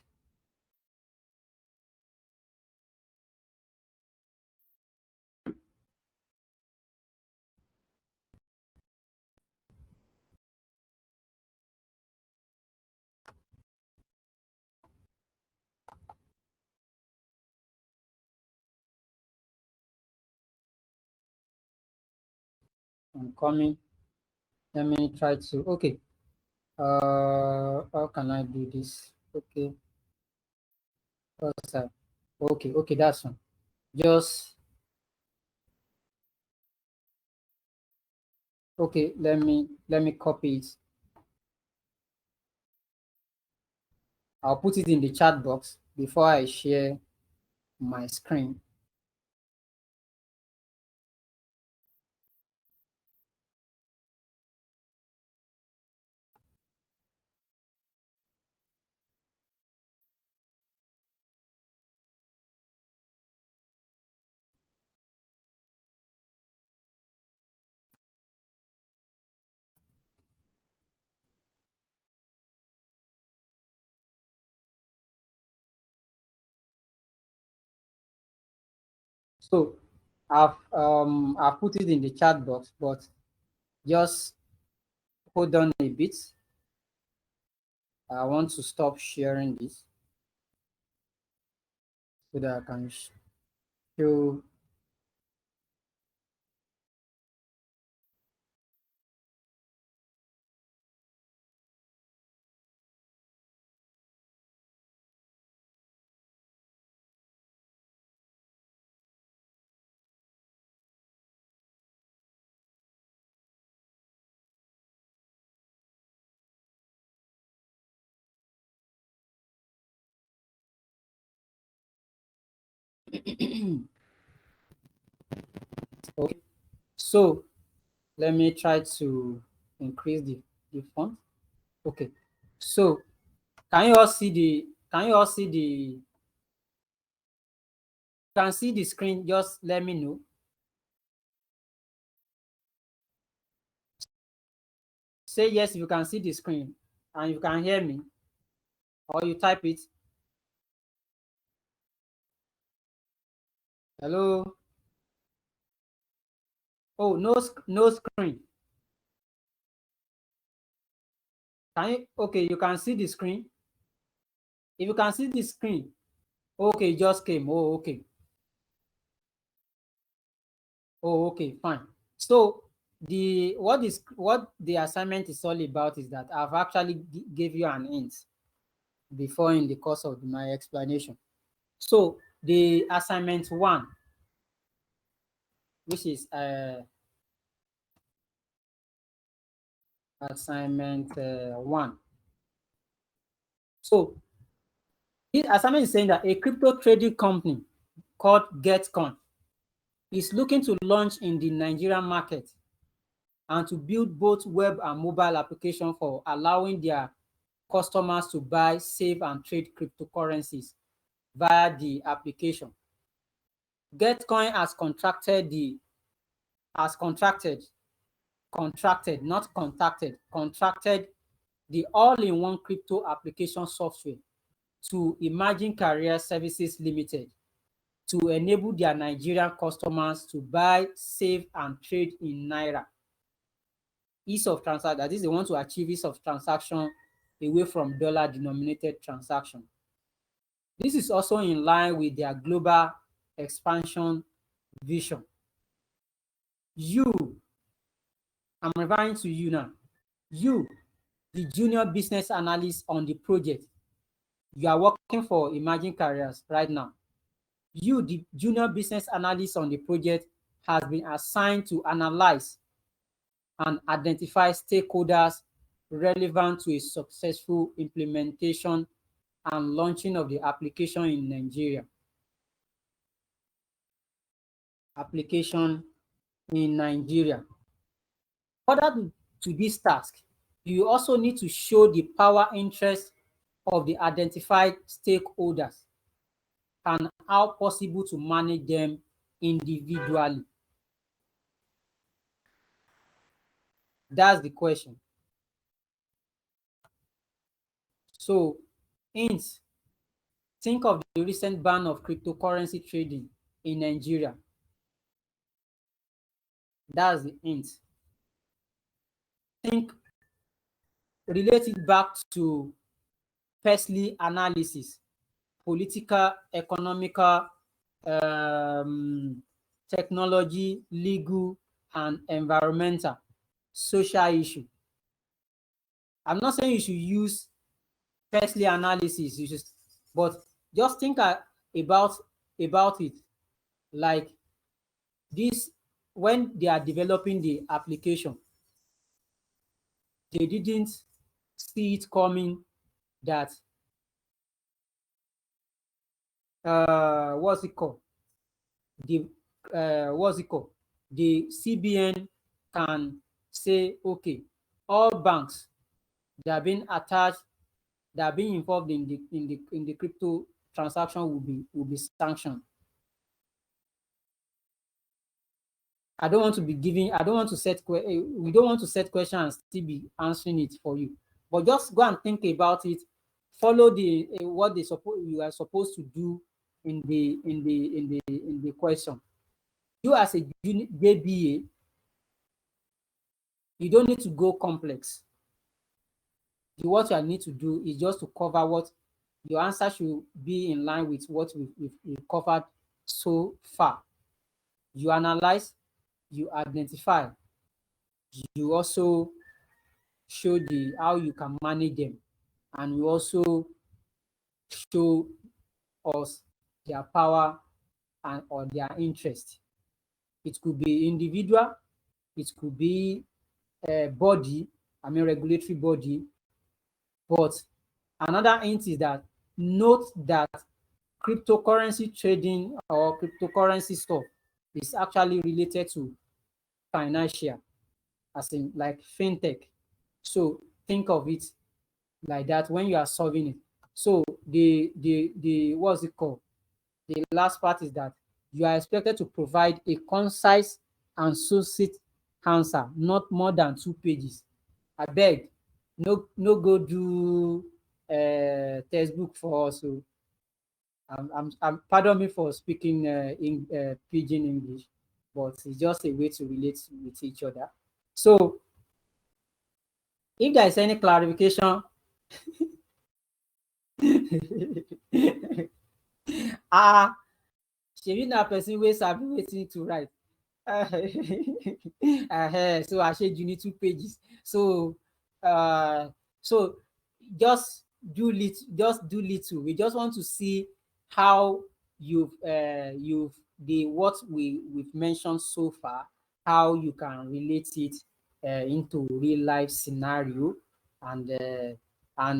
I'm coming. Let me try to. Okay. How can I do this? Okay. What's that? Okay. Okay, that's one. Just okay. Let me copy it. I'll put it in the chat box before I share my screen. So I've put it in the chat box, but just hold on a bit. I want to stop sharing this so that I can show. Okay, so let me try to increase the font. Okay, so can you all see the can see the screen? Just let me know. Say yes if you can see the screen and you can hear me, or you type it. Hello? Oh, no screen. Can you? Okay, you can see the screen. If you can see the screen, okay, it just came. Oh, okay. Oh, okay, fine. So what the assignment is all about is that I've actually gave you an hint before in the course of my explanation. So the assignment 1, which is assignment 1. So this assignment is saying that a crypto trading company called GetCoin is looking to launch in the Nigerian market and to build both web and mobile application for allowing their customers to buy, save, and trade cryptocurrencies via the application. GetCoin has contracted, not contacted, contracted the all-in-one crypto application software to Emerging Career Services Limited to enable their Nigerian customers to buy, save, and trade in Naira. Ease of transaction, that is, they want to achieve ease of transaction away from dollar-denominated transaction. This is also in line with their global expansion vision. I'm referring to you now. You, the junior business analyst on the project, you are working for Emerging Careers right now. You, the junior business analyst on the project, has been assigned to analyze and identify stakeholders relevant to a successful implementation and launching of the application in Nigeria. Application in Nigeria. Further to this task, you also need to show the power interest of the identified stakeholders and how possible to manage them individually. That's the question. So, hints. Think of the recent ban of cryptocurrency trading in Nigeria. That's the hint. Think, relate it back to Paisley analysis, political, economical, technology, legal, and environmental, social issue. I'm not saying you should use Paisley analysis, but just think about it. Like this, when they are developing the application, they didn't see it coming that what's it called? The CBN can say, okay, all banks that are being attached, that are being involved in the crypto transaction will be sanctioned. I don't want to be giving, I don't want to set, we don't want to set questions and still be answering it for you. But just go and think about it. Follow the what you are supposed to do in the question. You as a JBA, you don't need to go complex. What you need to do is just to cover what your answer should be in line with what we've covered so far. You analyze, you identify, you also show how you can manage them, and you also show us their power and or their interest. It could be individual, it could be a body, regulatory body. But another hint is that note that cryptocurrency trading or cryptocurrency stuff is actually related to financial, as in like fintech. So think of it like that when you are solving it. So the what's it called? The last part is that you are expected to provide a concise and succinct answer, not more than 2 pages. I beg, no go do textbook for us. So I'm pardon me for speaking in pidgin English, but it's just a way to relate with each other. So if there is any clarification, shebi na person wey sabi wetin to write. So I said you need 2 pages. So so just do little. We just want to see how you've what we've mentioned so far, how you can relate it into real life scenario, and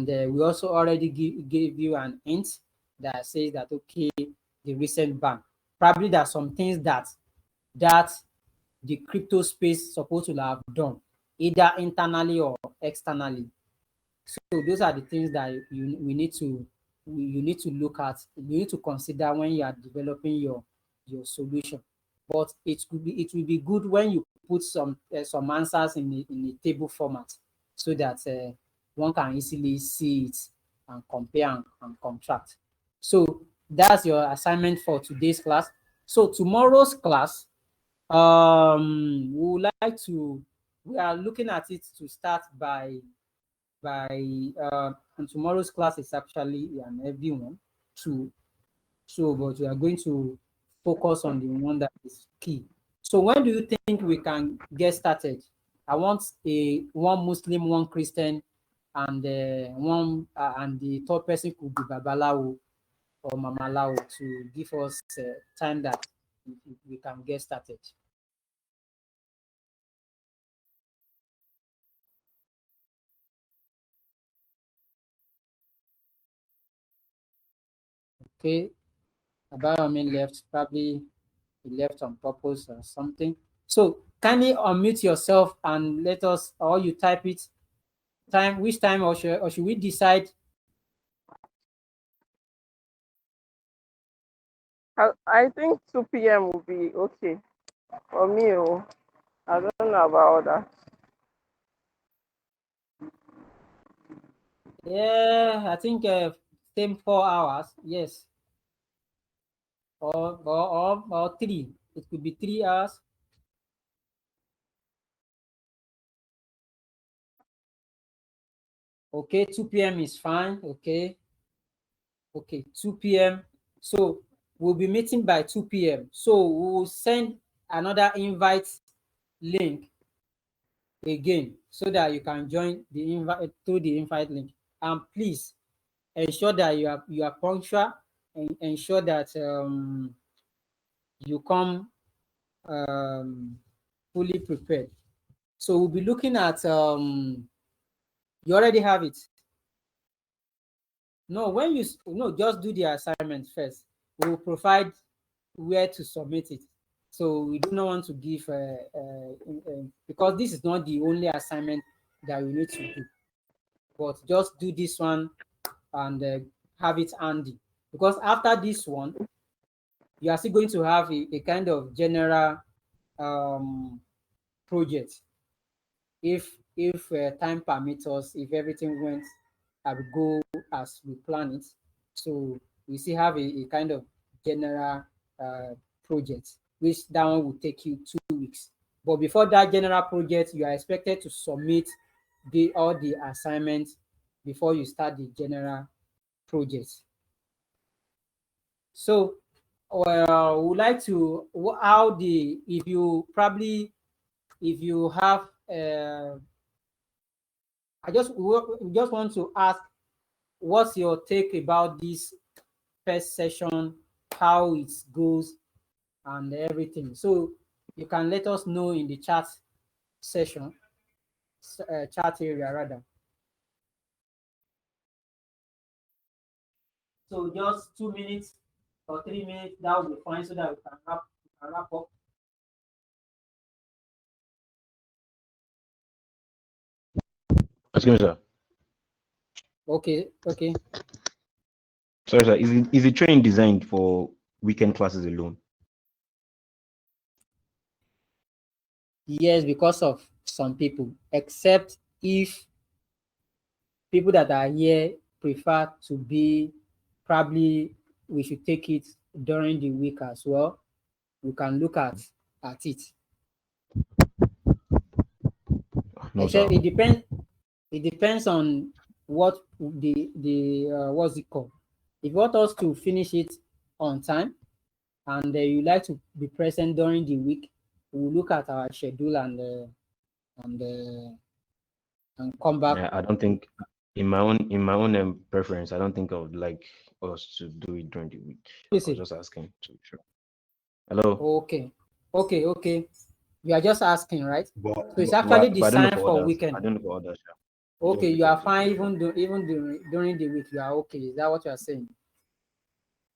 we also already gave you an hint that says that okay, the recent ban. Probably there are some things that the crypto space supposed to have done, either internally or externally. So those are the things that you need to look at. You need to consider when you are developing your solution. But it will be good when you put some answers in a table format, so that one can easily see it and compare and contrast. So that's your assignment for today's class. So tomorrow's class, we are looking at it to start by and tomorrow's class is actually an heavy one too. So but we are going to focus on the one that is key. So when do you think we can get started? I want one Muslim, one Christian, and one and the third person could be Babalawo or Mamalawo to give us time that we can get started. Okay, Abayomi left, probably he left on purpose or something. So kindly unmute yourself and let us, or you type it, which time, or should we decide? I think 2 p.m. will be okay for me. Oh, I don't know about others. Yeah, I think same 4 hours. Yes, or 3. It could be 3 hours. Okay, 2 p.m. is fine. Okay, 2 p.m. So we'll be meeting by 2 p.m. So we'll send another invite link again, so that you can join the invite through the invite link. And please ensure that you are punctual, and ensure that you come fully prepared. So we'll be looking at you already have it. No, just do the assignment first. We'll provide where to submit it. So we do not want to give because this is not the only assignment that we need to do. But just do this one and have it handy, because after this one, you are still going to have a kind of general project. If time permits us, if everything went go as we plan it, so we still have a kind of general project, which that one will take you 2 weeks. But before that general project, you are expected to submit all the assignments before you start the general project. So we would like to if you have I just want to ask, what's your take about this first session, how it goes and everything? So you can let us know in the chat session, chat area rather. So just 2 minutes or 3 minutes, that will be fine, so that we can wrap up. Excuse me, sir. Okay. Sorry, sir. Is the training designed for weekend classes alone? Yes, because of some people, except if people that are here prefer to be, probably we should take it during the week as well. We can look at it. No, sir. Except it depends on what the what's it called. If you want us to finish it on time and you like to be present during the week, we'll look at our schedule and come back. Yeah, I don't think in my own preference, I don't think I would like us to do it during the week. I was just asking to be sure. Hello. Okay. You are just asking, right? But, so it's actually but I don't know designed for others. weekend. I don't know for others. Okay, you are fine even during the week. You are okay. Is that what you are saying?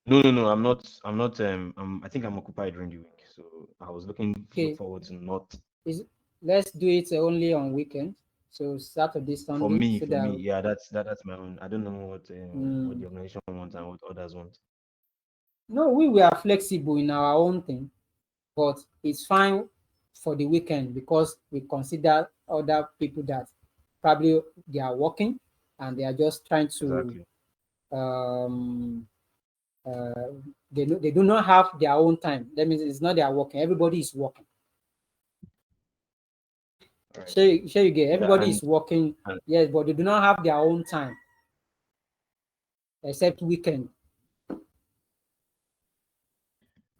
No. I'm not. I think I'm occupied during the week, so I was looking forward to not. Let's do it only on weekend. So Saturday, Sunday. For me, yeah, that's my own. I don't know what the organization wants and what others want. No, we are flexible in our own thing, but it's fine for the weekend because we consider other people that probably they are working and they are just trying to they do not have their own time. That means it's not their working. Everybody is working. Right. Sure you get everybody is working, yes, but they do not have their own time except weekend.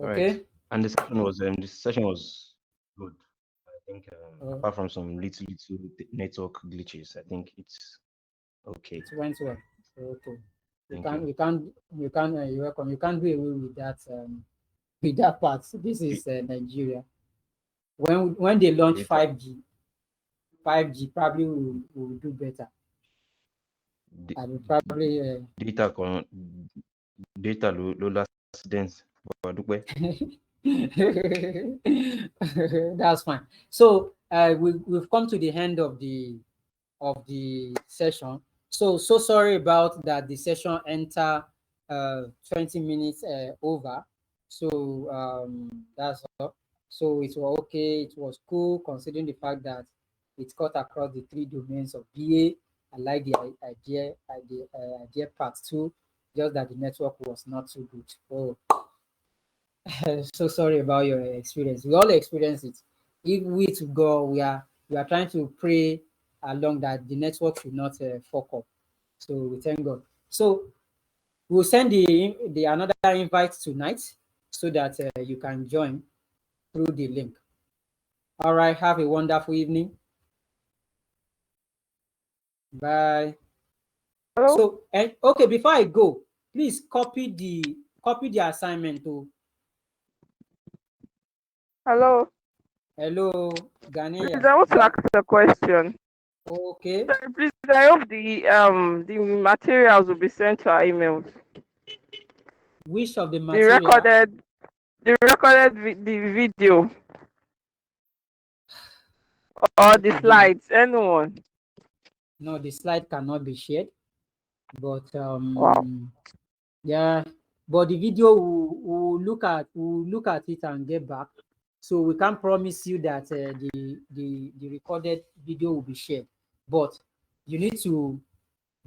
Okay. Right. And the session was good. I think apart from some little network glitches, I think it's okay. It went well. Okay. You're welcome. You can't do away with that part. This is Nigeria. When they launch 5G probably will do better. I will probably data low last dense. That's fine. So we've come to the end of the session. So sorry about that. The session enter 20 minutes over. So that's all. So it was okay. It was cool considering the fact that it cut across the 3 domains of BA. I like the idea part 2, just that the network was not too good. Oh, so sorry about your experience. We all experience it. If we to go, we are trying to pray along that the network should not fuck up. So we thank God. So we'll send the another invite tonight so that you can join through the link. All right. Have a wonderful evening. Bye. Hello? So okay, before I go, please copy the assignment to. Hello? Hello, Ghanaian. Please, I want to ask a question. Okay. Sorry, please, I hope the materials will be sent to our emails. Which of the material? The recorded the video or the slides, anyone. No, the slide cannot be shared. But Wow. yeah, but the video we'll look at it and get back. So we can't promise you that the recorded video will be shared, but you need to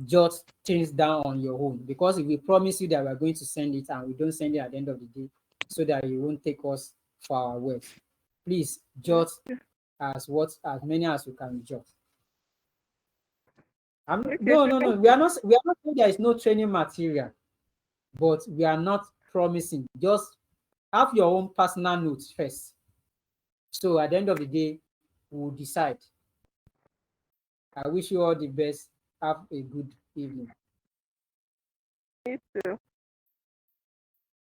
jot things down on your own, because if we promise you that we're going to send it and we don't send it at the end of the day, so that you won't take us for our words, please jot as many as you can jot. No. We are not saying there is no training material, but we are not promising. Just have your own personal notes first. So at the end of the day, we'll decide. I wish you all the best. Have a good evening. Me too.